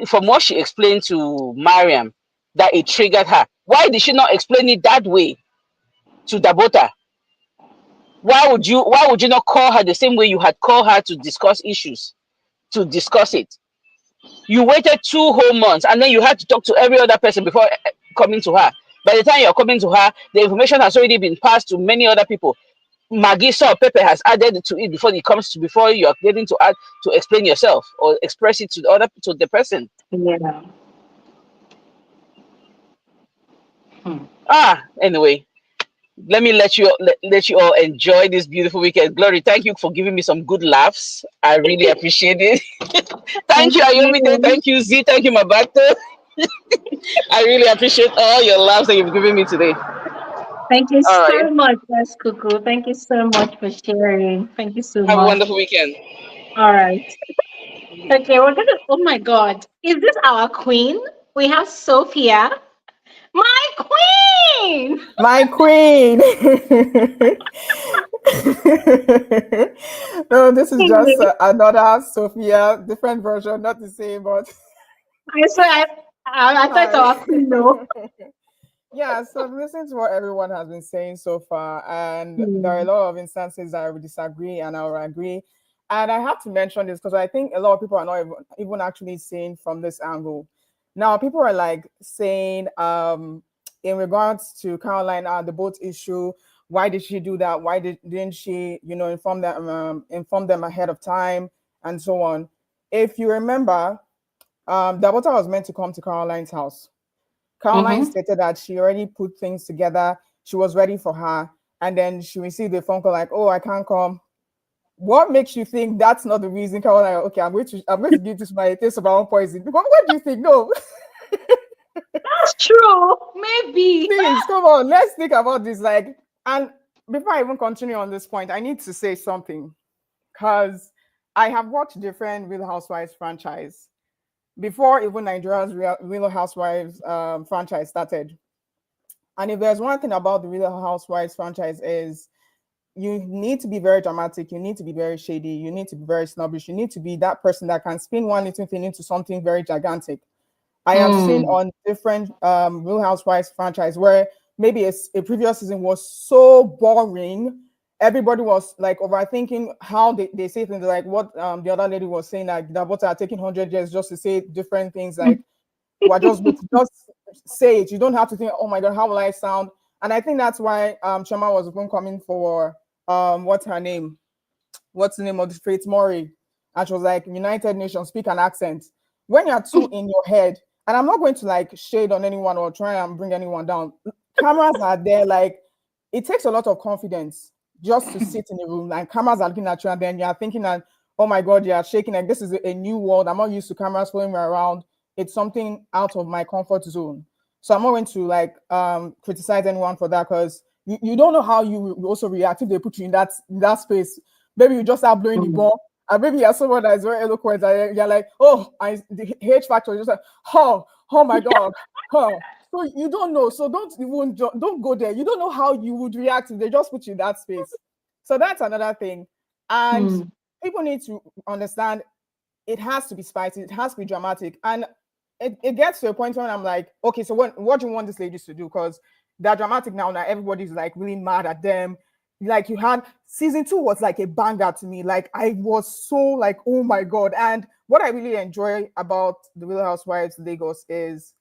from what she explained to Mariam that it triggered her? Why did she not explain it that way to Dabota? Why would you not call her the same way you had called her to discuss issues, to discuss it? You waited 2 whole months and then you had to talk to every other person before coming to her. By the time you're coming to her, the information has already been passed to many other people. Maggie saw Pepe has added to it before you're getting to add to explain yourself or express it to the person. Yeah. Hmm. Anyway, let me let you all enjoy this beautiful weekend. Glory, thank you for giving me some good laughs. I really appreciate it. Thank Thank you, Ayomide. you. Thank you, Z. Thank you, Mabato. I really appreciate all your laughs that you've given me today. Thank you All right. so much, Miss Cuckoo. Thank you so much for sharing. Thank you so Have a much. wonderful weekend. All right. Okay, we're gonna. Oh my God, is this our queen? We have Sophia, my queen. My queen. No, this is just another Sophia, different version, not the same, but I swear, I thought hi. our queen. No. Yeah, so I've listened to what everyone has been saying so far, and there are a Hmm. lot of instances that I would disagree and I will agree. And I have to mention this because I think a lot of people are not even actually seeing from this angle. Now, people are like saying, in regards to Caroline, the boat issue, why did she do that? Why didn't she, inform them ahead of time and so on? If you remember, Dabota was meant to come to Caroline's house. Caroline Mm-hmm. stated that she already put things together. She was ready for her. And then she received a phone call like, oh, I can't come. What makes you think that's not the reason? Caroline, okay, I'm going to give this my taste of our own poison. What do you think? No, That's true. Maybe. please come on. Let's think about this. Like, and before I even continue on this point, I need to say something because I have watched different Real Housewives franchise before even Nigeria's Real Housewives franchise started. And if there's one thing about the Real Housewives franchise is you need to be very dramatic, you need to be very shady, you need to be very snobbish, you need to be that person that can spin one little thing into something very gigantic. I have seen Hmm. on different Real Housewives franchise where maybe a previous season was so boring. Everybody was like overthinking how they say things like what the other lady was saying, like Dabota are taking 100 years just to say different things like we're just say it. You don't have to think, oh my god, how will I sound? And I think that's why Chama was even coming for what's her name? What's the name of the Faith Murray? And she was like, United Nations, speak an accent. When you're too in your head, and I'm not going to like shade on anyone or try and bring anyone down. Cameras are there, like it takes a lot of confidence just to sit in a room and cameras are looking at you, and then you're thinking that, oh my god, you're shaking like this is a new world. I'm not used to cameras following me around. It's something out of my comfort zone. So I'm not going to like criticize anyone for that because you don't know how you will also react if they put you in that space. Maybe you just start blowing the Hmm. ball. And maybe you're someone that is very eloquent and you're like, oh, the H factor is just like, oh my God, oh. So you don't know. So don't go there. You don't know how you would react if they just put you in that space. So that's another thing. And Hmm. people need to understand it has to be spicy, it has to be dramatic. And it gets to a point when I'm like, okay, so what do you want these ladies to do? Because they're dramatic now. Now everybody's like really mad at them. Like you had season 2 was like a banger to me. Like I was so like, oh my god. And what I really enjoy about the Real Housewives Lagos is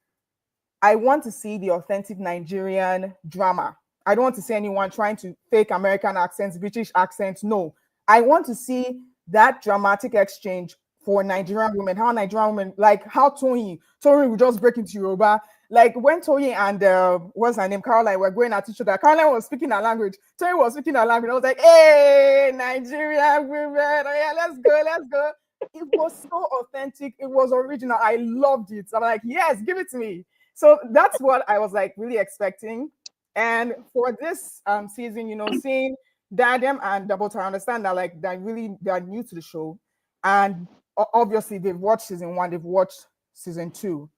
I want to see the authentic Nigerian drama. I don't want to see anyone trying to fake American accents, British accents. No, I want to see that dramatic exchange for Nigerian women. How Nigerian women, like how Tony will just break into Yoruba. Like when Tony and what's her name, Caroline, were going at each other. Caroline was speaking her language. Tony was speaking her language. I was like, hey, Nigerian women, oh yeah, let's go, let's go. It was so authentic. It was original. I loved it. I'm like, yes, give it to me. So that's what I was like really expecting. And for this season, seeing Diadem and Dabota, I understand that like they're new to the show. And obviously they've watched season 1, they've watched season 2.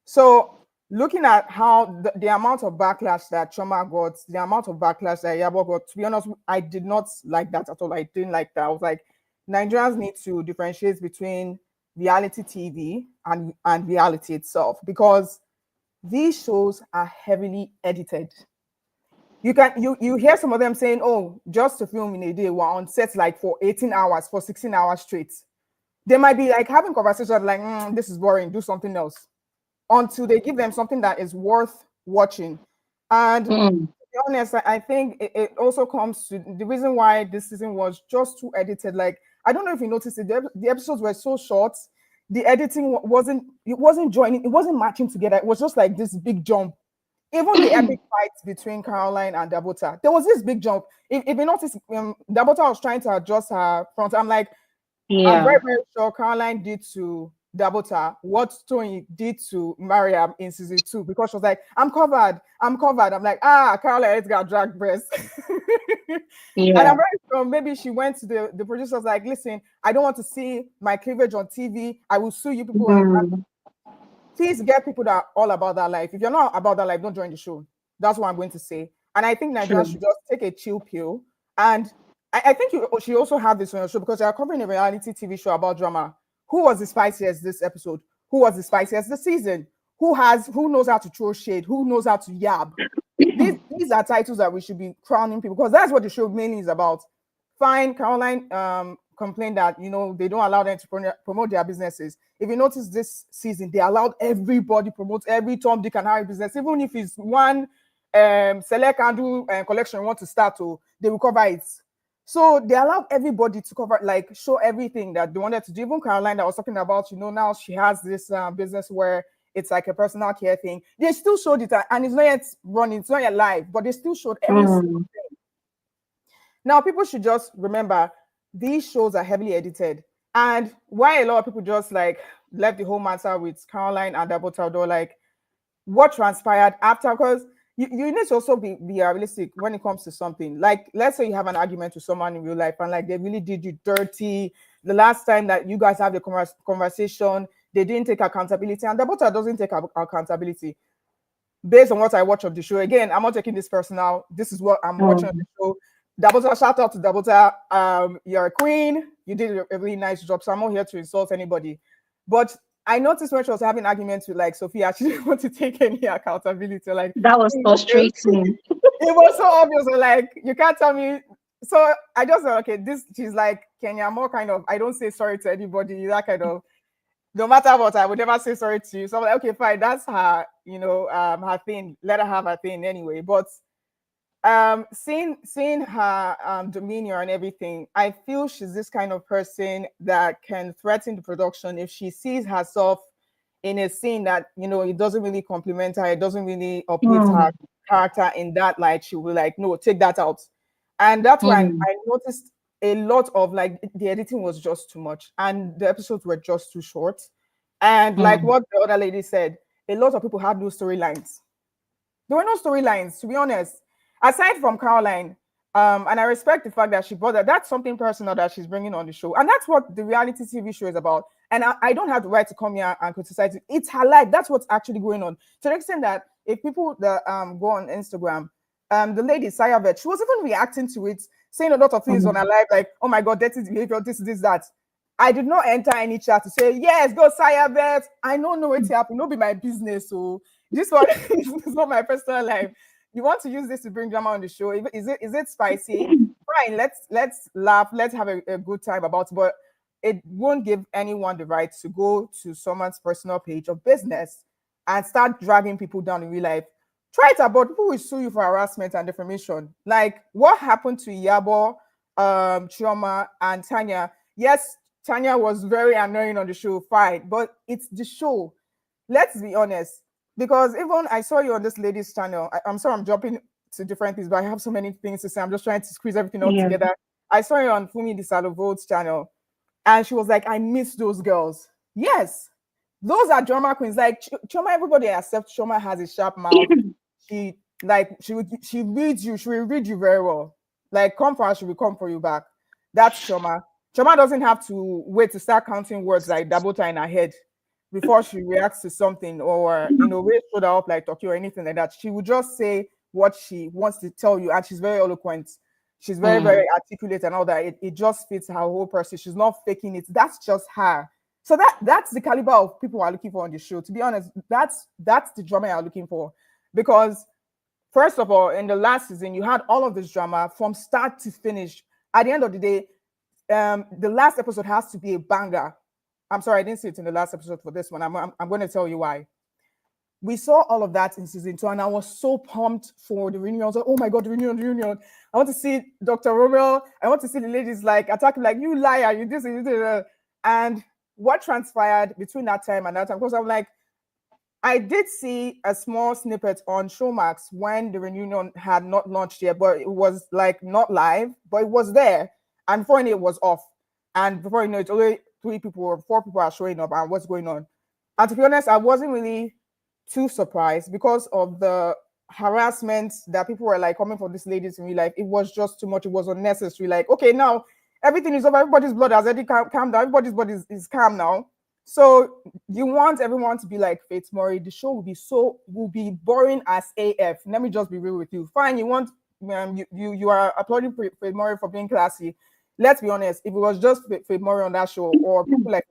So looking at how the amount of backlash that Choma got, the amount of backlash that Yabo got, to be honest, I did not like that at all. I didn't like that. I was like, Nigerians need to differentiate between reality TV and reality itself because these shows are heavily edited. You hear some of them saying, oh, just to film in a day, we're on set like for 18 hours, for 16 hours straight. They might be like having conversations like, this is boring, do something else until they give them something that is worth watching. And to Hmm. be honest, I think it also comes to the reason why this season was just too edited. Like, I don't know if you noticed it, the episodes were so short. The editing wasn't joining, it wasn't matching together. It was just like this big jump. Even the epic fight between Caroline and Dabota, there was this big jump. If you notice, Dabota was trying to adjust her front. I'm like, I'm Yeah. very, very sure Caroline did to Dabota what Tony did to Mariam in season 2, because she was like, I'm covered. I'm like, Carolyn, let's get drag breast. And Yeah. I'm very sure maybe she went to the producers like, listen, I don't want to see my cleavage on TV. I will sue you people. And Mm. please get people that are all about that life. If you're not about that life, don't join the show. That's what I'm going to say. And I think Nigeria True. should just take a chill pill. And I think she also have this on your show because they are covering a reality TV show about drama. Who was the spiciest this episode? Who was the spiciest this season? Who knows how to throw shade? Who knows how to yab? These are titles that we should be crowning people, because that's what the show mainly is about. Fine, Caroline complained that they don't allow them to promote their businesses. If you notice this season, they allowed everybody promote every Tom, Dick, and Harry business, even if it's one select candle collection you want to start, they will cover it. So they allowed everybody to cover, like, show everything that they wanted to do. Even Caroline that was talking about, now she has this business where it's like a personal care thing. They still showed it, and it's not yet running, it's not yet live, but they still showed every single Mm. thing. Now, people should just remember these shows are heavily edited. And why a lot of people just like left the whole matter with Caroline and Dabota, though, like what transpired after, because you need to also be realistic when it comes to something. Like, let's say you have an argument with someone in real life and like they really did you dirty. The last time that you guys have the conversation, they didn't take accountability, and Dabota doesn't take accountability. Based on what I watch of the show, again, I'm not taking this personal. This is what I'm watching on the Mm. show. Dabota, shout out to Dabota. You're a queen. You did a really nice job. So I'm not here to insult anybody. But I noticed when she was having arguments with like Sophia, she didn't want to take any accountability. Like, That was frustrating. it was so obvious. Like, you can't tell me. So I just thought, okay, she's like Kenya, more kind of, I don't say sorry to anybody, that kind of, no matter what, I would never say sorry to you. So I'm like, okay, fine, that's her, her thing. Let her have her thing anyway. But seeing her demeanor and everything, I feel she's this kind of person that can threaten the production if she sees herself in a scene that it doesn't really compliment her, it doesn't really uplift her Mm. character in that light. She will like, no, take that out. And that's why Mm. I noticed a lot of like the editing was just too much and the episodes were just too short. And like Mm. what the other lady said, a lot of people had no storylines. There were no storylines, to be honest, aside from Caroline. And I respect the fact that she brought that. That's something personal that she's bringing on the show. And that's what the reality TV show is about. And I don't have the right to come here and criticize it. It's her life. That's what's actually going on. To the extent that if people that go on Instagram, the lady, Sayavet, she was even reacting to it, saying a lot of things on Mm. her life, like, oh my God, that is behavior, this, that. I did not enter any chat to say, yes, go Sayavet. I don't know what happened. It'll be my business. So this one is not my personal life. You want to use this to bring drama on the show? Is it spicy? Fine, let's laugh. Let's have a good time about it. But it won't give anyone the right to go to someone's personal page of business and start dragging people down in real life. Try it about people will sue you for harassment and defamation. Like what happened to Yabo, Chioma, and Tanya. Yes, Tanya was very annoying on the show, fine, but it's the show. Let's be honest. Because even I saw you on this lady's channel. I'm sorry, I'm jumping to different things, but I have so many things to say. I'm just trying to squeeze everything all Yeah. together. I saw you on Fumi Disalovo's channel, and she was like, I miss those girls. Yes, those are drama queens. Like Choma, everybody except Choma has a sharp mouth. She reads you, she will read you very well. Like come for her, she will come for you back. That's Choma. Choma doesn't have to wait to start counting words like Dabota in her head before she reacts to something, or raise shoulder up like Tokyo or anything like that. She would just say what she wants to tell you, and she's very eloquent. She's very, Mm. very articulate and all that. It just fits her whole person. She's not faking it. That's just her. So that's the caliber of people we're looking for on the show. To be honest, that's the drama you're looking for. Because first of all, in the last season, you had all of this drama from start to finish. At the end of the day, the last episode has to be a banger. I'm sorry, I didn't see it in the last episode for this one. I'm going to tell you why. We saw all of that in season 2, and I was so pumped for the reunion. I was like, oh my God, the reunion. I want to see Dr. Romeo. I want to see the ladies like attacking, like, you liar, you this, you this. And what transpired between that time and that time, because I'm like, I did see a small snippet on Showmax when the reunion had not launched yet, but it was like not live, but it was there. And before it was off. And before you know it, 3 people or 4 people are showing up and what's going on. And to be honest, I wasn't really too surprised because of the harassment that people were like coming for these ladies in real life. It was just too much. It was unnecessary. Like, okay, now everything is over. Everybody's blood has already calmed down. Everybody's body is calm now. So you want everyone to be like Faith Murray. The show will be boring as AF. Let me just be real with you. Fine, you want you are applauding Faith Murray for being classy. Let's be honest. If it was just Faith Murray on that show or people like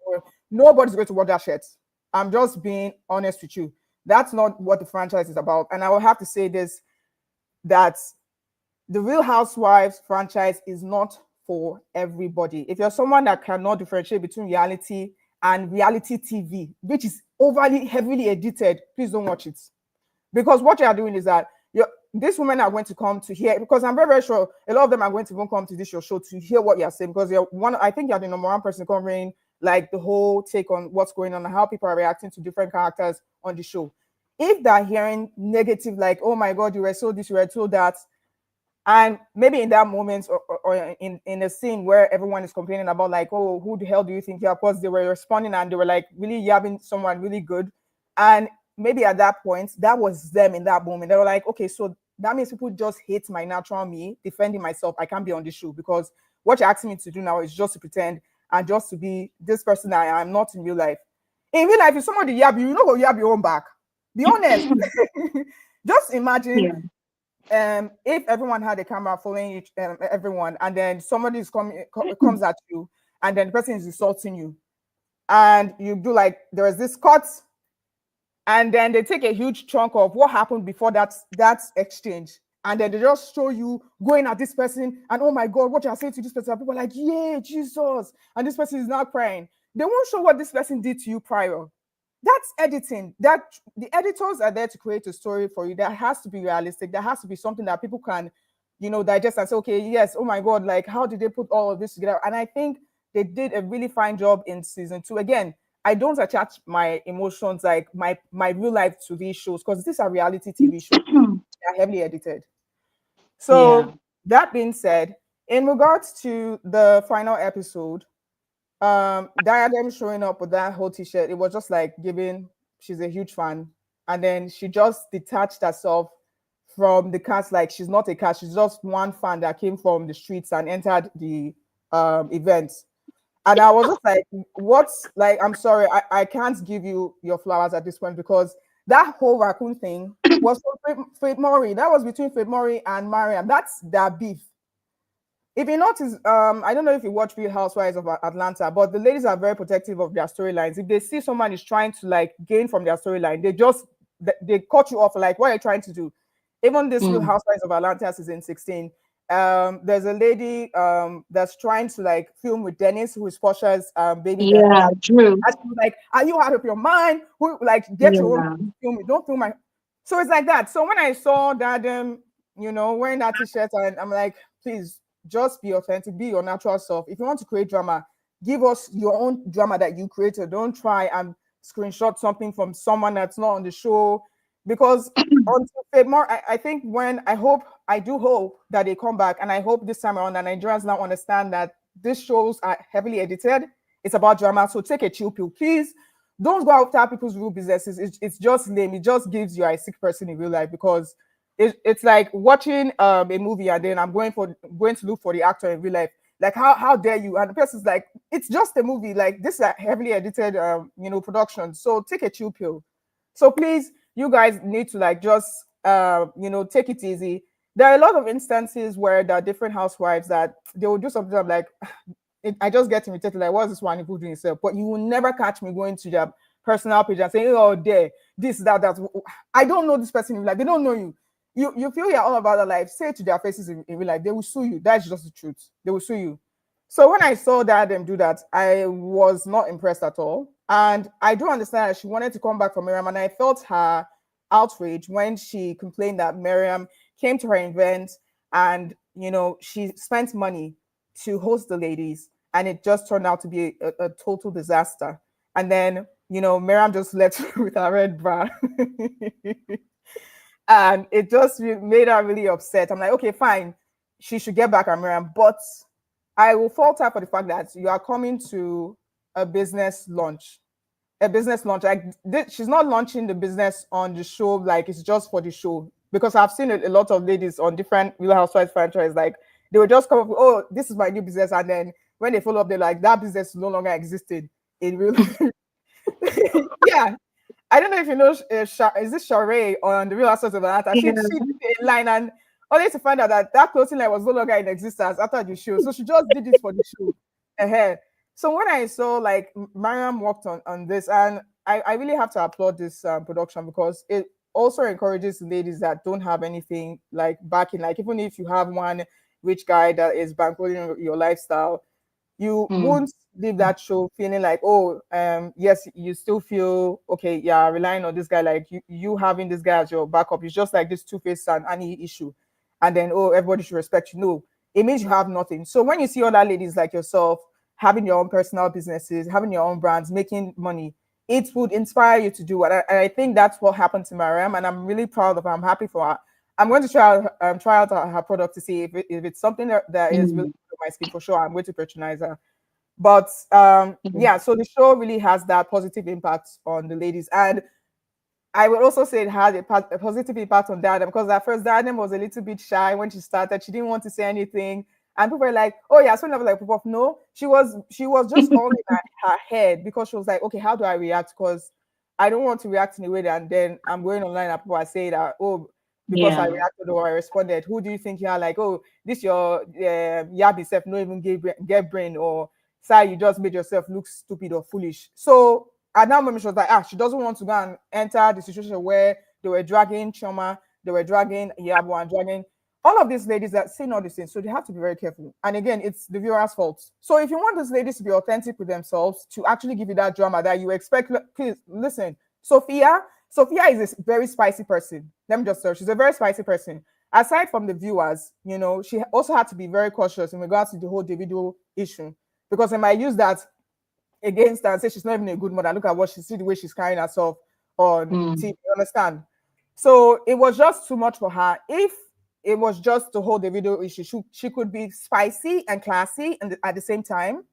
nobody's going to watch that shit. I'm just being honest with you. That's not what the franchise is about. And I will have to say this, that the Real Housewives franchise is not for everybody. If you're someone that cannot differentiate between reality and reality TV, which is overly heavily edited, please don't watch it. Because what you are doing is that these women are going to come to hear, because I'm very, very sure a lot of them are going to even come to this show to hear what you're saying, because I think you're the number one person covering like the whole take on what's going on and how people are reacting to different characters on the show. If they're hearing negative, like, oh my God, you were so this, you were so that, and maybe in that moment or in a scene where everyone is complaining about like, oh, who the hell do you think you are? Of course, they were responding and they were like really yabbing someone really good. And maybe at that point, that was them in that moment. They were like, okay, so that means people just hate my natural me, defending myself. I can't be on this show because what you're asking me to do now is just to pretend and just to be this person I am not in real life. In real life, if somebody yab you, know go yab your own back. Be honest. Just imagine if everyone had a camera following everyone, and then somebody is comes at you, and then the person is insulting you, and you do like there is this cut, and then they take a huge chunk of what happened before that exchange, and then they just show you going at this person, and oh my God, what you're saying to this person, people are like, yeah, Jesus, and this person is now crying. They won't show what this person did to you prior. That's editing. That the editors are there to create a story for you that has to be realistic. That has to be something that people can, digest and say, okay, yes, oh my God, like how did they put all of this together? And I think they did a really fine job in season 2. Again, I don't attach my emotions, like my real life to these shows, because these are reality TV shows. They are heavily edited. So that being said, in regards to the final episode, Diadem showing up with that whole t-shirt, it was just like giving, she's a huge fan, and then she just detached herself from the cast. Like she's not a cast, she's just one fan that came from the streets and entered the event. And I was just like, what's like, I'm sorry, I can't give you your flowers at this point, because that whole raccoon thing was from Faith Murray. That was between Faith Murray and Mariam. That's their beef. If you notice, I don't know if you watch Real Housewives of Atlanta, but the ladies are very protective of their storylines. If they see someone is trying to like gain from their storyline, they cut you off. Like, what are you trying to do? Even this Real Housewives of Atlanta season 16, there's a lady that's trying to like film with Dennis, who is Portia's baby daddy. Yeah, true. And she was like, "Are you out of your mind? Who like get your own film? Don't film my." So it's like that. So when I saw that, wearing that t-shirt, and I'm like, please. Just be authentic, be your natural self. If you want to create drama, give us your own drama that you created. Don't try and screenshot something from someone that's not on the show. Because on more, I think I do hope that they come back, and I hope this time around that Nigerians now understand that these shows are heavily edited. It's about drama, so take a chill pill, please. Don't go after people's real businesses. It's just lame. It just gives you a sick person in real life, because it's like watching a movie and then I'm going to look for the actor in real life. Like how dare you? And the person's like, it's just a movie. Like this is a heavily edited production. So take a chill pill. So please, you guys need to like just take it easy. There are a lot of instances where there are different housewives that they will do something. I'm like, I just get irritated. Like, what's this one people doing yourself? But you will never catch me going to their personal page and saying, oh, there, this, that. I don't know this person in real life. They don't know you. You feel you're all about their life, say it to their faces in real life. They will sue you. That's just the truth. They will sue you. So when I saw them do that, I was not impressed at all. And I do understand that she wanted to come back for Miriam, and I felt her outrage when she complained that Miriam came to her event and she spent money to host the ladies, and it just turned out to be a total disaster. And then Miriam just left with her red bra. And it just made her really upset. I'm like, okay, fine. She should get back at Miriam. But I will fault her for the fact that you are coming to a business launch. A business launch. Like she's not launching the business on the show, like it's just for the show. Because I've seen a lot of ladies on different Real Housewives franchise, like they will just come up with, oh, this is my new business, and then when they follow up, they're like, that business no longer existed in real. Yeah, I don't know if you know, is this Sheree on the Real Housewives of Atlanta? She Yeah. did a line and only to find out that that clothing line was no longer in existence after the show. So she just did it for the show. Ahead. So when I saw like Mariam worked on this, and I really have to applaud this production because it also encourages ladies that don't have anything like backing. Like even if you have one rich guy that is bankrolling your lifestyle, you Mm. won't leave that show feeling like, oh, yes, you still feel okay, yeah, relying on this guy, like you having this guy as your backup. It's just like this two-faced and any issue, and then oh, everybody should respect you. No, it means you have nothing. So when you see other ladies like yourself having your own personal businesses, having your own brands, making money, it would inspire you to do it. And I think that's what happened to Mariam, and I'm really proud of her. I'm happy for her. I'm going to try out her product to see if it's something that is really Mm. good for my skin. For sure, I'm going to patronize her. But Mm. yeah, so the show really has that positive impact on the ladies. And I would also say it had a positive impact on Diadem, because at first Diadem was a little bit shy when she started. She didn't want to say anything, and people were like, "Oh yeah," so never like pop off. No, she was just all in her head, because she was like, "Okay, how do I react? Because I don't want to react in a way that, and then I'm going online and people are saying that, oh, because I Yeah. reacted or I responded, who do you think you are? Like, oh, this your yab self no even get brain, or say you just made yourself look stupid or foolish." So at that moment, she was like, she doesn't want to go and enter the situation where they were dragging Choma, they were dragging Yabo, and dragging all of these ladies that say all these things. So they have to be very careful. And again, it's the viewer's fault. So if you want these ladies to be authentic with themselves, to actually give you that drama that you expect, please listen. Sophia is a very spicy person. Let me just say, she's a very spicy person. Aside from the viewers, she also had to be very cautious in regards to the whole Davido issue, because they might use that against her and say she's not even a good mother. Look at what she see, the way she's carrying herself on Mm. TV. You understand? So it was just too much for her. If it was just to hold the video issue, she could be spicy and classy and at the same time.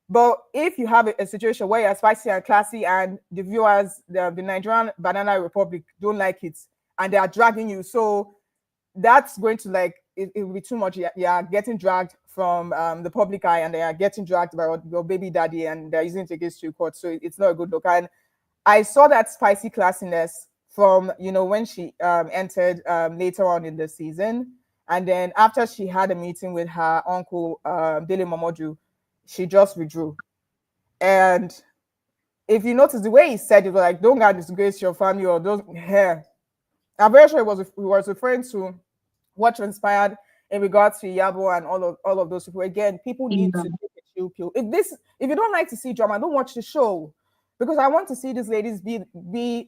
But if you have a situation where you're spicy and classy and the viewers, the Nigerian Banana Republic don't like it and they are dragging you, so that's going to like it will be too much. You're getting dragged from the public eye, and they are getting dragged by your baby daddy, and they're using it against you court. So it's not a good look. And I saw that spicy classiness from when she entered later on in the season, and then after she had a meeting with her uncle Dele Momodu, she just withdrew. And if you notice the way he said it, was like, don't God disgrace your family or don't hair. I'm very sure he was referring to what transpired in regards to Yabo and all of those people. Again, people need Yeah. to take a chill pill. If you don't like to see drama, don't watch the show, because I want to see these ladies be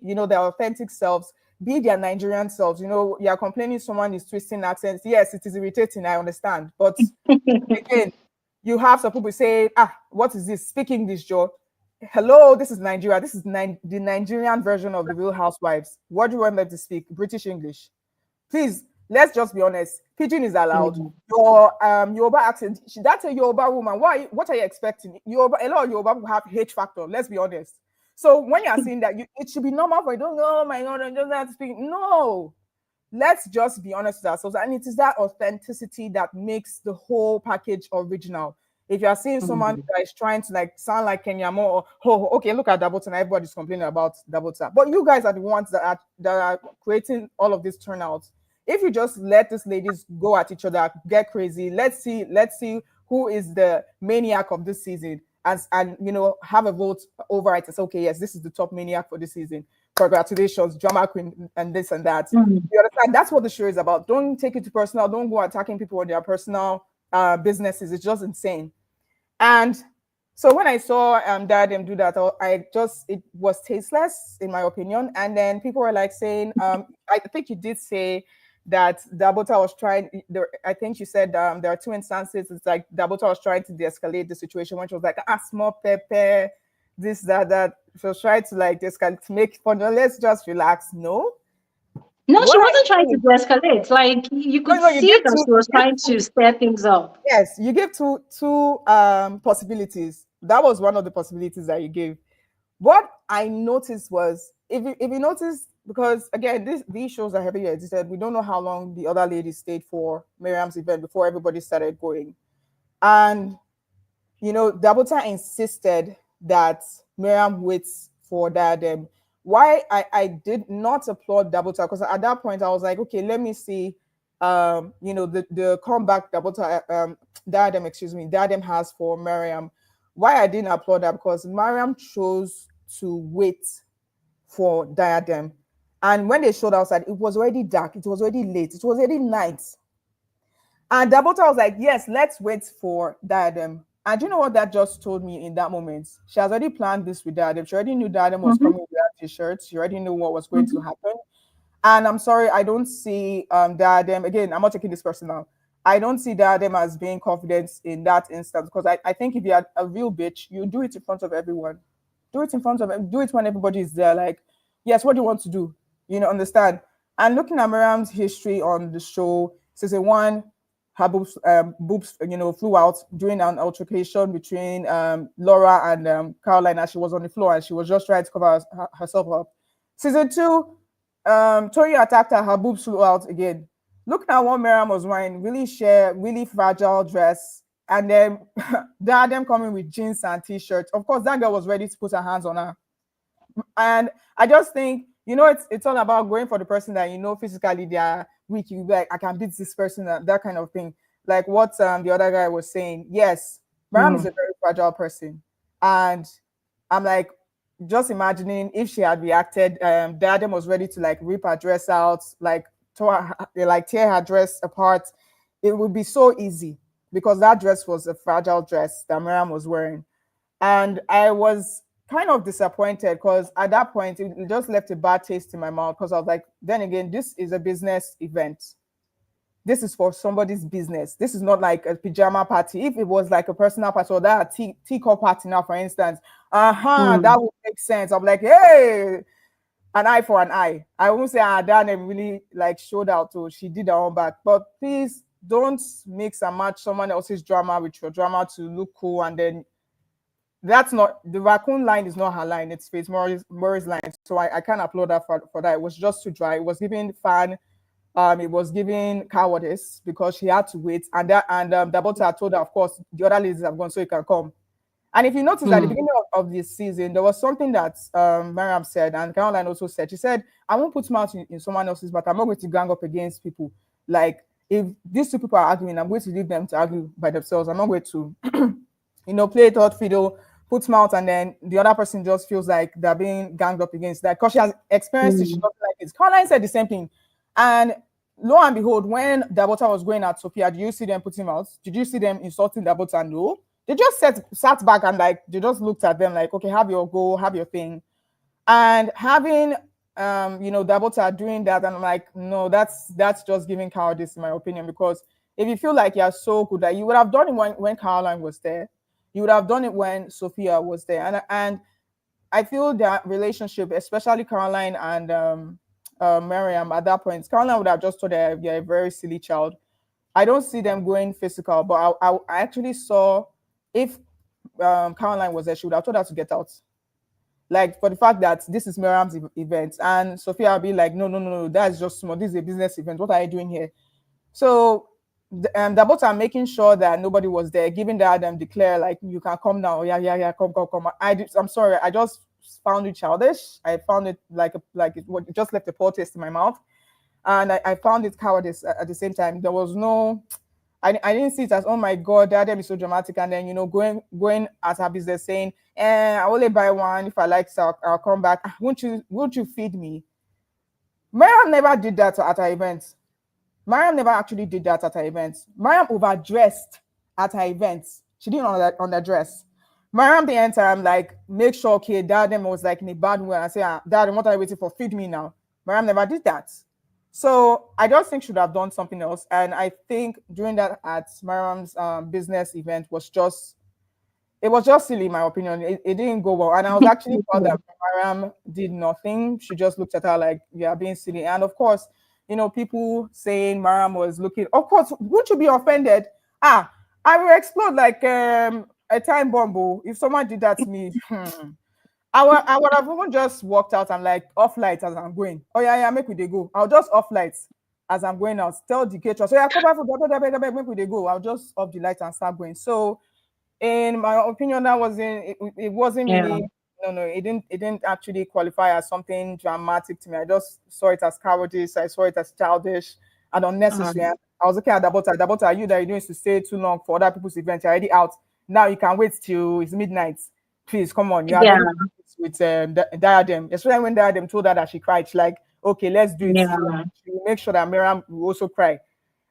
their authentic selves, be their Nigerian selves. You're complaining someone is twisting accents. Yes, it is irritating. I understand, but again, you have some people say, what is this? Speak English, Joe. Hello, this is Nigeria. This is the Nigerian version of the Real Housewives. What do you want them to speak? British English. Please, let's just be honest. Pidgin is allowed. Mm. Your Yoruba accent, that's a Yoruba woman. What are you expecting? A lot of Yoruba will have H factor. Let's be honest. So when you are saying that, it should be normal for you. Don't go, oh my God, I don't have to speak. No, let's just be honest with ourselves. And it is that authenticity that makes the whole package original. If you are seeing someone Mm. that is trying to like sound like Kenya more, oh, okay, look at Dabota, and everybody's complaining about Dabota. But you guys are the ones that are creating all of these turnouts. If you just let these ladies go at each other, get crazy, let's see who is the maniac of this season, and have a vote over it. It's okay, yes, this is the top maniac for this season. Congratulations, drama queen, and this and that. Mm. You understand? That's what the show is about. Don't take it too personal. Don't go attacking people on their personal businesses. It's just insane. And so when I saw Diadem do that, it was tasteless in my opinion. And then people were like saying, I think you did say that Dabota was trying. I think you said there are two instances. It's like Dabota was trying to de-escalate the situation when she was like, small pepper, this that. She was trying to like de-escalate, to make fun. Let's just relax. No, No, what she I wasn't trying to think, de-escalate. Like you no, could no, you see give that two, she was trying to stir things up. yes, you give two possibilities. that was one of the possibilities that you gave. What I noticed was, if you notice, because again, these shows are heavily edited. We don't know how long the other lady stayed for Miriam's event before everybody started going. And Dabota insisted that Miriam waits for Diadem. Why I did not applaud Dabota, because at that point I was like, okay, let me see, the comeback Dabota, Diadem, excuse me, Diadem has for Miriam. Why I didn't applaud that, because Miriam chose to wait for Diadem. And when they showed outside, it was already dark, it was already late, it was already night. And Dabota was like, yes, let's wait for Diadem. And you know what that just told me in that moment? She has already planned this with Diadem. She already knew Diadem was Mm-hmm. coming with that t-shirt. She already knew what was going to Mm-hmm. happen. And I'm sorry, I don't see Diadem, again, I'm not taking this personal. I don't see Diadem as being confident in that instance, because I think if you're a real bitch, you do it in front of everyone. Do it in front of them. Do it when everybody is there. Like, yes, what do you want to do? Understand? And looking at Miriam's history on the show, season one, her boobs, flew out during an altercation between Laura and Caroline, as she was on the floor and she was just trying to cover herself up. Season two, Tori attacked her boobs flew out again. Looking at what Miriam was wearing, really sheer, really fragile dress, and then Diadem coming with jeans and t-shirts. Of course, that girl was ready to put her hands on her. And I just think, it's all about going for the person that physically they are weak. You be like, I can beat this person, that kind of thing. Like what the other guy was saying. Yes, Miriam is a very fragile person, and I'm like, just imagining if she had reacted. Diadem was ready to like rip her dress out, like tear her dress apart. It would be so easy because that dress was a fragile dress that Miriam was wearing. And I was kind of disappointed because at that point it just left a bad taste in my mouth, because I was like, then again, this is a business event. This is for somebody's business. This is not like a pajama party. If it was like a personal party or that teacup party now, for instance, that would make sense. I'm like, hey, an eye for an eye. I won't say Adeyemi really like showed out, so she did her own back. But please don't mix and match someone else's drama with your drama to look cool, and then that's not the raccoon line is not her line, it's Faith Murray's line. So I can't applaud her for that. It was just too dry. It was giving fan, it was giving cowardice because she had to wait. And Dabota told her, of course, the other ladies have gone, so you can come. And if you notice at the beginning of this season, there was something that Mariam said, and Caroline also said. She said, I won't put mouth in someone else's, but I'm not going to gang up against people. Like, if these two people are arguing, I'm going to leave them to argue by themselves. I'm not going to, play third fiddle, put mouth, and then the other person just feels like they're being ganged up against that. Because she has experienced it, she doesn't like it. Caroline said the same thing. And lo and behold, when Dabota was going at Sophia, did you see them putting mouth? Did you see them insulting Dabota? No. They just sat back and like they just looked at them like, okay, have your go, have your thing. And having Dabota doing that, and I'm like, no, that's just giving cowardice in my opinion. Because if you feel like you're so good, that you would have done it when Caroline was there, you would have done it when Sophia was there. And I feel that relationship, especially Caroline and Miriam, at that point, Caroline would have just told her you're a very silly child. I don't see them going physical, but I actually saw if Caroline was there, she would have told her to get out. Like, for the fact that this is Miriam's event, and Sophia will be like, no, no, no, no, that's just small. This is a business event. What are you doing here? So Dabota are making sure that nobody was there, giving that them declare like, you can come now. Yeah, yeah, yeah, come, come, come. I'm sorry, I just found it childish. I found it like it just left a poor taste in my mouth, and I found it cowardice at the same time. There was no, I didn't see it as, oh my god, Diadem is so dramatic, and then going as her business saying, I only buy one, if I like, so I'll come back. Won't you feed me? Mariam never did that at her events. Mariam never actually did that at her events. Mariam overdressed at her events. She didn't underdress. Mariam the end time like make sure okay, Diadem was like in a bad way and say, Diadem, what are you waiting for? Feed me now. Mariam never did that. So I just think she should have done something else. And I think doing that at Mariam's business event was just silly, in my opinion. It didn't go well. And I was actually proud that Mariam did nothing. She just looked at her like, yeah, being silly. And of course, people saying Mariam was looking, of course, won't you be offended? I will explode like a time bomb. Oh. If someone did that to me, I would have even just walked out and like off lights as I'm going. Oh yeah, make we they go. I'll just off lights as I'm going out. Tell the caterer, so yeah, come back for make we they go. I'll just off the lights and start going. So in my opinion, that wasn't it wasn't Yeah. really no, it didn't actually qualify as something dramatic to me. I just saw it as cowardice, I saw it as childish and unnecessary. Um, And I was looking at Dabota, are you that you're doing to stay too long for other people's events? You're already out. Now you can wait till it's midnight. Please come on. You had yeah. already practiced with Diadem, especially when Diadem told her that she cried. She's like, okay, let's do it. Yeah. She will make sure that Miriam will also cry.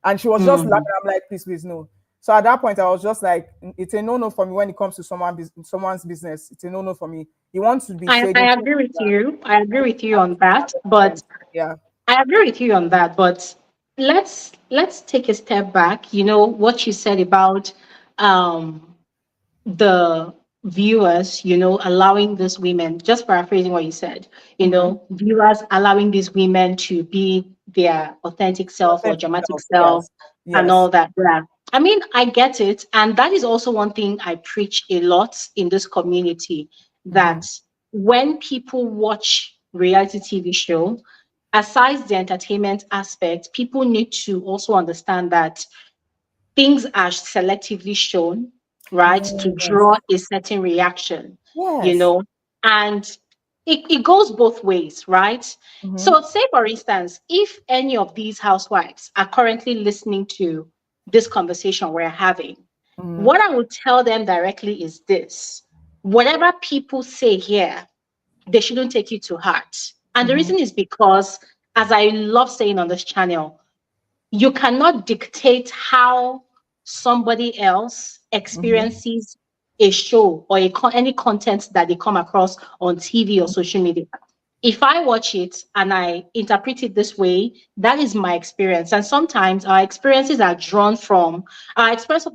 And she was just laughing. Mm. I'm like, please, no. So at that point, I was just like, it's a no for me when it comes to someone's business. It's a no for me. You want to be shady. I agree with you. I agree with you on that. But Yeah. I agree with you on that. But let's take a step back. You know what you said about um the viewers, allowing these women, just paraphrasing what you said, Mm-hmm. viewers allowing these women to be their authentic self or Authentic dramatic self. self Yes. and Yes. all that. Yeah. I mean, I get it. And that is also one thing I preach a lot in this community Mm-hmm. that when people watch reality TV show, aside the entertainment aspect, people need to also understand that things are selectively shown, right, to Yes. draw a certain reaction, you Yes. know, and it goes both ways, right? Mm-hmm. So, say for instance, if any of these housewives are currently listening to this conversation we're having, Mm-hmm. what I would tell them directly is this: whatever people say here, they shouldn't take it to heart. And the Mm-hmm. reason is because, as I love saying on this channel, you cannot dictate how somebody else Mm-hmm. experiences a show or any content that they come across on TV or social media. If I watch it and I interpret it this way, that is my experience. And sometimes our experience of the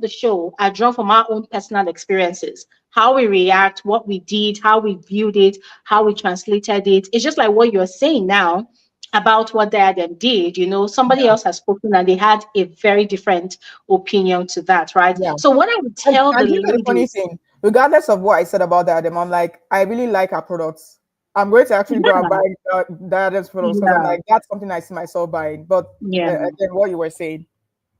show are drawn from our own personal experiences, how we react, what we did, how we viewed it, how we translated it. It's just like what you're saying now about what Diadem did. Somebody Yeah. else has spoken and they had a very different opinion to that, right? Yeah. So what I would And, tell the and you know the funny ladies, thing, regardless of what I said about Diadem, I'm like, I really like her products. I'm going to actually go and yeah, buy Diadem's products because I'm yeah, like, that's something I see myself buying. But yeah. again, what you were saying,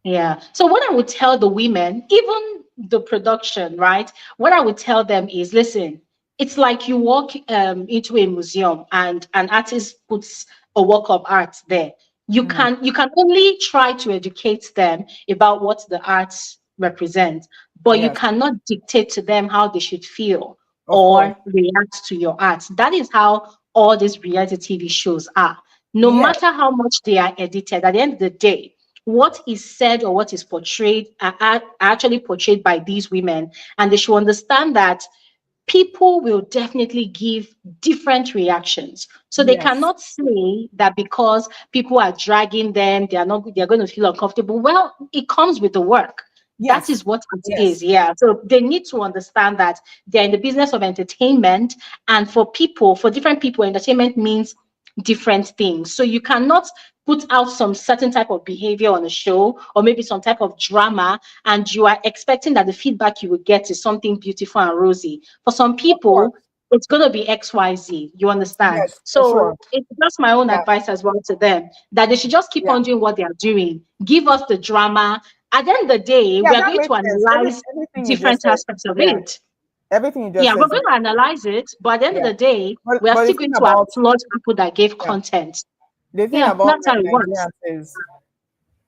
Yeah. So what I would tell the women, even the production, right? What I would tell them is, listen, it's like you walk into a museum and an artist puts a work of art there. mm, You can only try to educate them about what the arts represent, but you yes, cannot dictate to them how they should feel of course, or react to your art. That is how all these reality TV shows are. No yes, matter how much they are edited, at the end of the day, what is said or what is portrayed are actually portrayed by these women, and they should understand that people will definitely give different reactions. So they yes, cannot say that because people are dragging them, they're going to feel uncomfortable. Well, it comes with the work. That yes, is what it is. yes, Yeah. So they need to understand that they're in the business of entertainment. And for different people, entertainment means different things. So you cannot put out some certain type of behavior on a show or maybe some type of drama, and you are expecting that the feedback you will get is something beautiful and rosy. For some of course, people, it's going to be XYZ. You understand? yes, for So sure, it's just my own yeah, advice as well to them that they should just keep yeah, on doing what they are doing. Give us the drama. At the end of the day, yeah. we are That going to makes sense. analyze Everything you just different said, aspects of yeah, it. everything you just Yeah, we're said, going to analyze it, but at the end of yeah. the day, we are But still going to applaud people that gave content. the thing Yeah, about that's how it works. Nigerians is,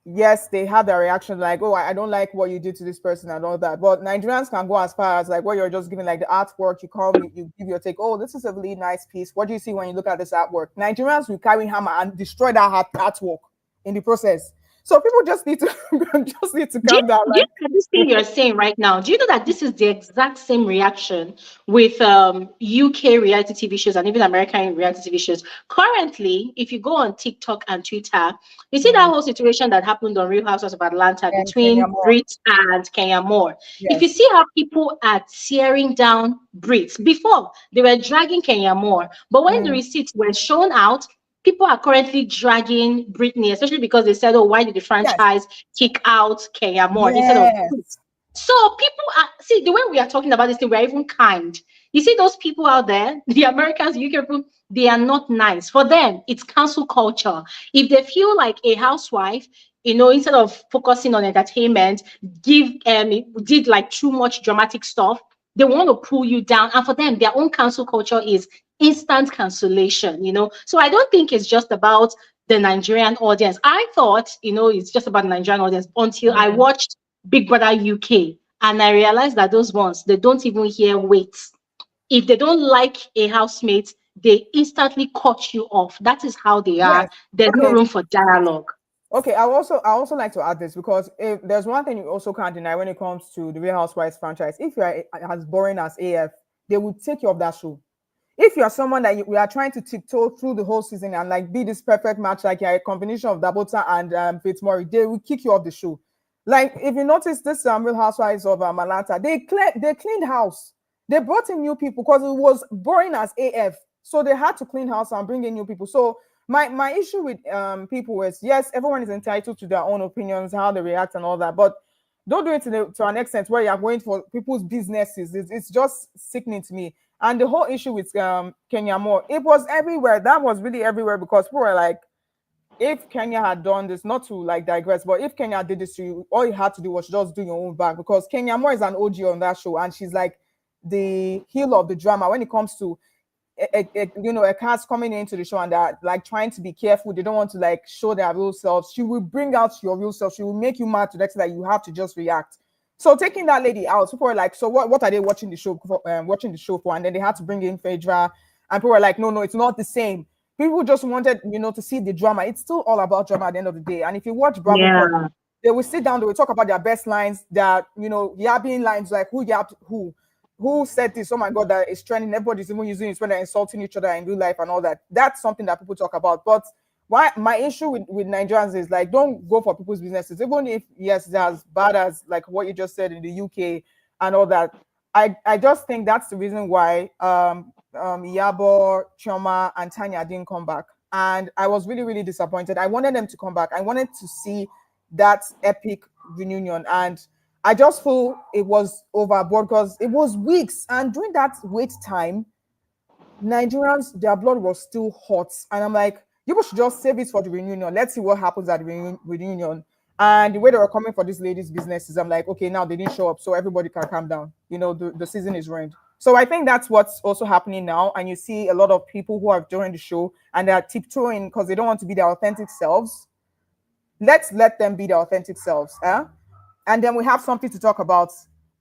yes, they have their reaction like, oh, I don't like what you did to this person and all that. But Nigerians can go as far as like what you're just giving, like the artwork, you come, you give your take, oh, this is a really nice piece. What do you see when you look at this artwork? Nigerians will carry hammer and destroy that artwork in the process. So people just need to just need to calm down. Do you Like, know that this thing you're saying right now? Do you know that this is the exact same reaction with UK reality TV shows and even American reality TV shows? Currently, if you go on TikTok and Twitter, you see that mm, whole situation that happened on Real Housewives of Atlanta and Kenya between more. Brit and Kenya Moore. If you Yes. see how people are tearing down Brit, before they were dragging Kenya Moore, but when the Mm, receipts were shown out, people are currently dragging Britney, especially because they said, "Oh, why did the yes. franchise kick out Kenya Moore instead of Yes. Brit?" So people are, see, the way we are talking about this thing, we're even kind. You see those people out there, the Americans, UK people, they are not nice. For them, it's cancel culture. If they feel like a housewife, instead of focusing on entertainment, give did like too much dramatic stuff, they want to pull you down. And for them, their own cancel culture is instant cancellation. So I don't think it's just about the Nigerian audience. I thought, it's just about the Nigerian audience until I Mm. watched Big Brother UK, and I realized that those ones, they don't even hear wait. If they don't like a housemate, they instantly cut you off. That is how they are. Yes. There's no Okay. room for dialogue. Okay, I also like to add this because if there's one thing you also can't deny when it comes to the Real Housewives franchise, if you are as boring as AF, they will take you off that show. If you are someone that we are trying to tiptoe through the whole season and like be this perfect match, like you're a combination of Dabota and Fitzmurray, they will kick you off the show. Like if you notice this Real Housewives of Atlanta, they cleaned house. They brought in new people because it was boring as AF. So they had to clean house and bring in new people. So my issue with people is yes, everyone is entitled to their own opinions, how they react and all that, but don't do it to an extent where you're going for people's businesses. It's just sickening to me. And the whole issue with Kenya Moore, it was everywhere. That was really everywhere because people were like, if Kenya had done this, not to like digress, but if Kenya did this to you, all you had to do was just do your own back because Kenya Moore is an OG on that show and she's like the heel of the drama when it comes to a cast coming into the show and they're like trying to be careful. They don't want to like show their real selves. She will bring out your real self. She will make you mad to the extent that you have to just react. So taking that lady out, people were like, so what are they watching the show for? And then they had to bring in Phaedra, and people were like, no, it's not the same. People just wanted, to see the drama. It's still all about drama at the end of the day. And if you watch Bravo Court, Yeah. they will sit down, they will talk about their best lines, that yabbing lines like who yapped who said this? Oh my God, that is trending. Everybody's even using it when they're insulting each other in real life and all that. That's something that people talk about. But why my issue with Nigerians is like, don't go for people's businesses, even if yes, it's as bad as like what you just said in the UK and all that. I just think that's the reason why Yabo, Chioma, and Tanya didn't come back. And I was really, really disappointed. I wanted them to come back. I wanted to see that epic reunion. And I just feel it was overboard because it was weeks. And during that wait time, Nigerians, their blood was still hot. And I'm like, you should just save it for the reunion. Let's see what happens at the reunion. And the way they were coming for this lady's businesses, I'm like, okay, now they didn't show up, so everybody can calm down. The season is ruined. So I think that's what's also happening now. And you see a lot of people who have joined the show and they're tiptoeing because they don't want to be their authentic selves. Let's let them be their authentic selves. And then we have something to talk about.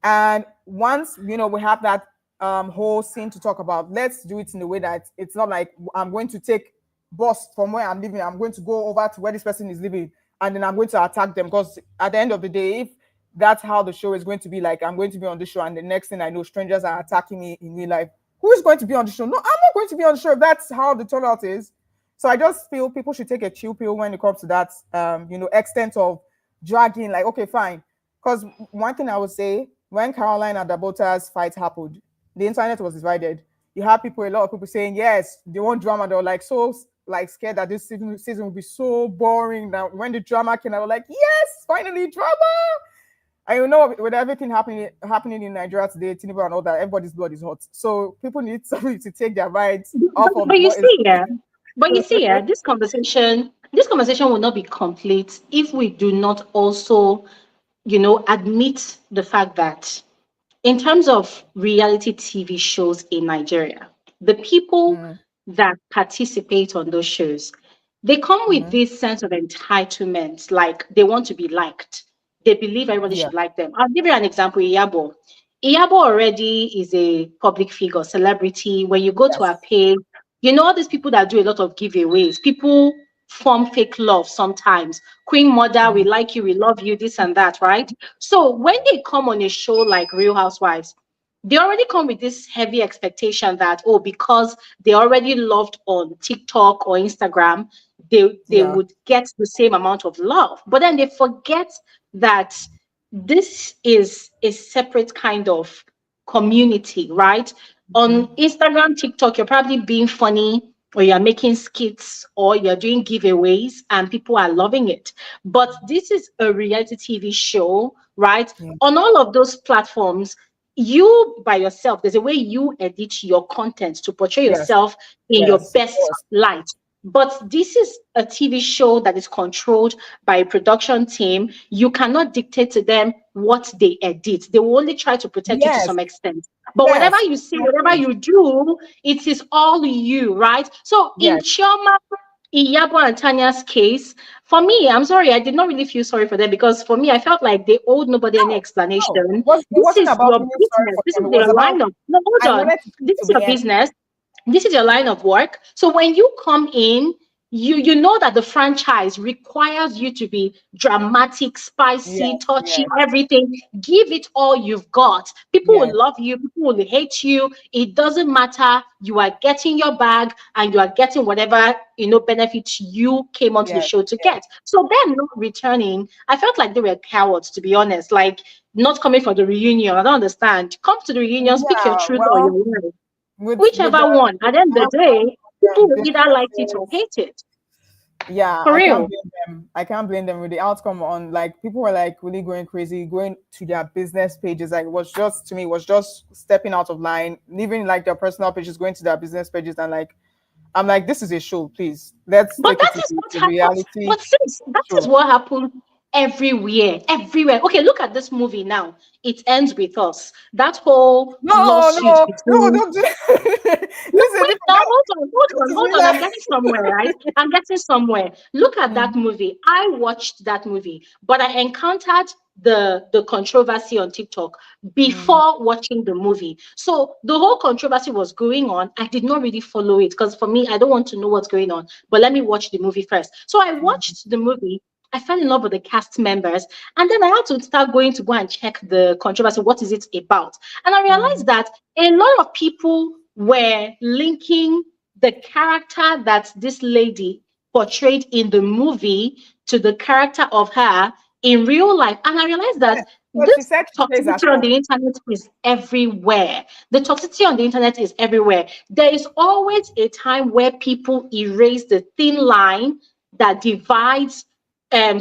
And once we have that whole scene to talk about, let's do it in a way that it's not like I'm going to take bus from where I'm living, I'm going to go over to where this person is living, and then I'm going to attack them. Because at the end of the day, if that's how the show is going to be, like I'm going to be on the show and the next thing I know, strangers are attacking me in real life, who is going to be on the show? No, I'm not going to be on the show if that's how the turnout is. So I just feel people should take a chill pill when it comes to that extent of dragging. Like, okay, fine. Because one thing I would say, when Carolyn and Dabota's fight happened, the internet was divided. You have a lot of people saying, yes, they want drama. They were like so like scared that this season will be so boring. Now, when the drama came, I was like, yes, finally drama. And with everything happening in Nigeria today, Tinubu and all that, everybody's blood is hot. So people need somebody to take their minds off of But you what is. see, yeah, this conversation will not be complete if we do not also, admit the fact that in terms of reality TV shows in Nigeria, the people Mm, that participate on those shows, they come with mhm. this sense of entitlement, like they want to be liked. They believe everybody Yeah. should like them. I'll give you an example. Iyabo. Iyabo already is a public figure, celebrity. When you go to Yes. her page, all these people that do a lot of giveaways, people form fake love sometimes. Queen Mother, we Mhm. like you, we love you, this and that, right? So when they come on a show like Real Housewives, they already come with this heavy expectation that, oh, because they already loved on TikTok or Instagram, they Yeah. would get the same amount of love. But then they forget that this is a separate kind of community, right? On Mhm. Instagram, TikTok, you're probably being funny. or you're making skits, or you're doing giveaways, and people are loving it. But this is a reality TV show, right? Yeah. On all of those platforms, you by yourself, there's a way you edit your content to portray Yes. yourself in your Yes. Of best course. light. But this is a TV show that is controlled by a production team. You cannot dictate to them what they edit. They will only try to protect you to Yes. some extent. But whatever Yes. you say, whatever Exactly. you do, it is all you, right? So in Yes. Chioma, Iyabo, and Tanya's case, for me, I'm sorry, I did not really feel sorry for them, because for me, I felt like they owed nobody any No. No. explanation. It This wasn't is about your feeling sorry business. for This them. is It was your about line of, no, I hold on. wanted to see This to is your the end. business, this is your line of work. So when you come in, you know that the franchise requires you to be dramatic, spicy, Yes. touchy, Yes. everything. Give it all you've got. People will Yes. love you, people will hate you. It doesn't matter. You are getting your bag, and you are getting whatever benefits you came onto the Yes. show to Yes. get. So them not returning, I felt like they were cowards, to be honest. Like, not coming for the reunion. I don't understand. Come to the reunion, speak your Yeah. truth or Well, your lie. with Whichever the one. At the end of the outcome day, people will of either the like it or business. hate it. Yeah, For I can't real. blame them. I can't blame them with the outcome on, like, people were like really going crazy, going to their business pages. Like, it was just, to me, it was just stepping out of line, leaving like their personal pages, going to their business pages, and like, I'm like, this is a show, please. Let's But take it that to is what the happens. reality But sis, that is show. what happens everywhere. Everywhere. Okay, look at this movie now. It ends with us. That whole No, lawsuit no, no, between. don't do No, this is a wait, different now hold on, hold that on, is hold on. I'm real. getting somewhere, right? I'm getting somewhere. Look at that Mm, movie. I watched that movie, but I encountered the controversy on TikTok mm, before watching the movie. So the whole controversy was going on. I did not really follow it, because for me, I don't want to know what's going on. But let me watch the movie first. So I mm, watched the movie. I fell in love with the cast members, and then I had to start going to go and check the controversy. What is it about? And I realized mm. that a lot of people were linking the character that this lady portrayed in the movie to the character of her in real life. And I realized Yes, that because she this said she plays toxicity on herself. the internet is everywhere. The toxicity on the internet is everywhere. There is always a time where people erase the thin line that divides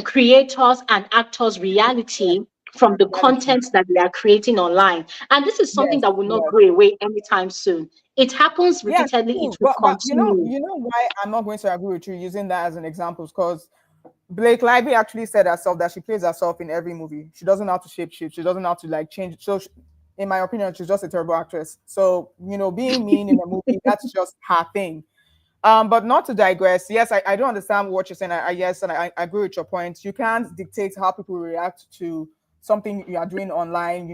creators and actors' Yes, reality from the reality. content that they are creating online. And this is something Yes, that will not yes. go away anytime soon. It happens Yes, repeatedly, it true. will But continue. you know why I'm not going to agree with you using that as an example? Because Blake Lively actually said herself that she plays herself in every movie. She doesn't know how to shape shift. She doesn't know how to like change. So, in my opinion, she's just a terrible actress. So, being mean in a movie, that's just her thing. But not to digress. Yes, I do understand what you're saying. Yes, and I agree with your point. You can't dictate how people react to something you are doing online,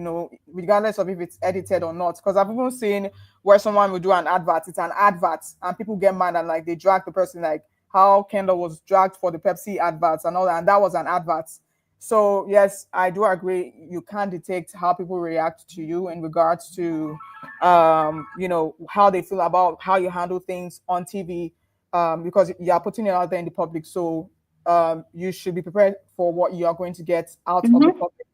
regardless of if it's edited or not. Because I've even seen where someone will do an advert, it's an advert, and people get mad and like they drag the person, like how Kendall was dragged for the Pepsi adverts and all that, and that was an advert. So yes, I do agree. You can't detect how people react to you in regards to how they feel about how you handle things on TV, because you are putting it out there in the public. So you should be prepared for what you are going to get out of the Mhm. public.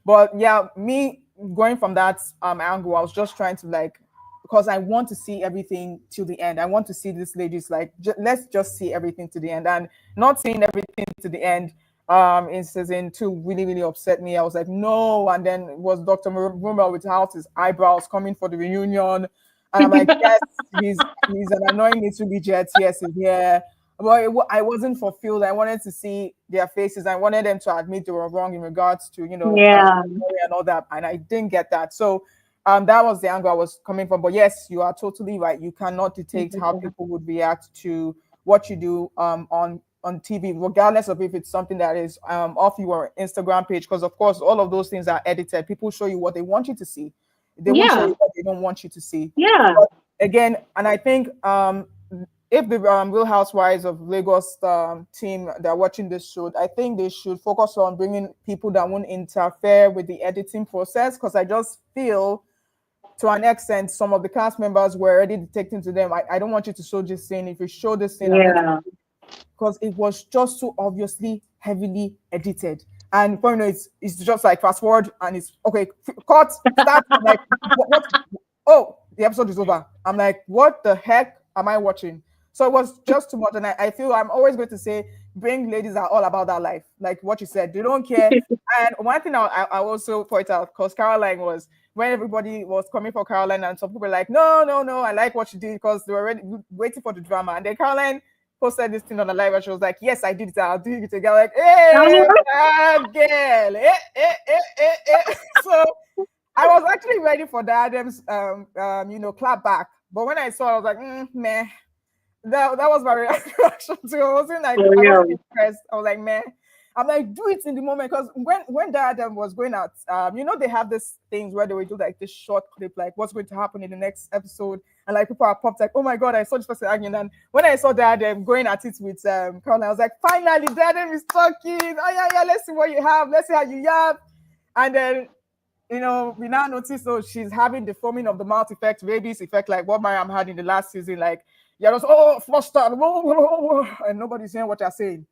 But yeah, me going from that angle, I was just trying to like, because I want to see everything till the end. I want to see this lady's like, let's just see everything to the end, and not seeing everything to the end. In season 2 really really upset me. I was like, no. And then it was Dr. Rumor without his eyebrows coming for the reunion, and I'm like, yes, he's an annoying little midget. Yes, he's here. But I wasn't fulfilled. I wanted to see their faces. I wanted them to admit they were wrong in regards to her Yeah. story and all that, and I didn't get that. So that was the angle I was coming from. But yes, you are totally right. You cannot dictate how people would react to what you do on TV, regardless of if it's something that is off your Instagram page. Because of course, all of those things are edited. People show you what they want you to see. They won't show Yeah. you what they don't want you to see. Yeah. But again, and I think if the Real Housewives of Lagos team that are watching this show, I think they should focus on bringing people that won't interfere with the editing process. Because I just feel, to an extent, some of the cast members were already dictating to them, I don't want you to show this scene. If you show this scene, I'm going to, Yeah. because it was just so obviously heavily edited. And for it's just like fast forward and it's okay, cut, start. I'm like, what? Oh, the episode is over. I'm like, what the heck am I watching? So it was just too much. And I feel I'm always going to say, bring ladies are all about that life. Like what you said, they don't care. And one thing I also point out, because Caroline was, when everybody was coming for Caroline, and some people were like, no, no, no, I like what she did, because they were already waiting for the drama. And then Caroline posted this thing on the live, and she was like, yes, I did it. I'll do it again. Like, hey, bad girl. So I was actually ready for Diadem's clap back. But when I saw it, I was like, meh. That was my reaction to it. For I wasn't real. impressed. I was like, man. I'm like, do it in the moment, because when Diadem was going out, they have this things where they will do like this short clip, like what's going to happen in the next episode, and like people are popped like, oh my god, I saw this person arguing. And when I saw Diadem going at it with Carolyn, I was like, finally, Diadem is talking. Oh yeah, let's see what you have. Let's see how you have. And then we now notice, she's having the foaming of the mouth effect, rabies effect, like what Mariam had in the last season. Like, you're just, flustered, and nobody's hearing what you're saying.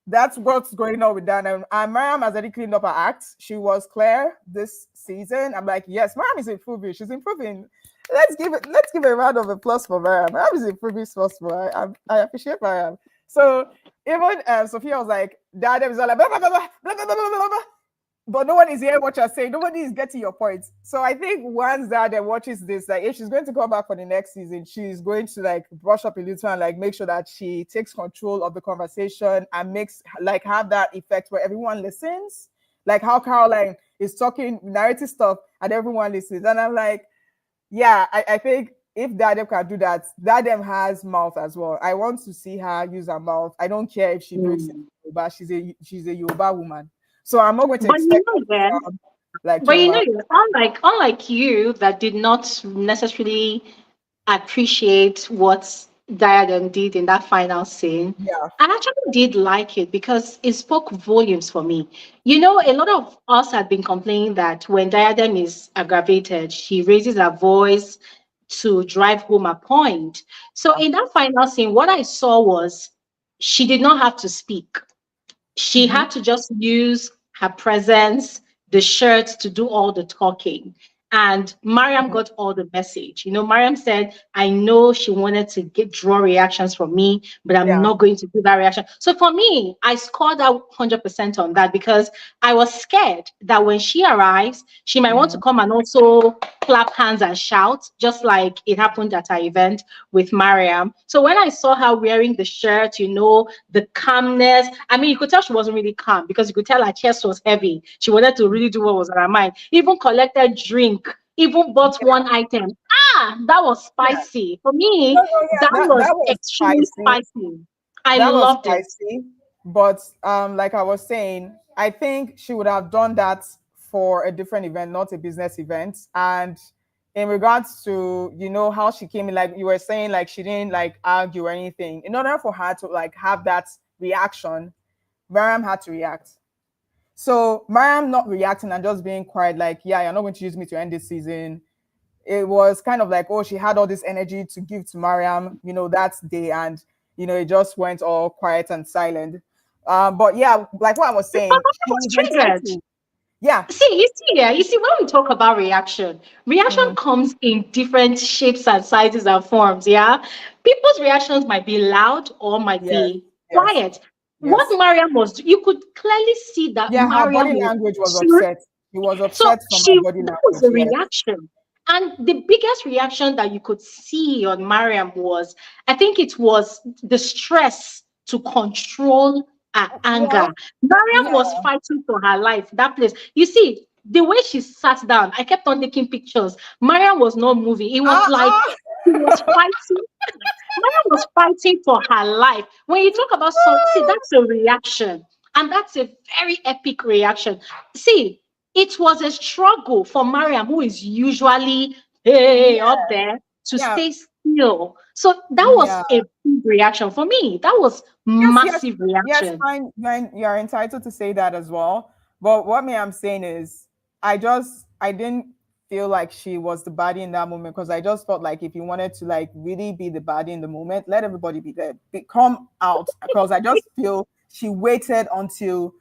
That's what's going on with that. And Mariam has already cleaned up her act. She was clear this season. I'm like, yes, Mariam is improving. She's improving. Let's give a round of applause for Mariam. Mariam is improving so small. I appreciate Mariam. So even Sophia was like, Diadem is all like, blah, blah, blah, blah, blah, blah, blah, blah, blah. But no one is hearing what you're saying. Nobody is getting your points. So I think once that watches this, like if she's going to come back for the next season, she's going to like brush up a little and like make sure that she takes control of the conversation and makes like have that effect where everyone listens. Like how Caroline is talking narrative stuff and everyone listens. And I'm like, yeah, I think if Diadem can do that, Diadem has mouth as well. I want to see her use her mouth. I don't care if she breaks it, but she's a Yoruba woman. So I'm not going to But you expect know, then, like but you know, Chioma. unlike you that did not necessarily appreciate what Diadem did in that final scene, Yeah. I actually did like it because it spoke volumes for me. You know, a lot of us had been complaining that when Diadem is aggravated, she raises her voice to drive home a point. So in that final scene, what I saw was she did not have to speak. She Mm-hmm. had to just use her presence, the shirt to do all the talking. And Mariam got all the message. You know, Mariam said, I know she wanted to draw reactions from me, but I'm Yeah. not going to do that reaction. So for me, I scored out 100% on that because I was scared that when she arrives, she might want to Mm-hmm. come and also clap hands and shout, just like it happened at our event with Mariam. So when I saw her wearing the shirt, you know, the calmness, I mean, you could tell she wasn't really calm because you could tell her chest was heavy. She wanted to really do what was on her mind. Even collected drink, even bought one item. Ah, that was Yeah. spicy. For me, No, no, that yeah. was That was extremely spicy. spicy. I That was loved it. spicy. But like I was saying, I think she would have done that for a different event, not a business event. And in regards to, how she came in, like you were saying, like she didn't like argue or anything. In order for her to like have that reaction, Mariam had to react. So Mariam not reacting and just being quiet, like, yeah, you're not going to use me to end this season. It was kind of like, oh, she had all this energy to give to Mariam, that day, and it just went all quiet and silent. But yeah, like what I was Because saying, I she was is triggered. entitled. Yeah. You see, when we talk about reaction Mm, comes in different shapes and sizes and forms. Yeah, people's reactions might be loud or might yes, be yes, quiet. What yes. Mariam was, you could clearly see that Yeah, her Mariam body was. language was upset. She was So upset from her she body that was language. the Yes. reaction. And the biggest reaction that you could see on Mariam was, I think it was the stress to control her Well, anger. Mariam yeah. was fighting for her life, that place. You see, the way she sat down, I kept on taking pictures. Mariam was not moving. It was Ah, like ah. she was fighting. Maya was fighting for her life. When you talk about see, that's a reaction, and that's a very epic reaction. See, it was a struggle for Mariam, who is usually hey Yeah, up there, to yeah, stay still. So that was yeah. a big reaction for me. That was Yes, yes, massive yes, reaction. fine. You're entitled to say that as well. But what me I'm saying is, I didn't feel like she was the baddie in that moment, because I just felt like if you wanted to like really be the baddie in the moment, let everybody be there, come out. Because I just feel she waited until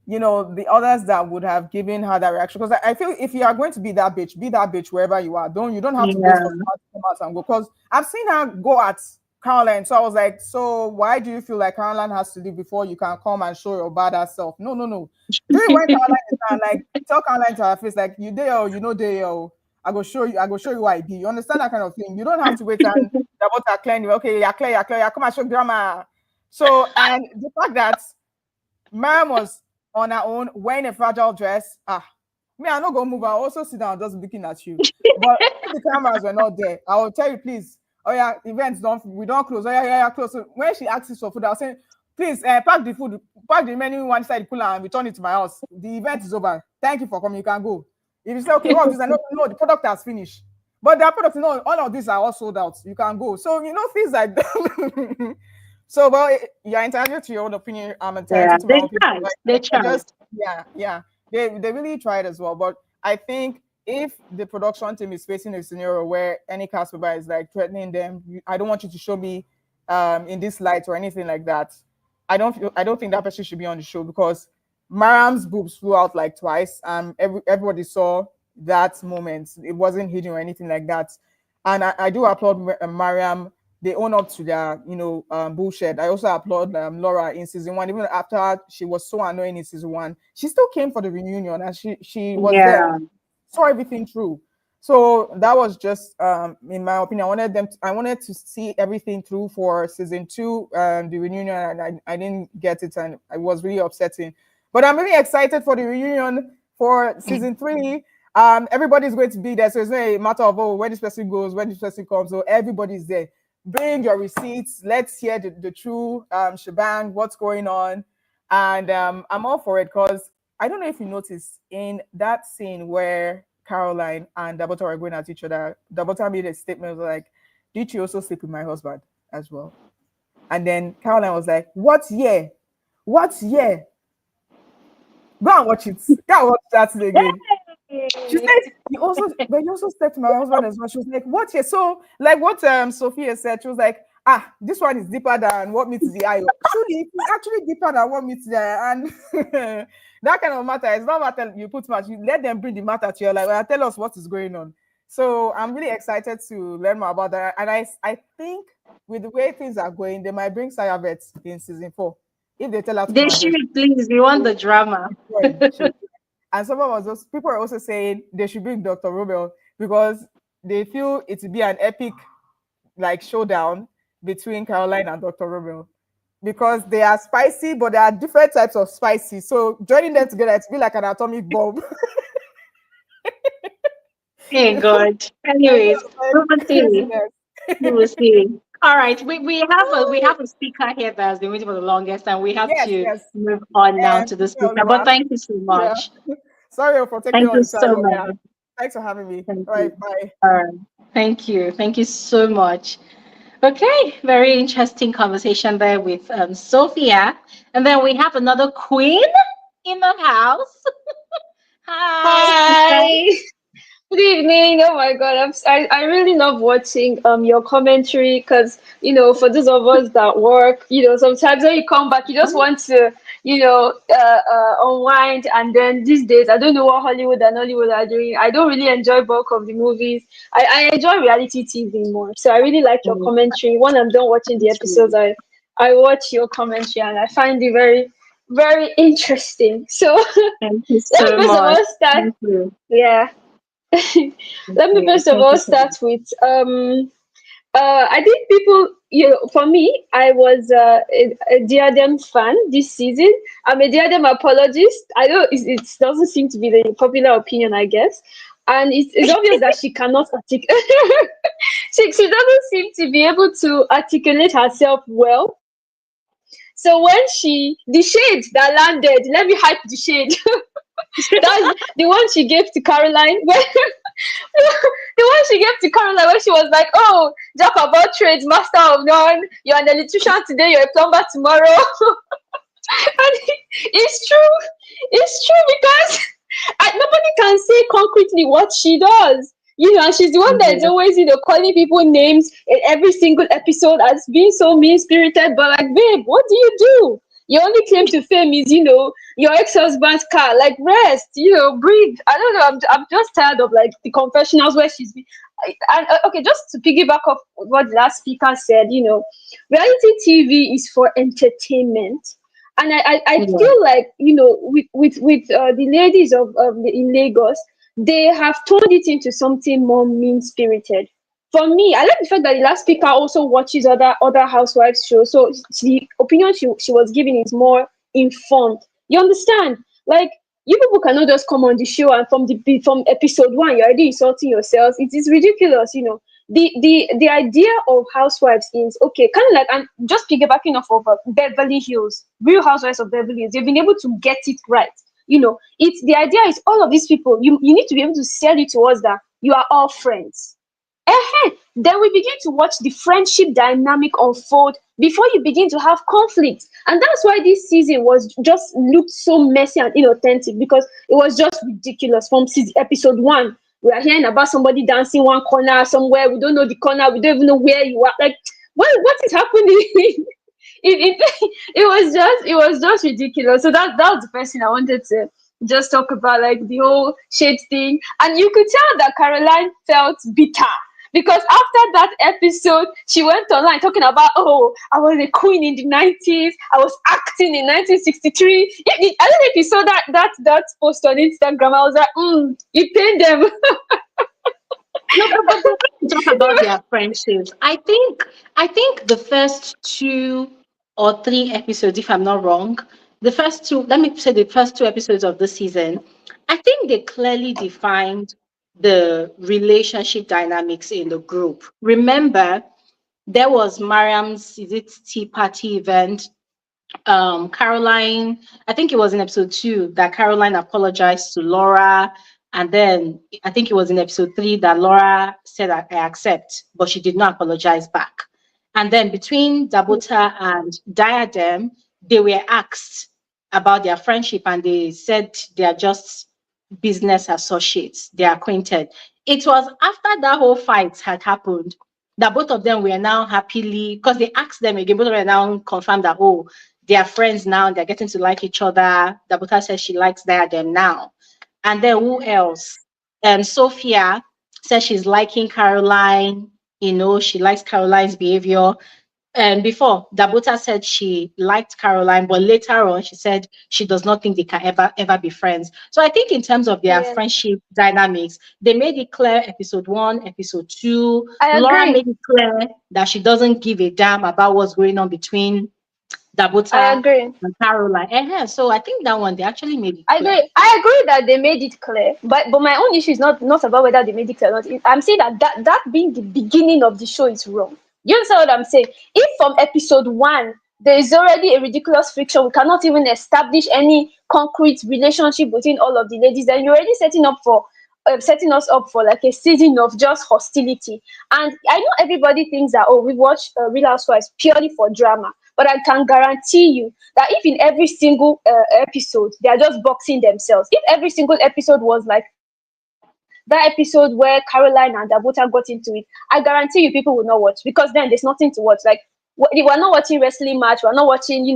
the others that would have given her that reaction. Because I feel if you are going to be that bitch wherever you are. You don't have to wait for Yeah. someone to come out and go. Because I've seen her go at Caroline. So I was like, so why do you feel like Caroline has to leave before you can come and show your badass self? No, no, no. During when Caroline is down, like tell Caroline to her face, like you there, you know there. I go show you what I did. You understand that kind of thing. You don't have to wait and about to clear you. Okay, you're clear, come and show grandma. So and the fact that Miriam was on her own wearing a fragile dress. Me, I'm not gonna move. I'll also sit down just looking at you. But if the cameras were not there, I will tell you, please. Oh yeah, events don't we don't close. Oh yeah, close. So when she asks us for food, I'll say, please pack the food, pack the menu one side the cooler and return it to my house. The event is over. Thank you for coming. You can go. If you say okay, what is this? No, the product has finished. But their product, all of these are all sold out. You can go. So things like that. So, well, you're entitled to your own opinion. I'm Yeah, entitled to my they opinion. tried. Like, They I tried. just, yeah, they really tried as well. But I think if the production team is facing a scenario where any cast member is like threatening them, I don't want you to show me in this light or anything like that. I don't think that person should be on the show because Mariam's boobs flew out like twice. Everybody saw that moment. It wasn't hidden or anything like that. And I do applaud Mariam. They own up to their, bullshit. I also applaud Laura in season one. Even after she was so annoying in season one, she still came for the reunion and she was there, Yeah. saw everything through. So that was just, in my opinion, I wanted to see everything through for season two, the reunion, and I didn't get it, and it was really upsetting. But I'm really excited for the reunion for season three. Everybody's going to be there, so it's not a matter of where this person goes, where this person comes. So everybody's there. Bring your receipts. Let's hear the true shebang, what's going on. And I'm all for it because I don't know if you noticed in that scene where Caroline and Dabota were going at each other, Dabota made a statement like, did you also sleep with my husband as well? And then Caroline was like, what year? What year? Go and watch it. Go and watch that again. She said, you also said to my husband as well. She was like, what here? So, like what Sophia said, she was like, this one is deeper than what meets the eye. Truly, it's actually deeper than what meets the eye. And that kind of matter, it's not matter you put much, you let them bring the matter to you, like, well, tell us what is going on. So I'm really excited to learn more about that. And I think with the way things are going, they might bring Sayavet in season 4. If they tell her to They come and should, dress, please. We want the drama. and someone was also, people are also saying they should bring Dr. Robel because they feel it to be an epic like showdown between Caroline and Dr. Robel because they are spicy, but there are different types of spicy. So joining them together, it's be like an atomic bomb. Hey, God. Anyways, we will see. Craziness. We will see. All right, we have a speaker here that has been waiting for the longest, and we have Yes, to yes. move on now And to the speaker. But thank you so yeah. much. Sorry for taking Thank all you the time. so But much. yeah, thanks for having me. Thank All right, you. bye. All right. Thank you. Thank you so much. Okay, very interesting conversation there with Sophia. And then we have another queen in the house. Hi, sister. Hi. Good evening. Oh my God, I really love watching your commentary because for those of us that work, sometimes when you come back, you just want to unwind. And then these days, I don't know what Hollywood and Hollywood are doing. I don't really enjoy bulk of the movies. I enjoy reality TV more. So I really like your Mm, commentary. When I'm done watching the thank episodes, you. I watch your commentary and I find it very very interesting. So Thank you let me so first of much. all start. Thank you. Yeah. Thank Let me you. first of Thank all you so start much. with I think people, for me, I was a Diadem fan this season. I'm a Diadem apologist. I know it doesn't seem to be the popular opinion, I guess, and it's obvious that she cannot articulate. She doesn't seem to be able to articulate herself well. So when the shade that landed, let me hype the shade. That's the one she gave to Caroline. The one she gave to Carolyn when she was like, "Oh, jack about trades, master of none. You're an electrician today. You're a plumber tomorrow." And it's true. It's true because nobody can say concretely what she does. And she's the one that is Yeah. always, calling people names in every single episode as being so mean spirited. But like, babe, what do you do? Your only claim to fame is, your ex-husband's car. Like, rest, breathe. I don't know. I'm just tired of like the confessionals where she's been. And okay, just to piggyback off what the last speaker said, reality TV is for entertainment. And I Yeah. feel like, with the ladies in Lagos, they have turned it into something more mean spirited. For me, I like the fact that the last speaker also watches other housewives shows, so the opinion she was giving is more informed. You understand? Like, you people cannot just come on the show and from episode one you're already insulting yourselves. It is ridiculous. The idea of housewives is okay, kind of like, and just piggybacking off of Beverly Hills, Real Housewives of Beverly Hills. They've been able to get it right. It's the idea is all of these people. You need to be able to sell it to us that you are all friends. Then we begin to watch the friendship dynamic unfold before you begin to have conflict. And that's why this season was just looked so messy and inauthentic, because it was just ridiculous. From episode one, we are hearing about somebody dancing one corner somewhere. We don't know the corner. We don't even know where you are. Like, what is happening? It was just ridiculous. So that was the first thing I wanted to just talk about, like the whole shade thing. And you could tell that Caroline felt bitter, because after that episode she went online talking about, oh, I was a queen in the 90s, I was acting in 1963. I don't know if you saw that post on Instagram. I was like, you paid them. No, but when you talk about their friendships, I think the first 2 or 3 episodes, if I'm not wrong, the first two, let me say the first 2 episodes of the season, I think they clearly defined the relationship dynamics in the group. Remember, there was Mariam's, is it tea party event? Caroline, I think it was in episode 2 that Caroline apologized to Laura. And then I think it was in episode 3 that Laura said, I accept, but she did not apologize back. And then between Dabota and Diadem, they were asked about their friendship and they said they are just business associates, they are acquainted. It was after that whole fight had happened that both of them were now happily, because they asked them again, both of them now confirmed that, oh, they are friends now, they're getting to like each other. Dabota says she likes Diadem now. And then who else? Sophia says she's liking Caroline, she likes Caroline's behavior. And before, Dabota said she liked Caroline, but later on she said she does not think they can ever be friends. So I think in terms of their Yeah, friendship dynamics, they made it clear episode 1, episode 2. I Laura agree. made it clear that she doesn't give a damn about what's going on between I Dabota agree. and Caroline. So I think that one they actually made it I clear. agree. I agree that they made it clear, but my own issue is not about whether they made it clear or not. I'm saying that being the beginning of the show is wrong. You understand what I'm saying? If from episode one there is already a ridiculous friction, we cannot even establish any concrete relationship between all of the ladies, then you're already setting us up for like a season of just hostility. And I know everybody thinks that, oh, we watch Real Housewives purely for drama, but I can guarantee you that if in every single episode they are just boxing themselves, if every single episode was like that episode where Caroline and Dabota got into it, I guarantee you people will not watch, because then there's nothing to watch. Like, we're not watching wrestling match, we're not watching,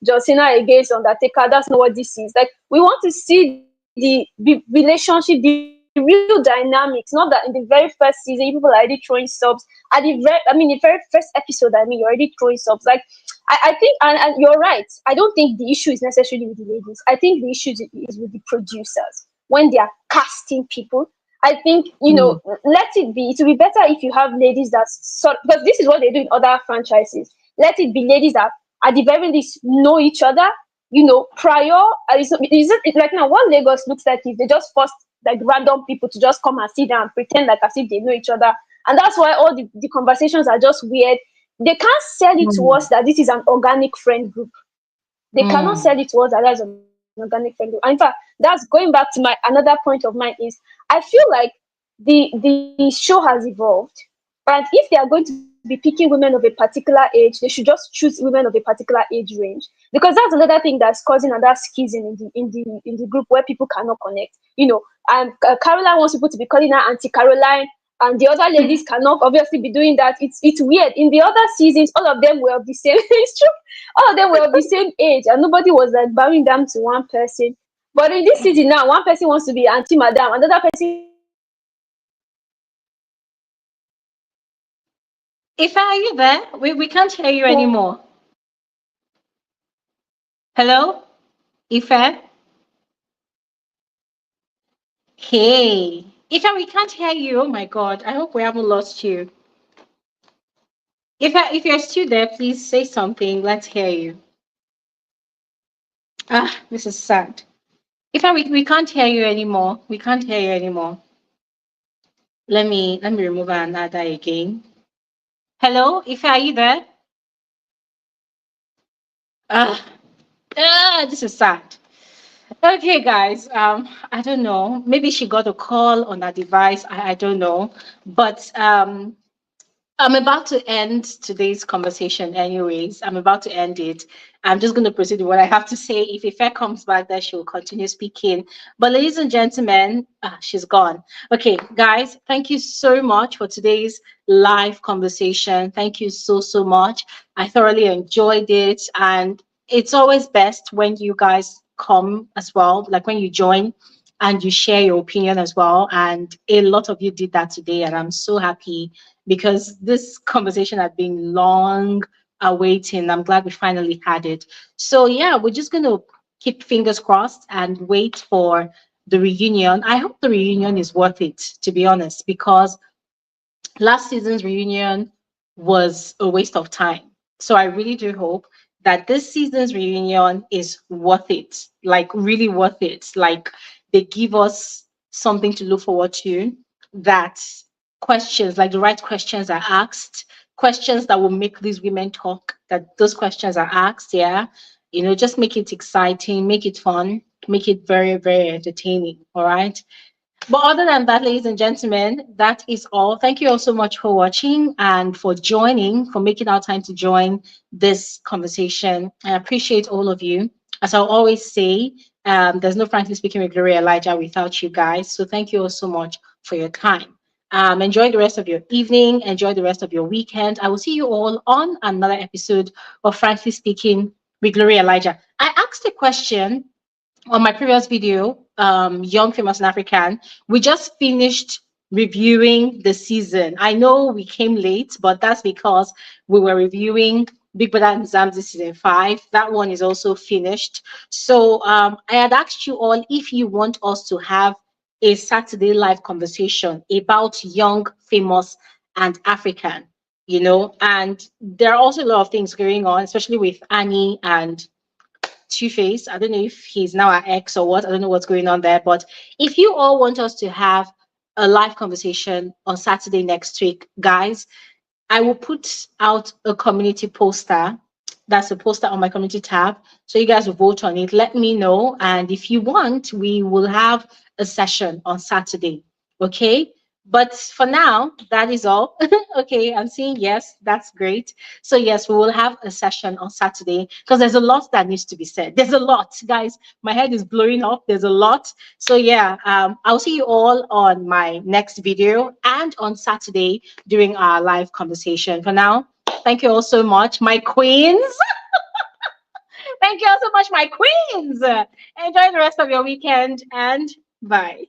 John Cena against Undertaker. That's not what this is. Like, we want to see the relationship, the real dynamics. Not that in the very first season people are already throwing subs. At the very first episode, you're already throwing subs. Like, I think, and you're right. I don't think the issue is necessarily with the ladies. I think the issue is with the producers when they are casting people. I think, Mm. let it be. It will be better if you have ladies that sort, because this is what they do in other franchises. Let it be ladies that at the very least know each other, prior. It's like now what Lagos looks like is they just force like random people to just come and sit down and pretend like as if they know each other. And that's why all the conversations are just weird. They can't sell it to us Mm. that this is an organic friend group. They cannot Mm. sell it to us that as an organic friend group. And in fact, that's going back to my another point of mine is I feel like the show has evolved, and if they are going to be picking women of a particular age, they should just choose women of a particular age range, because that's another thing that's causing another schism in the group where people cannot connect. And Caroline wants people to be calling her Auntie Caroline, and the other ladies cannot obviously be doing that. It's weird. In the other seasons, all of them were of the same. It's true. All of them were of the same age, and nobody was like bowing down to one person. But in this season now, one person wants to be Auntie Madam, another person wants to be Ife, are you there? We can't hear you anymore. Hello? Ife? Hey. Ife, we can't hear you. Oh my God. I hope we haven't lost you. If you're still there, please say something. Let's hear you. Ah, this is sad. Ife, we can't hear you anymore. We can't hear you anymore. Let me remove another again. Hello, Ife, are you there? Ah, this is sad. Okay, guys. I don't know. Maybe she got a call on her device. I don't know. But I'm about to end today's conversation, anyways. I'm about to end it. I'm just going to proceed with what I have to say. If Ife comes back, then she'll continue speaking. But, ladies and gentlemen, she's gone. Okay, guys, thank you so much for today's live conversation. Thank you so, so much. I thoroughly enjoyed it. And it's always best when you guys come as well, like when you join and you share your opinion as well. And a lot of you did that today. And I'm so happy because this conversation had been long awaiting. I'm glad we finally had it. So yeah, we're just going to keep fingers crossed and wait for the reunion. I hope the reunion is worth it, to be honest, because last season's reunion was a waste of time. So I really do hope that this season's reunion is worth it, like really worth it. Like they give us something to look forward to, that questions, like the right questions are asked, questions that will make these women talk, that those questions are asked. Yeah. You know, just make it exciting, make it fun, make it very, very entertaining. All right. But other than that, ladies and gentlemen, that is all. Thank you all so much for watching and for joining, for making our time to join this conversation. I appreciate all of you. As I always say, there's no Frankly Speaking with Gloria Elijah without you guys. So thank you all so much for your time. Enjoy the rest of your evening. Enjoy the rest of your weekend. I will see you all on another episode of Frankly Speaking with Gloria Elijah. I asked a question on my previous video, Young Famous and African. We just finished reviewing the season. I know we came late, but that's because we were reviewing Big Brother and Zamzi season 5. That one is also finished. So I had asked you all if you want us to have a Saturday live conversation about Young Famous and African, you know, and there are also a lot of things going on, especially with Annie and Two-Face. I don't know if he's now our ex or what. I don't know what's going on there. But if you all want us to have a live conversation on Saturday next week, guys, I will put out a community poster. That's a poster on my community tab. So you guys will vote on it. Let me know. And if you want, we will have a session on Saturday. Okay. But for now, that is all. Okay, I'm seeing yes, that's great. So yes, we will have a session on Saturday because there's a lot that needs to be said. There's a lot, guys. My head is blowing up. There's a lot. So yeah, I'll see you all on my next video and on Saturday during our live conversation. For now, thank you all so much, my queens. Thank you all so much, my queens. Enjoy the rest of your weekend and bye.